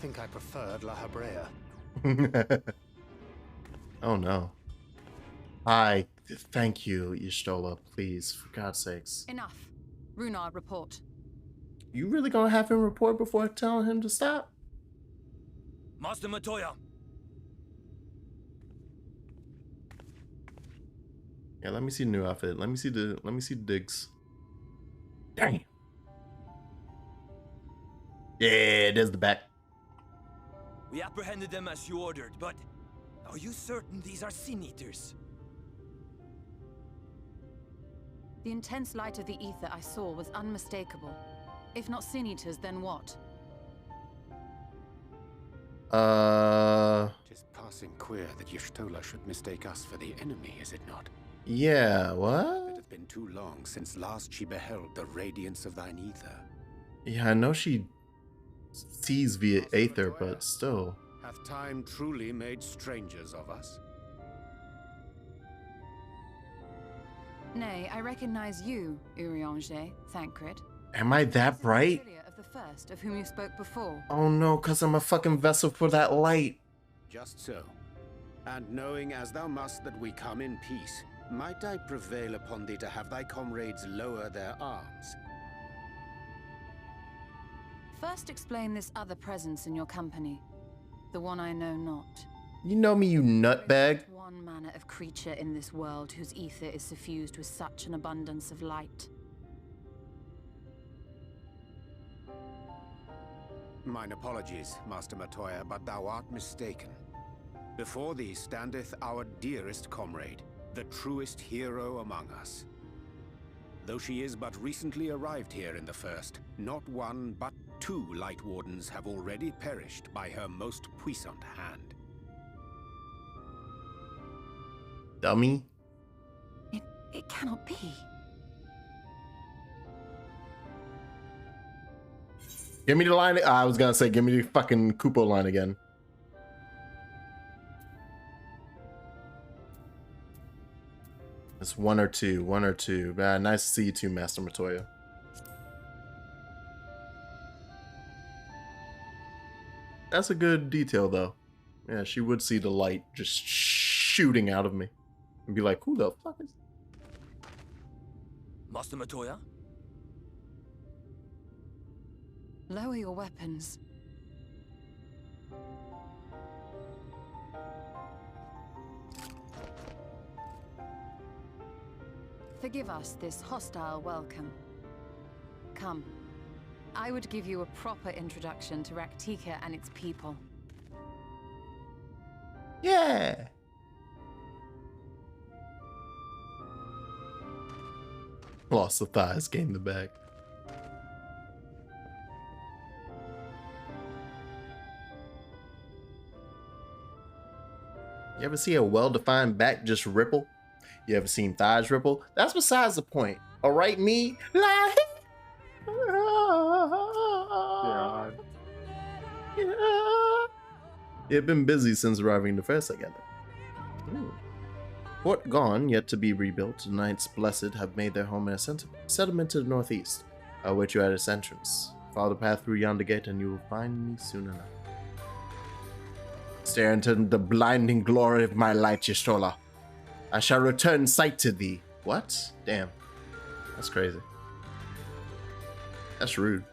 think I preferred La Habrea. Oh no. Hi. Thank you, Y'shtola, please, for God's sakes. Enough. Runar, report. You really gonna have him report before telling him to stop? Master Matoya. Yeah, let me see the new outfit. Let me see the digs. Dang. Yeah, there's the back. We apprehended them as you ordered, but are you certain these are Sin Eaters? The intense light of the ether I saw was unmistakable. If not Sin Eaters, then what? Just passing queer that Y'shtola should mistake us for the enemy, is it not? Yeah, what? It hath been too long since last she beheld the radiance of thine ether. Yeah, I know she sees via aether, but still. Hath time truly made strangers of us? Nay, I recognize you, Urianger, Thancred. Am I that bright? Of the first, of whom you spoke before. Oh no, cause I'm a fucking vessel for that light. Just so. And knowing as thou must that we come in peace, might I prevail upon thee to have thy comrades lower their arms? First explain this other presence in your company. The one I know not. You know me, you nutbag. One manner of creature in this world whose ether is suffused with such an abundance of light. Mine apologies, Master Matoya, but thou art mistaken. Before thee standeth our dearest comrade, the truest hero among us. Though she is but recently arrived here in the First, not one but 2 Light Wardens have already perished by her most puissant hand. Dummy. It cannot be. Give me the line. I was gonna say, give me the fucking Kupo line again. It's 1 or 2, 1 or 2. Man, nice to see you too, Master Matoya. That's a good detail, though. Yeah, she would see the light just shooting out of me and be like, "Who the fuck is?" Master Matoya? Lower your weapons. Forgive us this hostile welcome. Come. I would give you a proper introduction to Raktika and its people. Yeah. Lost the thighs, gained the back. You ever see a well-defined back just ripple? You ever seen thighs ripple? That's besides the point. All right, me? You've been busy since arriving the First, I gather. Port gone, yet to be rebuilt, the Knights Blessed have made their home in a settlement to the northeast. I'll wait you at its entrance. Follow the path through yonder gate and you will find me soon enough. Stare into the blinding glory of my light, Y'shtola. I shall return sight to thee. What? Damn. That's crazy. That's rude.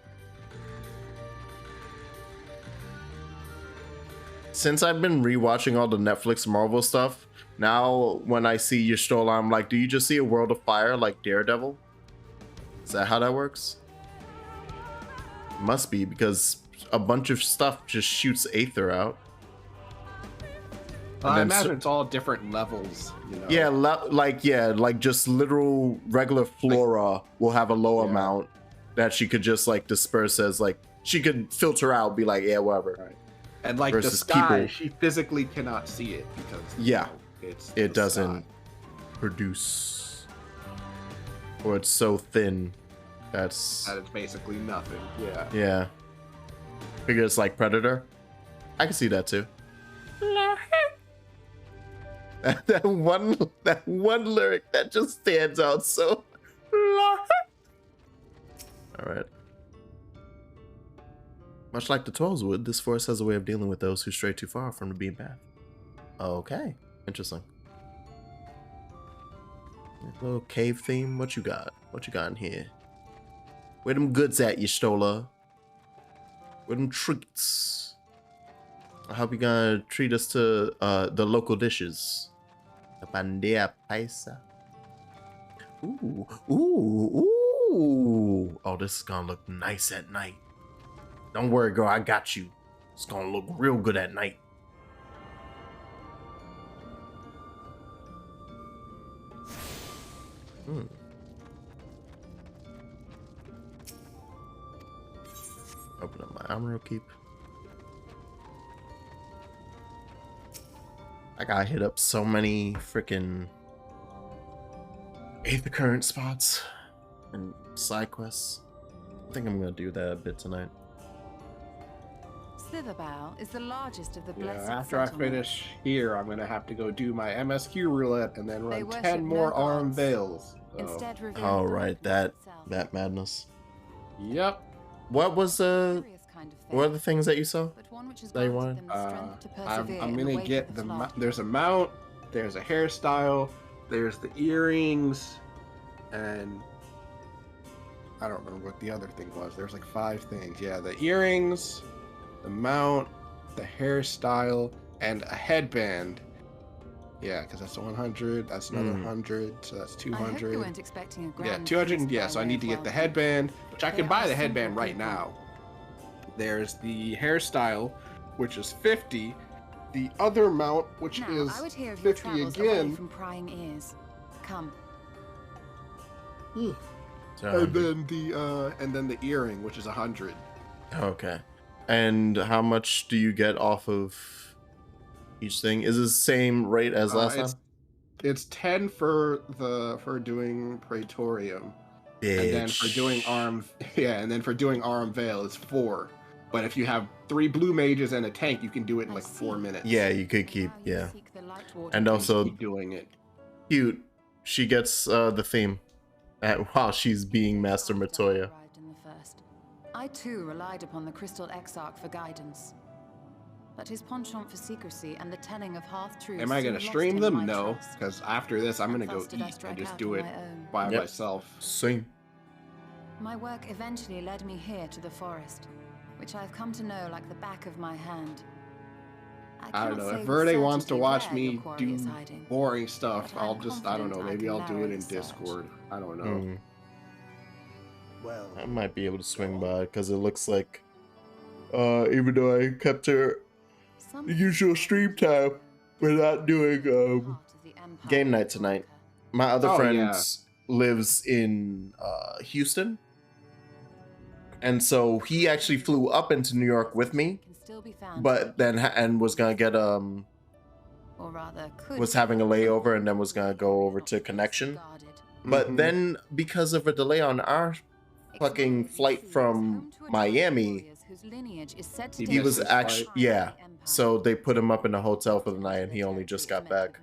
Since I've been rewatching all the Netflix Marvel stuff, now when I see Y'shtola, I'm like, do you just see a world of fire like Daredevil? Is that how that works? Must be, because a bunch of stuff just shoots aether out. I imagine it's all different levels, you know. Yeah, like just literal regular flora will have a low amount that she could just like disperse as like she could filter out, be like, yeah, whatever. Right. And like the sky, she physically cannot see it because it doesn't sky. Produce, or it's so thin that it's basically nothing. Yeah. Yeah. Figure it's like Predator. I can see that too. that one lyric that just stands out so. All right. Much like the Trolls would, this forest has a way of dealing with those who stray too far from the beaten path. Okay, interesting. Little cave theme. What you got? What you got in here? Where them goods at, you Stola? Where them treats? I hope you're gonna treat us to the local dishes. The bandeja paisa. Ooh, ooh, ooh. Oh, this is gonna look nice at night. Don't worry, girl, I got you. It's gonna look real good at night. Open up my armor keep. I gotta hit up so many freaking Aether Current spots and side quests. I think I'm gonna do that a bit tonight. Slitherbow is the largest of the blessed after I finish here, I'm gonna have to go do my MSQ roulette and then run 10 more arm veils. Instead, oh right, that madness. Yep. What was what are the things that you saw that you wanted? I'm gonna get there's a mount, there's a hairstyle, there's the earrings, and I don't remember what the other thing was. There's like 5 things. Yeah, the earrings, the mount, the hairstyle, and a headband. Yeah, because that's 100. That's another 100. So that's 200. I hope you weren't expecting a grand 200. Yeah, so I need to get the headband, which I can buy the headband right now. There's the hairstyle, which is 50. The other mount, which is I would hear of 50 your again. From prying ears. Come. And then the earring, which is 100. Okay. And how much do you get off of each thing? Is it the same rate as last time? It's 10 for doing Praetorium. Bitch. And then for doing arm veil it's 4. But if you have 3 blue mages and a tank, you can do it in like 4 minutes. Yeah, you could keep and also keep doing it. Cute. She gets the theme while she's being Master Matoya. I too relied upon the Crystal Exarch for guidance. But his penchant for secrecy and the telling of half-truths. Am I going to stream them? No, because after this I'm going to go eat and just do it by myself. Same. My work eventually led me here to the forest, which I've come to know like the back of my hand. I don't know, if Verde wants to watch me do boring stuff, I'll just, I don't know, maybe I'll do it in Discord. I don't know. Well, I might be able to swing by because it looks like, even though I kept her the usual stream time, we're not doing game night tonight. My other friend lives in Houston, and so he actually flew up into New York with me, but then and was gonna get was having a layover and then was gonna go over to Connection, but then because of a delay on our fucking flight from Miami, he was actually so they put him up in a hotel for the night and he only just got back.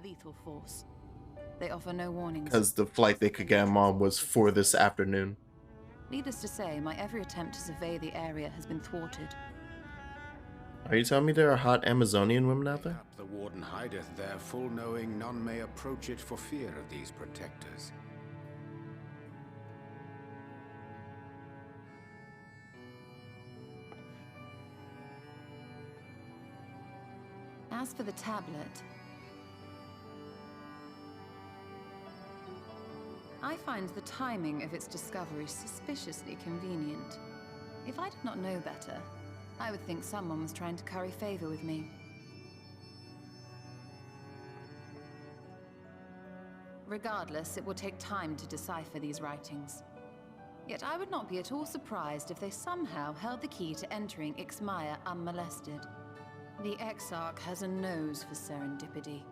They offer no warnings. Because the flight they could get him on was for this afternoon. Needless to say, my every attempt to survey the area has been thwarted. Are you telling me there are hot Amazonian women out there? The warden hideth there, full knowing none may approach it for fear of these protectors. As for the tablet, I find the timing of its discovery suspiciously convenient. If I did not know better, I would think someone was trying to curry favor with me. Regardless, it will take time to decipher these writings. Yet I would not be at all surprised if they somehow held the key to entering Ixmaya unmolested. The Exarch has a nose for serendipity.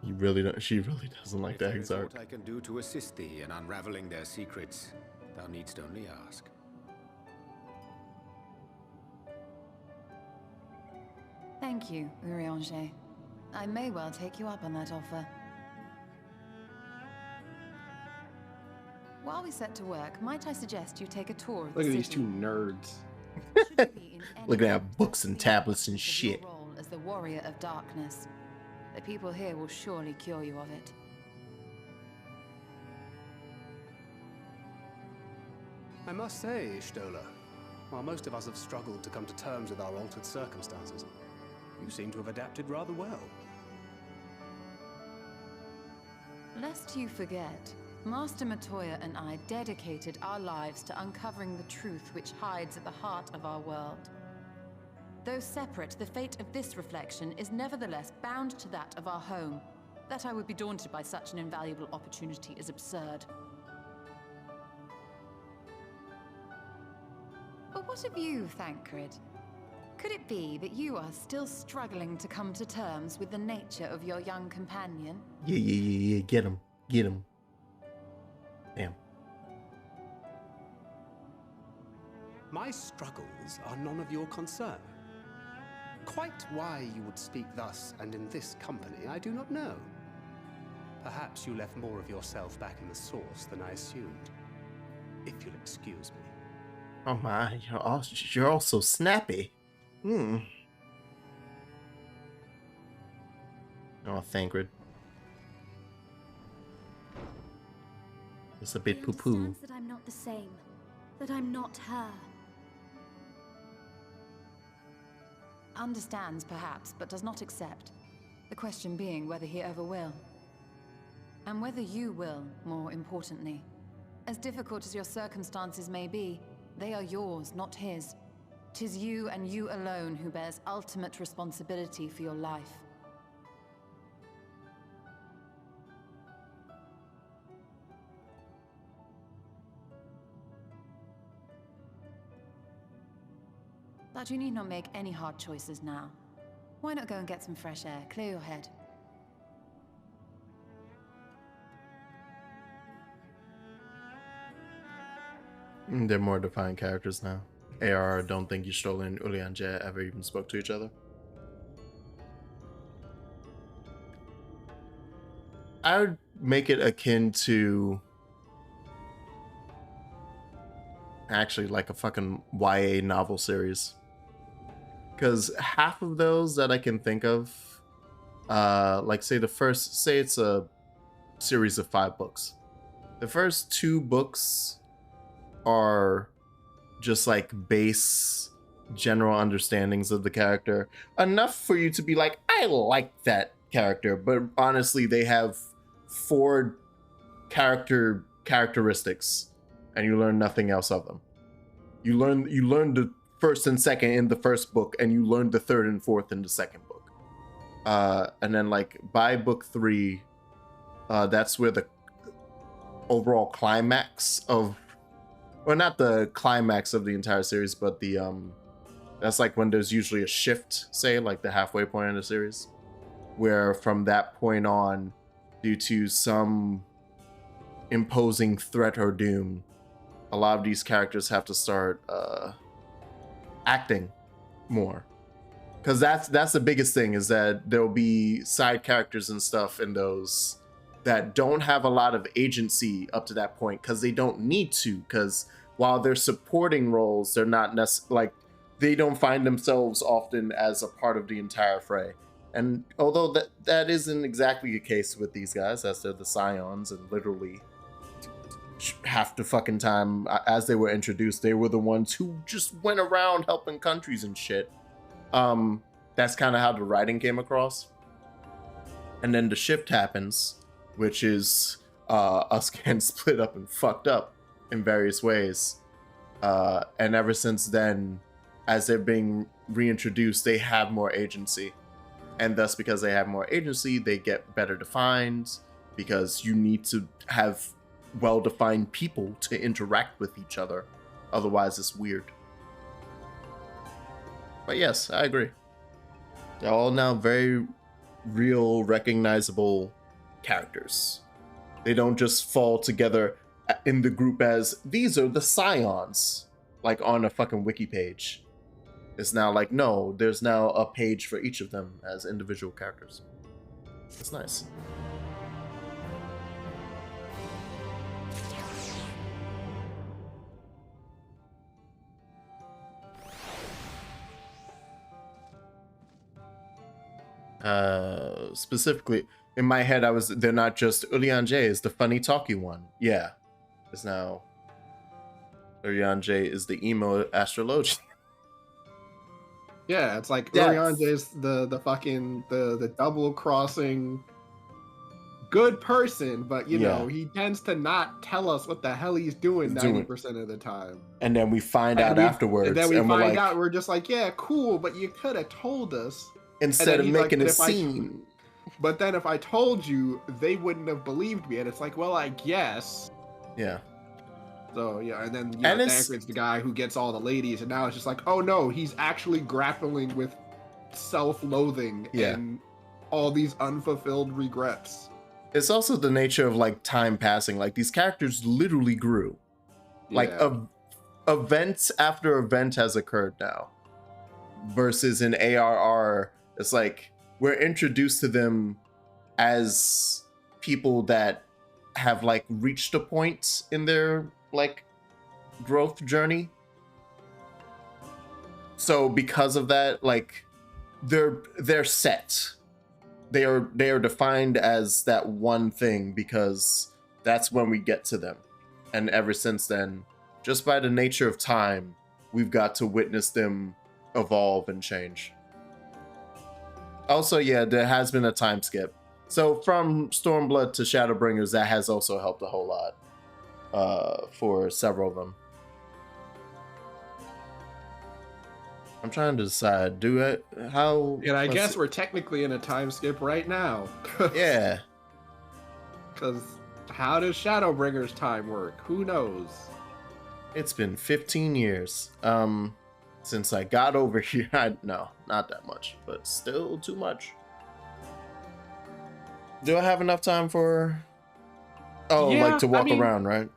He really don't, she really doesn't like the Exarch. What I can do to assist thee in unraveling their secrets, thou needst only ask. Thank you, Urianger. I may well take you up on that offer. While we set to work, might I suggest you take a tour of the Look at city? these two nerds. Looking at books and tablets and shit. Your role as the warrior of darkness. The people here will surely cure you of it. I must say, Ishtola, while most of us have struggled to come to terms with our altered circumstances, you seem to have adapted rather well. Lest you forget, Master Matoya and I dedicated our lives to uncovering the truth which hides at the heart of our world. Though separate, the fate of this reflection is nevertheless bound to that of our home. That I would be daunted by such an invaluable opportunity is absurd. But what of you, Thancred? Could it be that you are still struggling to come to terms with the nature of your young companion? Yeah. Get him. Get him. Damn. My struggles are none of your concern. Quite why you would speak thus and in this company, I do not know. Perhaps you left more of yourself back in the source than I assumed. If you'll excuse me. Oh my, you're all so snappy. Oh, Thancred. It's a bit poo-poo. Understands that I'm not the same. That I'm not her. Understands, perhaps, but does not accept. The question being whether he ever will. And whether you will, more importantly. As difficult as your circumstances may be, they are yours, not his. 'Tis you and you alone who bears ultimate responsibility for your life. But you need not make any hard choices now. Why not go and get some fresh air, clear your head? They're more defined characters now. AR don't think Y'shtola and Urianger ever even spoke to each other. I would make it akin to actually like a fucking YA novel series. Because half of those that I can think of, like say it's a series of 5 books. The first 2 books are just like base general understandings of the character. Enough for you to be like, I like that character, but honestly they have 4 characteristics and you learn nothing else of them. You learn the first and second in the first book, and you learn the third and fourth in the second book. And then like by book 3, that's where the overall climax of, well, not the climax of the entire series, but the that's like when there's usually a shift, say like the halfway point in the series, where from that point on, due to some imposing threat or doom, a lot of these characters have to start acting more, because that's the biggest thing, is that there'll be side characters and stuff in those that don't have a lot of agency up to that point, because they don't need to, because while they're supporting roles, they're not like they don't find themselves often as a part of the entire fray. And although that isn't exactly the case with these guys, as they're the Scions, and literally half the fucking time as they were introduced, they were the ones who just went around helping countries and shit. That's kind of how the writing came across. And then the shift happens, which is us getting split up and fucked up in various ways. And ever since then, as they're being reintroduced, they have more agency. And thus, because they have more agency, they get better defined. because you need to have well-defined people to interact with each other. Otherwise, it's weird. But yes, I agree. They're all now very real, recognizable characters. They don't just fall together in the group as, these are the Scions, like on a fucking wiki page. It's now like, no, there's now a page for each of them as individual characters. It's nice. Specifically in my head, they're not just Urianger is the funny talky one. Yeah, it's now Urianger is the emo astrologian. Yeah, it's like Urianger is the fucking the double crossing good person, but you know, he tends to not tell us what the hell he's doing 90% of the time. And then we find out afterwards. And then we find out, we're just like, yeah, cool, but you could have told us. Instead of making a scene. But then if I told you, they wouldn't have believed me. And it's like, well, I guess. Yeah. So, yeah, and then Thancred's the guy who gets all the ladies, and now it's just like, oh no, he's actually grappling with self-loathing and all these unfulfilled regrets. It's also the nature of, like, time passing. Like, these characters literally grew. Like, event after event has occurred now. Versus in ARR, it's like we're introduced to them as people that have like reached a point in their like growth journey. So because of that, like they're set. They are defined as that one thing because that's when we get to them. And ever since then, just by the nature of time, we've got to witness them evolve and change. Also, yeah, there has been a time skip. So from Stormblood to Shadowbringers, that has also helped a whole lot for several of them. I'm trying to decide, how... And I guess we're technically in a time skip right now. Yeah. Because how does Shadowbringers time work? Who knows? It's been 15 years. Since I got over here. No, not that much, but still too much. Do I have enough time for... Oh, yeah, like to walk around, right?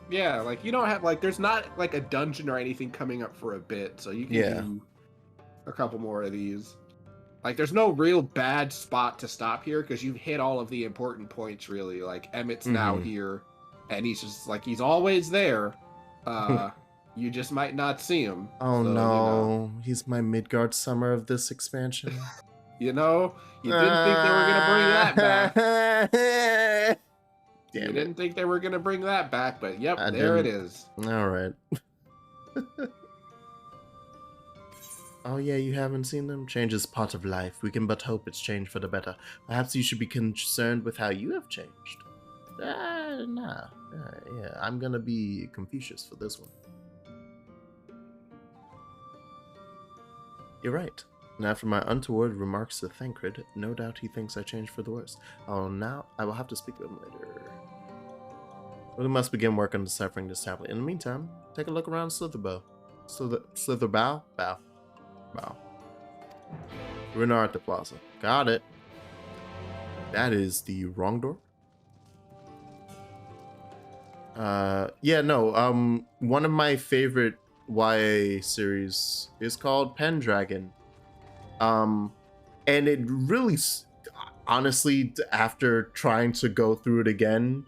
Yeah, like you don't have, like, there's not like a dungeon or anything coming up for a bit, so you can do a couple more of these. Like, there's no real bad spot to stop here because you've hit all of the important points, really. Like, Emmett's now here, and he's just, like, he's always there. You just might not see him. Oh, so, no. He's my Midgard summer of this expansion. You know, you didn't think they were going to bring that back. You didn't think they were going to bring that back, but yep, there it is. All right. Oh, yeah, you haven't seen them? Change is part of life. We can but hope it's changed for the better. Perhaps you should be concerned with how you have changed. Nah. Yeah, I'm going to be Confucius for this one. You're right. And after my untoward remarks to Thancred, no doubt he thinks I changed for the worse. Oh, now I will have to speak with him later. We must begin work on deciphering this tablet. In the meantime, take a look around Slitherbow. Slitherbow? Bow. Runar at the plaza. Got it. That is the wrong door. One of my favorite YA series is called Pendragon. And it really, honestly, after trying to go through it again,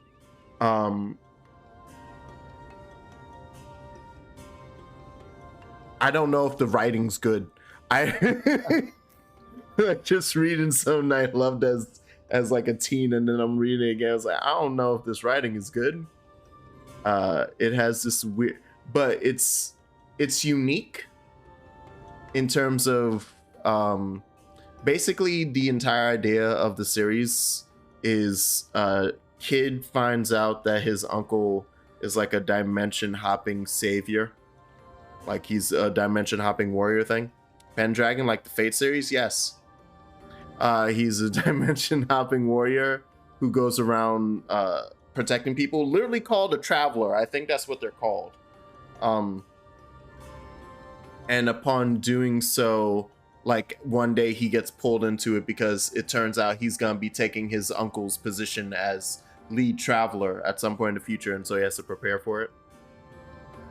I don't know if the writing's good. I just reading something I loved as like a teen, and then I'm reading it again. I was like, I don't know if this writing is good. It has this weird, but it's unique in terms of basically the entire idea of the series is kid finds out that his uncle is like a dimension hopping savior, like he's a dimension hopping warrior thing. Pendragon, like the Fate series, yes. He's a dimension hopping warrior who goes around protecting people, literally called a traveler. I think that's what they're called. And upon doing so, like one day he gets pulled into it because it turns out he's gonna be taking his uncle's position as lead traveler at some point in the future, and so he has to prepare for it.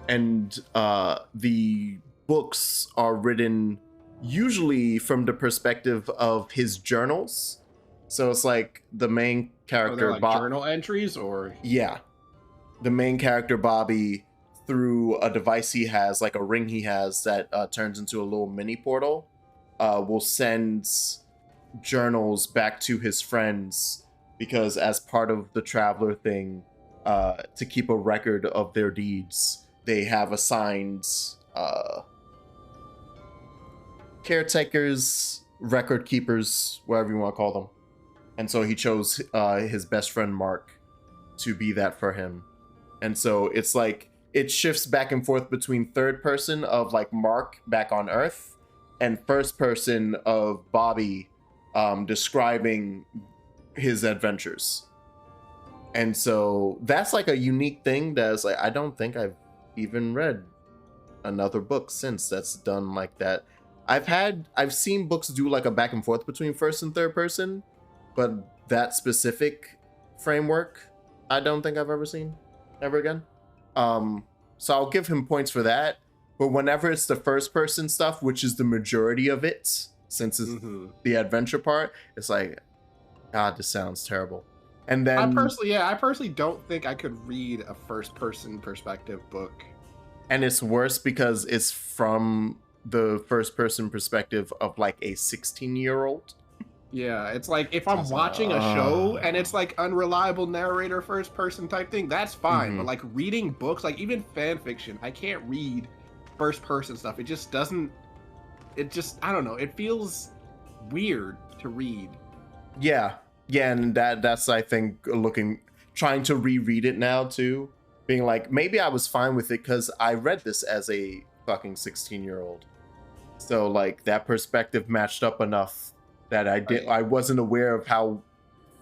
And the books are written usually from the perspective of his journals. So it's like the main character, like journal entries, or yeah, the main character Bobby, through a device he has, like a ring he has that turns into a little mini portal, will send journals back to his friends, because as part of the traveler thing, to keep a record of their deeds, they have assigned caretakers, record keepers, whatever you want to call them. And so he chose his best friend Mark to be that for him. And so it's like it shifts back and forth between third person of like Mark back on Earth and first person of Bobby describing his adventures. And so that's like a unique thing that's like, I don't think I've even read another book since that's done like that. I've seen books do like a back and forth between first and third person, but that specific framework, I don't think I've ever seen ever again. So I'll give him points for that. But whenever it's the first person stuff, which is the majority of it, since it's the adventure part, it's like, God, this sounds terrible. And then I personally don't think I could read a first person perspective book. And it's worse because it's from the first person perspective of like a 16-year-old. Yeah, it's like if I'm watching a show and it's like unreliable narrator first person type thing, that's fine. But like reading books, like even fan fiction, I can't read first person stuff. It just doesn't, I don't know, it feels weird to read. Yeah, and that's I think trying to reread it now too, being like, maybe I was fine with it because I read this as a fucking 16-year-old. So like that perspective matched up enough that I wasn't aware of how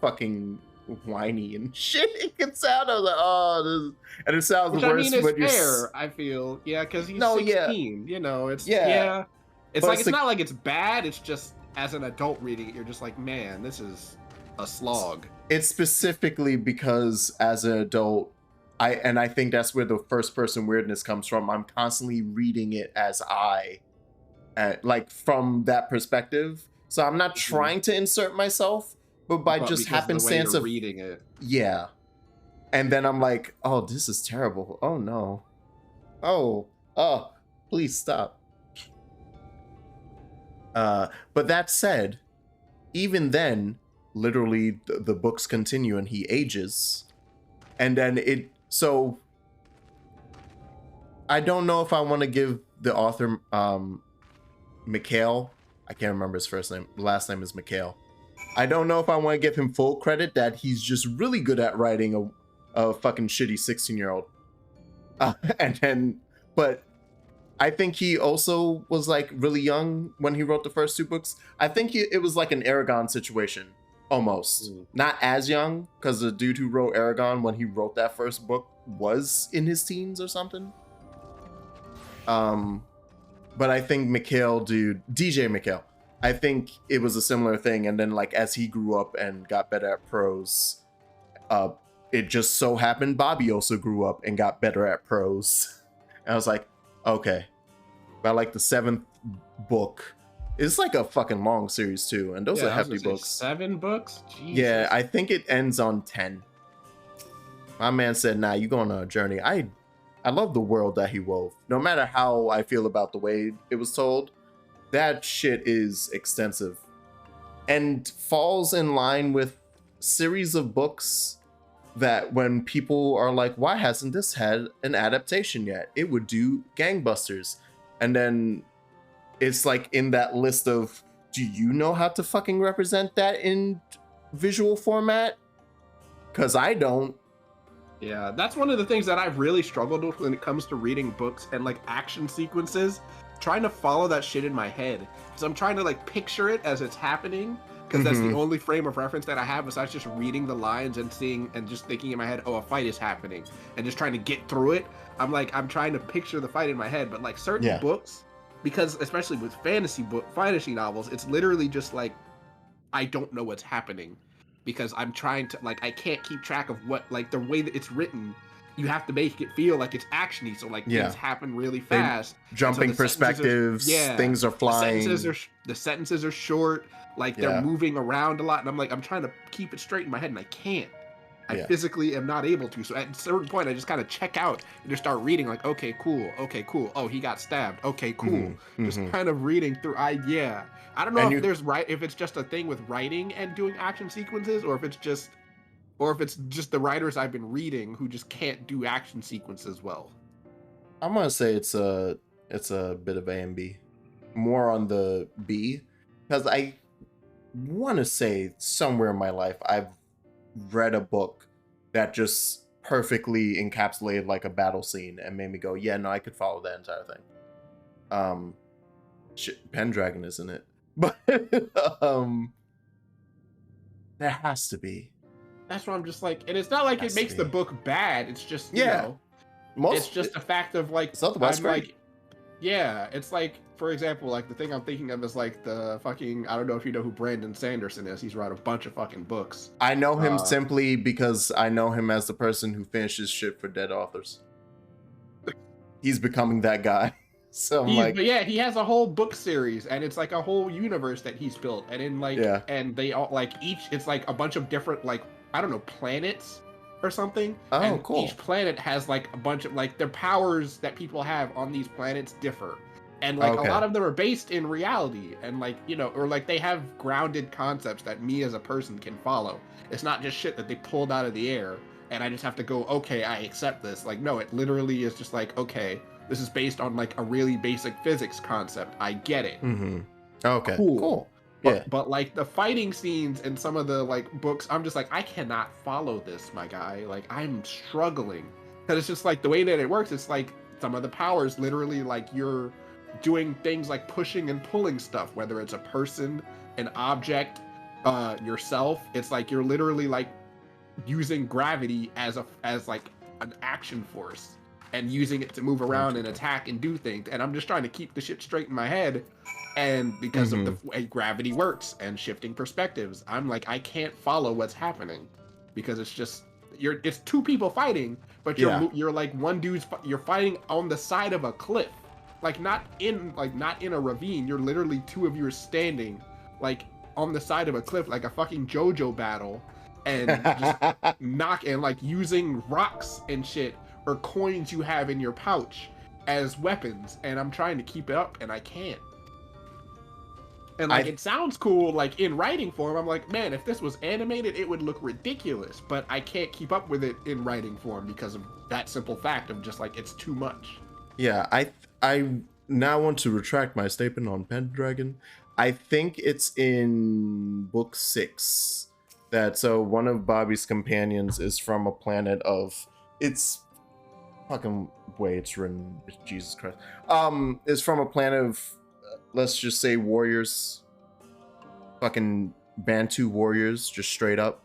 fucking whiny and shit it can sound. I was like, oh, and it sounds Which, worse. I mean, it's fair, I feel. Yeah, because he's 16. You know, it's It's like, it's not like it's bad. It's just, as an adult reading it, you're just like, man, this is a slog. It's specifically because as an adult, I think that's where the first person weirdness comes from. I'm constantly reading it as like from that perspective. So I'm not trying to insert myself, but by just happenstance of reading it. Yeah. And then I'm like, oh, this is terrible. Oh no. Oh, please stop. But that said, even then, literally the books continue and he ages. And then so I don't know if I want to give the author Mikhail, I can't remember his first name. Last name is Mikhail. I don't know if I want to give him full credit that he's just really good at writing a fucking shitty 16-year-old. But I think he also was like really young when he wrote the first two books. I think it was like an Aragon situation, almost. Not as young, because the dude who wrote Aragon when he wrote that first book was in his teens or something. But I think DJ Mikhail, I think it was a similar thing. And then like as he grew up and got better at prose, it just so happened Bobby also grew up and got better at prose. And I was like, okay. By like the 7th book, it's like a fucking long series too. And those are hefty books. 7 books? Jesus. Yeah, I think it ends on 10. My man said, nah, you go on a journey. I love the world that he wove. No matter how I feel about the way it was told, that shit is extensive. And falls in line with series of books that when people are like, why hasn't this had an adaptation yet? It would do gangbusters. And then it's like in that list of, do you know how to fucking represent that in visual format? Because I don't. Yeah, that's one of the things that I've really struggled with when it comes to reading books and like action sequences, trying to follow that shit in my head. Because I'm trying to like picture it as it's happening, because that's the only frame of reference that I have besides just reading the lines and seeing and just thinking in my head, oh, a fight is happening, and just trying to get through it. I'm trying to picture the fight in my head, but like certain books, because especially with fantasy novels, it's literally just like I don't know what's happening because I'm trying to like I can't keep track of what like the way that it's written. You have to make it feel like it's actiony, so like things happen really fast. Jumping perspectives, things are flying. The sentences are short, like they're moving around a lot, and I'm trying to keep it straight in my head, and I can't. I physically am not able to. So at a certain point, I just kind of check out and just start reading. Like, okay, cool. Oh, he got stabbed. Okay, cool. Just kind of reading through. I don't know if it's just a thing with writing and doing action sequences, or if it's just the writers I've been reading who just can't do action sequences well. I'm gonna say it's a bit of A and B, more on the B, because I want to say somewhere in my life I've read a book that just perfectly encapsulated like a battle scene and made me go, yeah, no, I could follow that entire thing. Pendragon isn't it? But there has to be. That's what I'm just like, and it's not like it makes the book bad. It's just you know, it's just a fact of like I'm like, it's like, for example, like the thing I'm thinking of is like the fucking, I don't know if you know who Brandon Sanderson is. He's wrote a bunch of fucking books. I know him simply because I know him as the person who finishes shit for dead authors. He's becoming that guy. So but yeah, he has a whole book series, and it's like a whole universe that he's built, and in like, and they all like it's like a bunch of different like, I don't know, planets or something. Oh, and cool. Each planet has like a bunch of like the powers that people have on these planets differ. And like a lot of them are based in reality, and like, you know, or like they have grounded concepts that me as a person can follow. It's not just shit that they pulled out of the air and I just have to go, okay, I accept this. Like, no, it literally is just like, okay, this is based on like a really basic physics concept. I get it. Okay, cool. But like the fighting scenes in some of the like books, I'm just like, I cannot follow this, my guy. Like, I'm struggling. Because it's just like the way that it works, it's like some of the powers literally like you're doing things like pushing and pulling stuff, whether it's a person, an object, yourself. It's like you're literally like using gravity as like an action force and using it to move around and attack and do things. And I'm just trying to keep the shit straight in my head. And because of the way gravity works and shifting perspectives, I'm like, I can't follow what's happening because it's just it's two people fighting, but you're like one you're fighting on the side of a cliff, like not in a ravine. You're literally two of you are standing like on the side of a cliff, like a fucking JoJo battle, and just knocking, like using rocks and shit or coins you have in your pouch as weapons. And I'm trying to keep it up and I can't. And like it sounds cool like in writing form. I'm like, man, if this was animated it would look ridiculous, but I can't keep up with it in writing form because of that simple fact of just like it's too much. Yeah, I now want to retract my statement on Pendragon. I think it's in book 6 that one of Bobby's companions is from a planet of it's written, Jesus Christ. Is from a planet of let's just say warriors, fucking Bantu warriors, just straight up.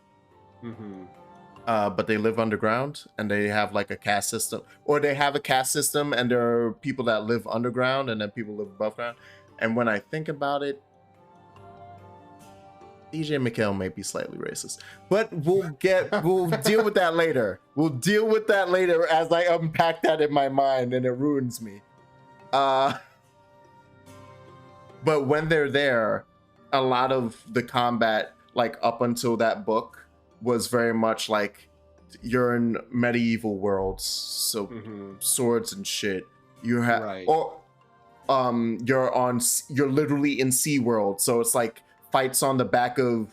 But they live underground and they have like a caste system, or they have a caste system and there are people that live underground and then people live above ground. And when I think about it, DJ McHale may be slightly racist, but we'll deal with that later. We'll deal with that later as I unpack that in my mind and it ruins me. But when they're there, a lot of the combat, like up until that book, was very much like you're in medieval worlds, so swords and shit. You have, or you're literally in Sea World, so it's like fights on the back of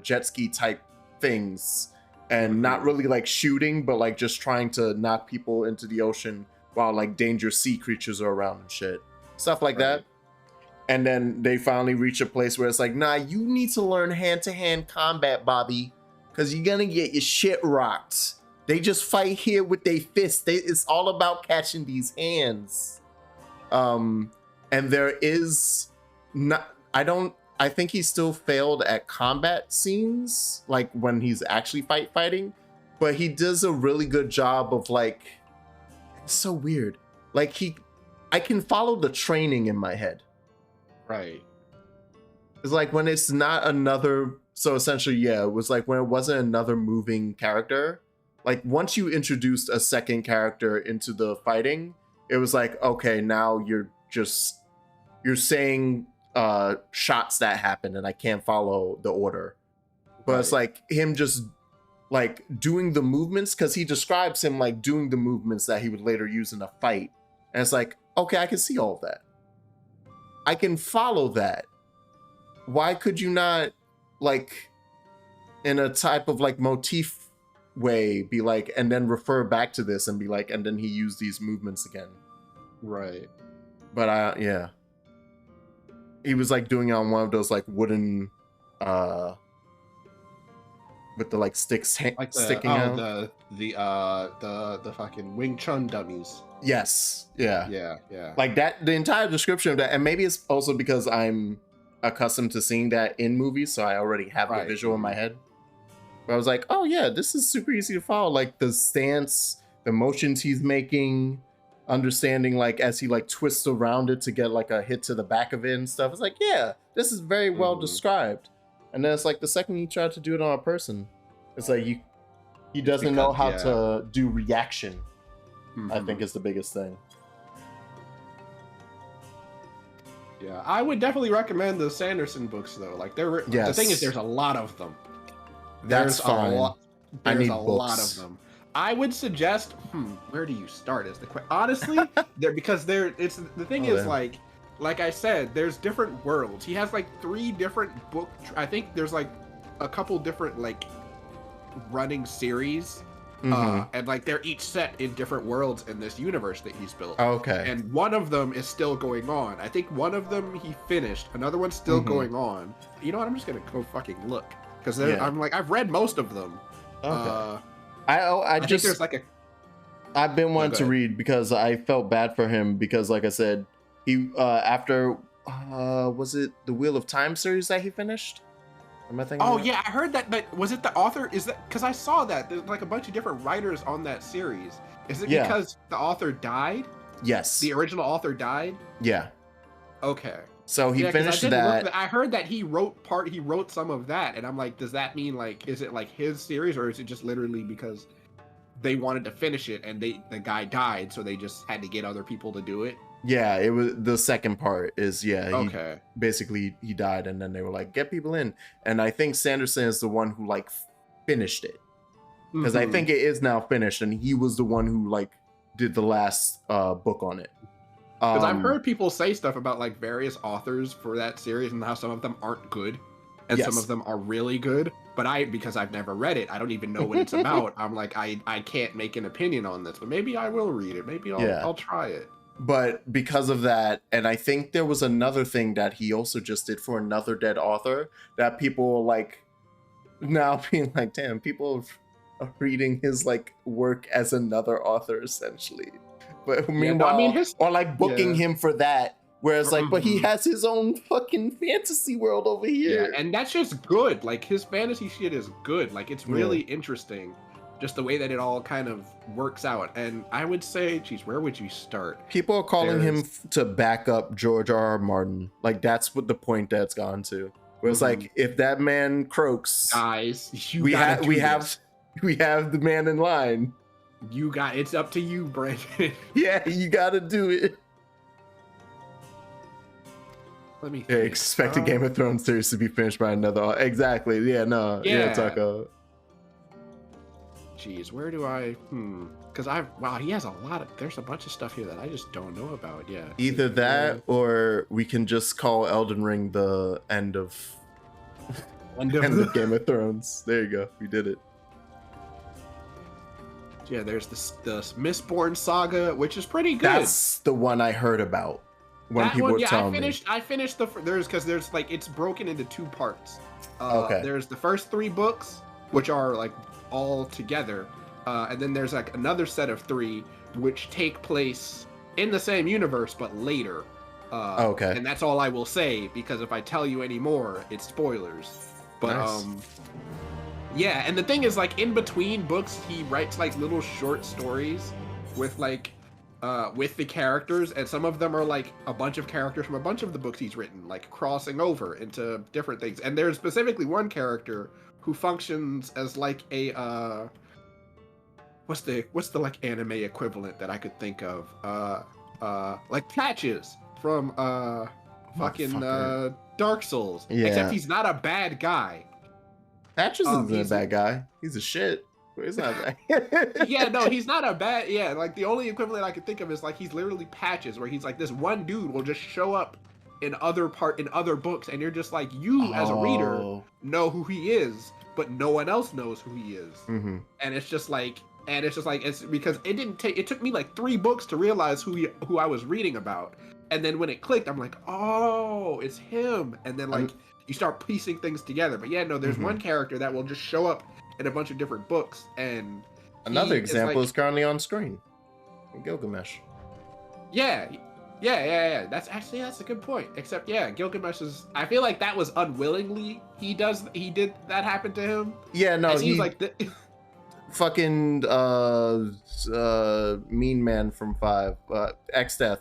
jet ski type things, and not really like shooting, but like just trying to knock people into the ocean while like dangerous sea creatures are around and shit, stuff like that. And then they finally reach a place where it's like, nah, you need to learn hand-to-hand combat, Bobby, because you're gonna get your shit rocked. They just fight here with their fists. It's all about catching these hands. And there is not, I I think he still failed at combat scenes, like when he's actually fighting, but he does a really good job of like, it's so weird. Like I can follow the training in my head. Right. It's like when it's not another, so essentially, yeah, it was like when it wasn't another moving character, like once you introduced a second character into the fighting, it was like, okay, now you're saying shots that happen and I can't follow the order. But it's like him just like doing the movements, because he describes him like doing the movements that he would later use in a fight. And it's like, okay, I can see all of that. I can follow that. Why could you not, like, in a type of like motif way, be like, and then refer back to this and be like, and then he used these movements again. Right. But yeah. He was like doing it on one of those like wooden, with the like sticks like sticking out. The fucking Wing Chun dummies. Yes. Yeah. Yeah. Like that, the entire description of that, and maybe it's also because I'm accustomed to seeing that in movies, so I already have the visual in my head. But I was like, oh yeah, this is super easy to follow. Like the stance, the motions he's making, understanding like as he like twists around it to get like a hit to the back of it and stuff. It's like, yeah, this is very well described. And then it's like the second he tried to do it on a person, it's like he doesn't know how to do reaction. I think is the biggest thing. Yeah, I would definitely recommend the Sanderson books though. Like the thing is, there's a lot of them. That's fine. There's a lot of them. I would suggest, where do you start? Is the question. Honestly, the thing is like I said, there's different worlds. He has like 3 different I think there's like a couple different like running series. And like they're each set in different worlds in this universe that he's built. Okay. And one of them is still going on. I think one of them he finished. Another one's still going on. You know what? I'm just gonna go fucking look because I'm like I've read most of them. Okay. I think just there's like a. I've been wanting to read because I felt bad for him because, like I said, he after was it the Wheel of Time series that he finished? Am I thinking? Oh yeah, I heard that. But was it the author? Is that because I saw that there's like a bunch of different writers on that series? Is it because the author died? Yes. The original author died. Yeah. Okay. So he finished that. I heard that he wrote some of that, and I'm like, does that mean like, is it like his series, or is it just literally because they wanted to finish it and the guy died, so they just had to get other people to do it? Yeah, it was the second part is okay. Basically he died, and then they were like, get people in, and I think Sanderson is the one who like finished it because I think it is now finished, and he was the one who like did the last book on it. Because I've heard people say stuff about like various authors for that series and how some of them aren't good and some of them are really good. But because I've never read it, I don't even know what it's about. I'm like, I can't make an opinion on this, but maybe I will read it. Maybe I'll try it. But because of that, and I think there was another thing that he also just did for another dead author that people are like now being like, damn, people are reading his like work as another author essentially. But meanwhile, or like booking him for that, whereas like, but he has his own fucking fantasy world over here. Yeah, and that's just good. Like his fantasy shit is good. Like it's really interesting, just the way that it all kind of works out. And I would say, geez, where would you start? People are calling him to back up George R.R. Martin. Like that's what the point that's gone to. Where it's like, if that man croaks, guys, we have the man in line. It's up to you, Brandon. Yeah, you gotta do it. Let me expect a Game of Thrones series to be finished by another. Exactly. Yeah, no. Yeah, Taco. Jeez, where do I because he has a lot of, there's a bunch of stuff here that I just don't know about. Yeah. Either that or we can just call Elden Ring the end of Game of Thrones. There you go. We did it. Yeah, there's the Mistborn saga, which is pretty good. That's the one I heard about when people were telling me. I finished there's like, it's broken into 2 parts. Okay. There's the first 3 books, which are like all together, and then there's like another set of 3 which take place in the same universe but later. Okay. And that's all I will say, because if I tell you any more, it's spoilers. But Nice. yeah, and the thing is, like, in between books, he writes like little short stories with like with the characters, and some of them are like a bunch of characters from a bunch of the books he's written, like crossing over into different things. And there's specifically one character who functions as like a what's the like anime equivalent that I could think of? Like Patches from fucking Dark Souls. Yeah. Except he's not a bad guy. Patches isn't a bad guy. He's a shit. But he's not bad. Yeah, no, he's not a bad. Yeah, like the only equivalent I could think of is like he's literally Patches, where he's like this one dude will just show up in other books, and you're just like, you as a reader know who he is, but no one else knows who he is. Mm-hmm. And it's just like, it's because it took me like 3 books to realize who I was reading about. And then when it clicked, I'm like, oh, it's him. And then like you start piecing things together. But yeah, no, there's one character that will just show up in a bunch of different books. And another example is currently on screen. Gilgamesh. Yeah. That's a good point. Except Gilgamesh is. I feel like that was unwillingly. He did that happen to him. Yeah, no, he's like fucking mean man from 5, XIV,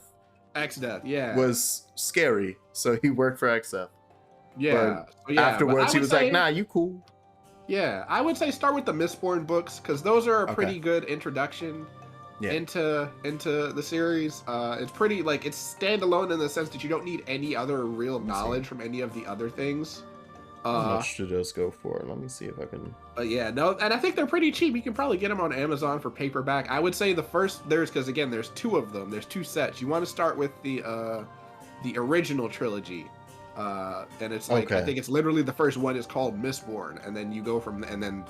yeah, was scary, so he worked for XIV. Yeah, but afterwards he was like, nah, you cool. Yeah, I would say start with the Mistborn books, because those are a pretty good introduction into the series. It's pretty, like, it's standalone in the sense that you don't need any other real knowledge from any of the other things. How much do those go for? Let me see if I can. Yeah, no, and I think they're pretty cheap. You can probably get them on Amazon for paperback. I would say because again, there's 2 of them. There's 2 sets. You want to start with the original trilogy, and it's like I think it's literally the first one is called Mistborn, and then you go from and then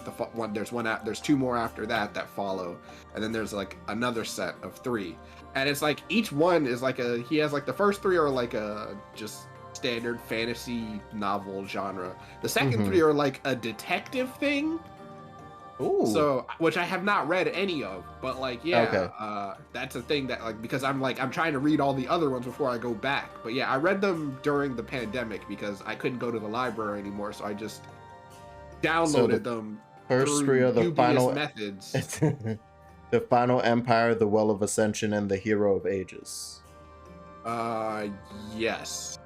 there's 2 more after that follow, and then there's like another set of 3, and it's like each one is like he has like the first 3 are like a just standard fantasy novel genre. The second 3 are like a detective thing. Ooh. So, which I have not read any of, but like, that's a thing that like, because I'm trying to read all the other ones before I go back. But yeah, I read them during the pandemic because I couldn't go to the library anymore, so I just downloaded them. First 3 are the final methods. The Final Empire, the Well of Ascension, and the Hero of Ages. Yes.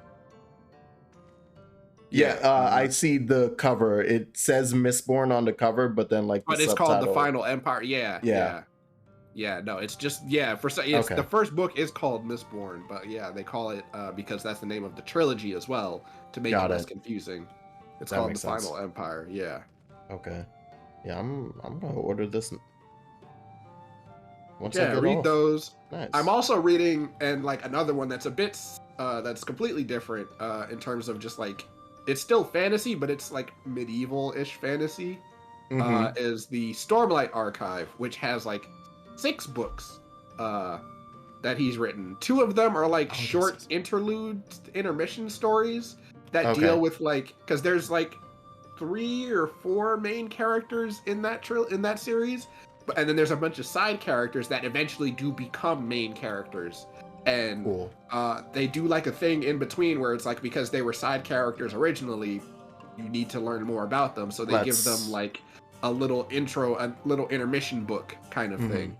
I see the cover. It says Mistborn on the cover, but then like it's called the Final Empire. Yeah. No, it's just the first book is called Mistborn, but they call it because that's the name of the trilogy as well to make it less confusing. It's called the Final Empire. Yeah. Okay. Yeah, I'm gonna order this. Read those. Nice. I'm also reading and like another one that's a bit that's completely different in terms of just like. It's still fantasy, but it's like medieval-ish fantasy. Is the Stormlight Archive, which has like 6 books that he's written. 2 of them are like short intermission stories that deal with like, because there's like 3 or 4 main characters in that series, and then there's a bunch of side characters that eventually do become main characters. And they do like a thing in between where it's like, because they were side characters originally, you need to learn more about them. So they give them like a little intro, a little intermission book kind of thing.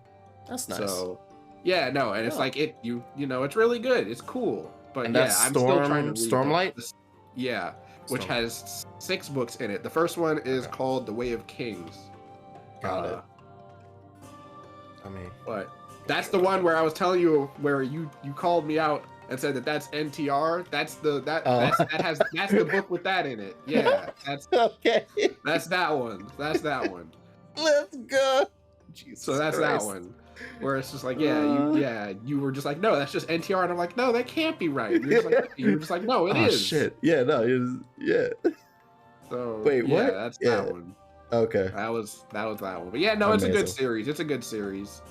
That's nice. So and it's like you know, it's really good. It's cool. But and that's I'm still trying to read Stormlight? Which has 6 books in it. The first one is called The Way of Kings. Got it. I mean, what? That's the one where I was telling you where you called me out and said that's NTR. That's the book with that in it. Yeah, that's okay. That's that one. Let's go. Jesus so that's Christ. That one. Where it's just like, you were just like, no, that's just NTR, and I'm like, no, that can't be right. You're just like, no, it is. Oh shit. Yeah, no, So wait, what? That's that one. Okay. That was that one. But yeah, no, Amazing. It's a good series.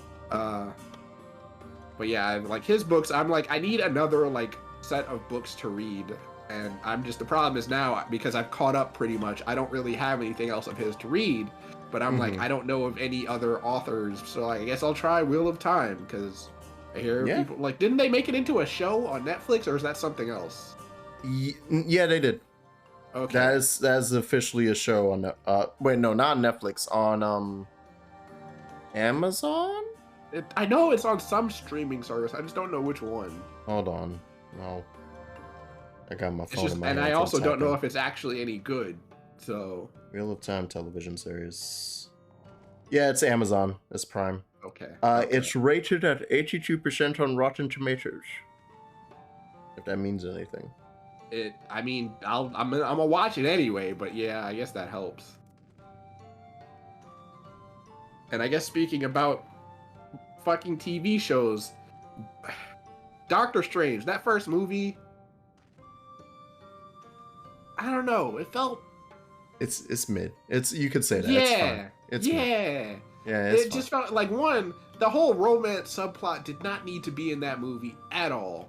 But yeah, like his books, I'm like, I need another like set of books to read, and the problem is now because I've caught up pretty much, I don't really have anything else of his to read, but I'm like, I don't know of any other authors, so like, I guess I'll try Wheel of Time, because I hear people like, didn't they make it into a show on Netflix, or is that something else? Yeah, they did. Okay. That's officially a show on wait, no, not Netflix, on Amazon? I know it's on some streaming service. I just don't know which one. Hold on. No. I got my phone Just, in my and hand. I also don't know if it's actually any good. So Wheel of Time television series. Yeah, it's Amazon. It's Prime. Okay. It's rated at 82% on Rotten Tomatoes. If that means anything. I mean, I'm gonna watch it anyway, but yeah, I guess that helps. And I guess speaking about fucking TV shows, Doctor Strange, that first movie, I don't know, it felt... It's mid. You could say that. Yeah. It's fine. It's yeah. mid. Yeah, it's it just felt like, one, the whole romance subplot did not need to be in that movie at all.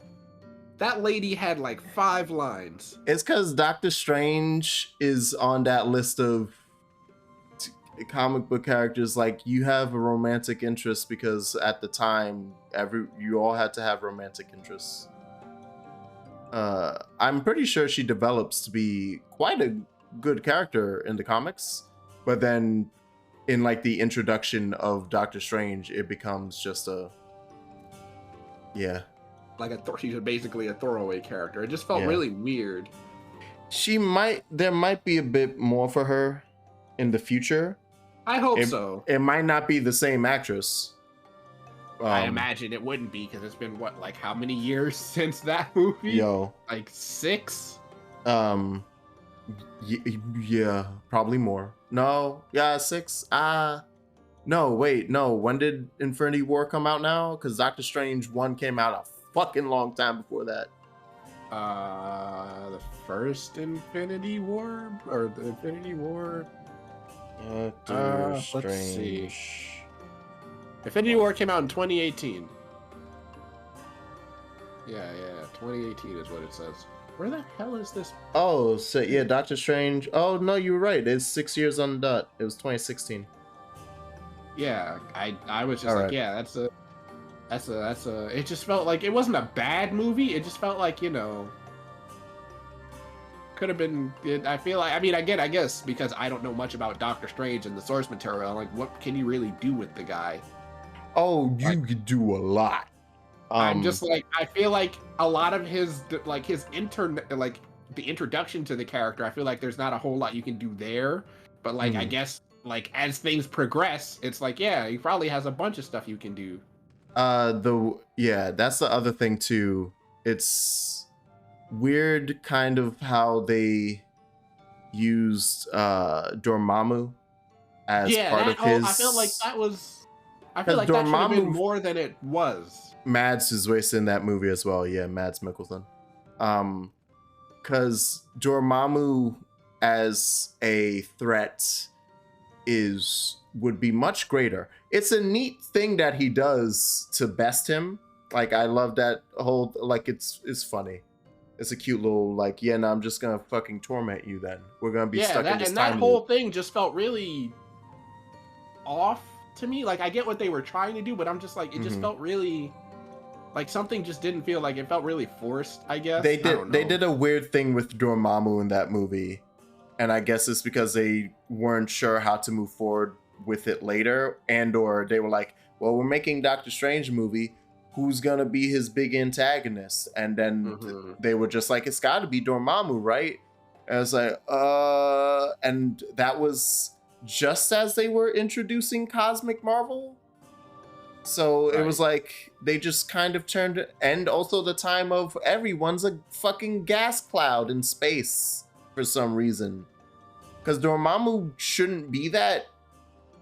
That lady had like 5 lines. It's because Doctor Strange is on that list of comic book characters. Like, you have a romantic interest because at the time, you all had to have romantic interests. I'm pretty sure she develops to be quite a good character in the comics, but then in like the introduction of Doctor Strange, it becomes just Like she's basically a throwaway character. It just felt really weird. There might be a bit more for her in the future. I hope so. It might not be the same actress. I imagine it wouldn't be, because it's been what, like how many years since that movie? Yo. Like 6? Yeah, probably more. No, yeah, 6. No, wait, no. When did Infinity War come out now? Because Doctor Strange 1 came out a fucking long time before that. The first Infinity War? Or the Infinity War? Doctor Strange. Let's see. Infinity War came out in 2018. Yeah, 2018 is what it says. Where the hell is this? Oh, so yeah, Doctor Strange. Oh no, you were right. It's 6 years on the dot. It was 2016. Yeah, I was just yeah, that's a. It just felt like it wasn't a bad movie. It just felt like, you know, could have been. I feel like, I mean, again, I guess because I don't know much about Doctor Strange and the source material. Like, what can you really do with the guy? Oh, you could do a lot. I'm just like, I feel like a lot of his the introduction to the character, I feel like there's not a whole lot you can do there. But like, I guess like as things progress, it's like, yeah, he probably has a bunch of stuff you can do. That's the other thing too. It's weird kind of how they used Dormammu as part of his. I feel like that was. I feel like that should have been more than it was. Mads is wasted in that movie as well. Yeah, Mads Mikkelsen. Because Dormammu as a threat would be much greater. It's a neat thing that he does to best him. Like, I love that whole, like, it's funny. It's a cute little, like, yeah, no, I'm just gonna fucking torment you then. We're gonna be stuck in this time that whole thing just felt really off to me. Like, I get what they were trying to do, but I'm just like, it just felt really like something just didn't feel like it felt really forced, I guess. They did a weird thing with Dormammu in that movie, and I guess it's because they weren't sure how to move forward with it later, and or they were like, well, we're making Doctor Strange movie, who's gonna be his big antagonist? And then they were just like, it's gotta be Dormammu, right? And I was like, and that was just as they were introducing Cosmic Marvel. So it was like, they just kind of turned, and also the time of everyone's a fucking gas cloud in space for some reason. Because Dormammu shouldn't be that.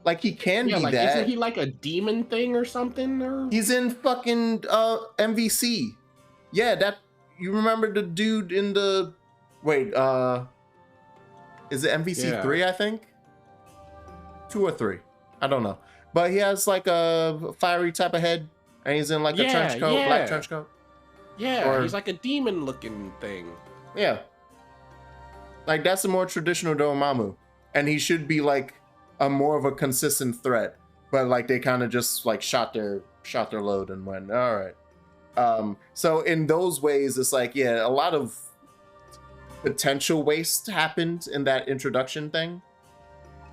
Like, he can be like, that. Isn't he like a demon thing or something? Or he's in fucking MVC. Yeah, that, you remember the dude in the, wait, is it MVC 3, I think? 2 or 3. I don't know. But he has like a fiery type of head, and he's in like a trench coat, black trench coat. Yeah, he's like a demon looking thing. Yeah. Like, that's a more traditional Dormammu. And he should be like a more of a consistent threat. But like, they kind of just like shot their shot their load and went, all right. So in those ways, it's like, yeah, a lot of potential waste happened in that introduction thing,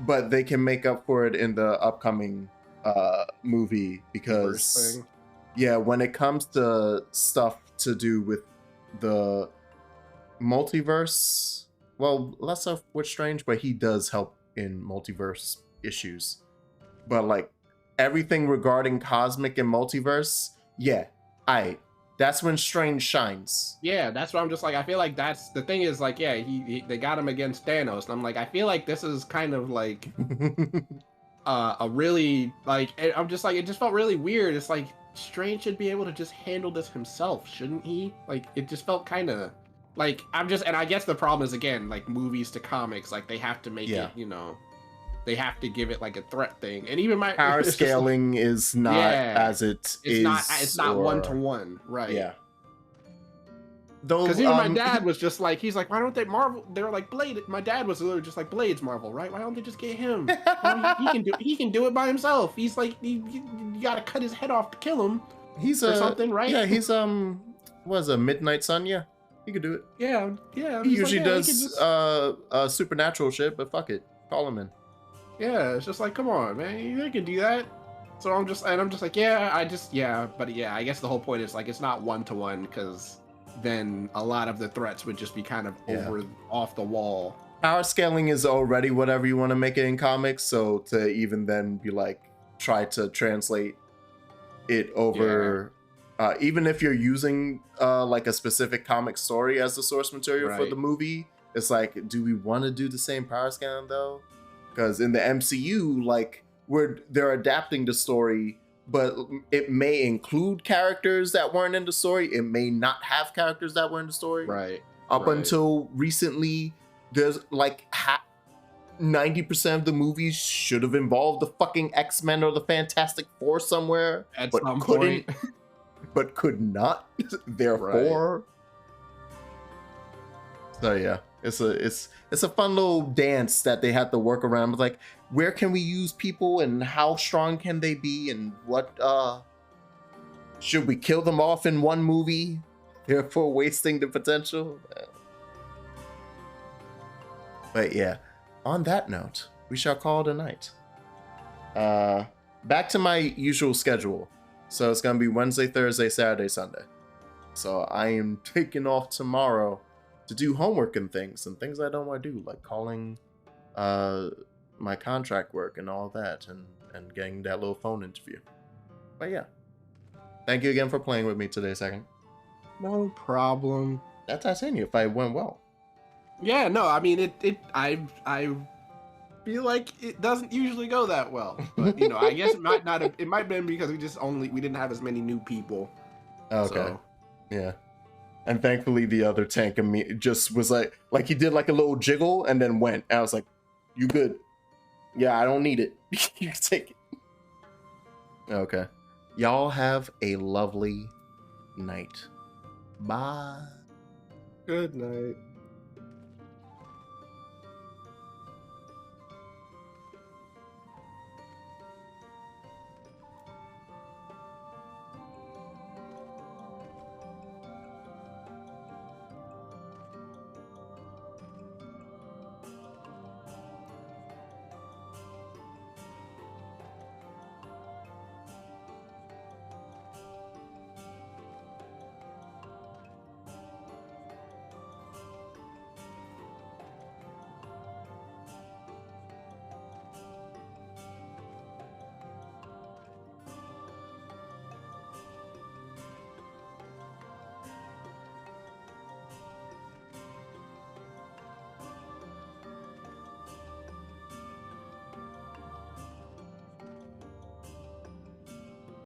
but they can make up for it in the upcoming movie because, yeah, when it comes to stuff to do with the multiverse, well, less of with Strange, but he does help in multiverse issues. But like everything regarding cosmic and multiverse, yeah, that's when Strange shines. Yeah, that's what I'm just like. I feel like that's the thing is like, yeah, they got him against Thanos, and I'm like, I feel like this is kind of like a really like. I'm just like, it just felt really weird. It's like Strange should be able to just handle this himself, shouldn't he? Like, it just felt kind of like and I guess the problem is again like movies to comics, like they have to make it, you know. They have to give it like a threat thing, and even my power scaling like, is not as it's not 1-to-1, right? Yeah. Because even my dad was just like, he's like, why don't they Marvel? They're like Blade. My dad was literally just like, Blade's Marvel, right? Why don't they just get him? He can do it by himself. He's like, you gotta cut his head off to kill him. He's something, right? Yeah, he's what is a Midnight Sun? Yeah, he could do it. Yeah. He usually does supernatural shit, but fuck it, call him in. Yeah, it's just like, come on, man, they can do that. So I'm just like, I guess the whole point is like, it's not 1-to-1 because then a lot of the threats would just be kind of off the wall. Power scaling is already whatever you want to make it in comics, so to even then be like, try to translate it over, even if you're using like a specific comic story as the source material for the movie, it's like, do we want to do the same power scaling though? Because in the MCU, like they're adapting the story, but it may include characters that weren't in the story. It may not have characters that were in the story. Right. Up until recently, there's like 90% of the movies should have involved the fucking X-Men or the Fantastic Four somewhere, but couldn't, but could not. Therefore, so yeah. It's a fun little dance that they have to work around with, like, where can we use people and how strong can they be and what should we kill them off in one movie, therefore wasting the potential. But yeah, on that note, we shall call it a night. Back to my usual schedule. So it's gonna be Wednesday, Thursday, Saturday, Sunday. So I am taking off tomorrow to do homework and things I don't want to do, like calling my contract work and all that, and getting that little phone interview. But yeah, thank you again for playing with me today, Second. No problem. That Titania fight went well. Yeah, no, I mean I feel like it doesn't usually go that well, but you know, I guess it might not have, it might have been because we didn't have as many new people. Okay. So. Yeah. And thankfully, the other tank just was like he did like a little jiggle and then went. And I was like, "You good? Yeah, I don't need it. You can take it." Okay. Y'all have a lovely night. Bye. Good night.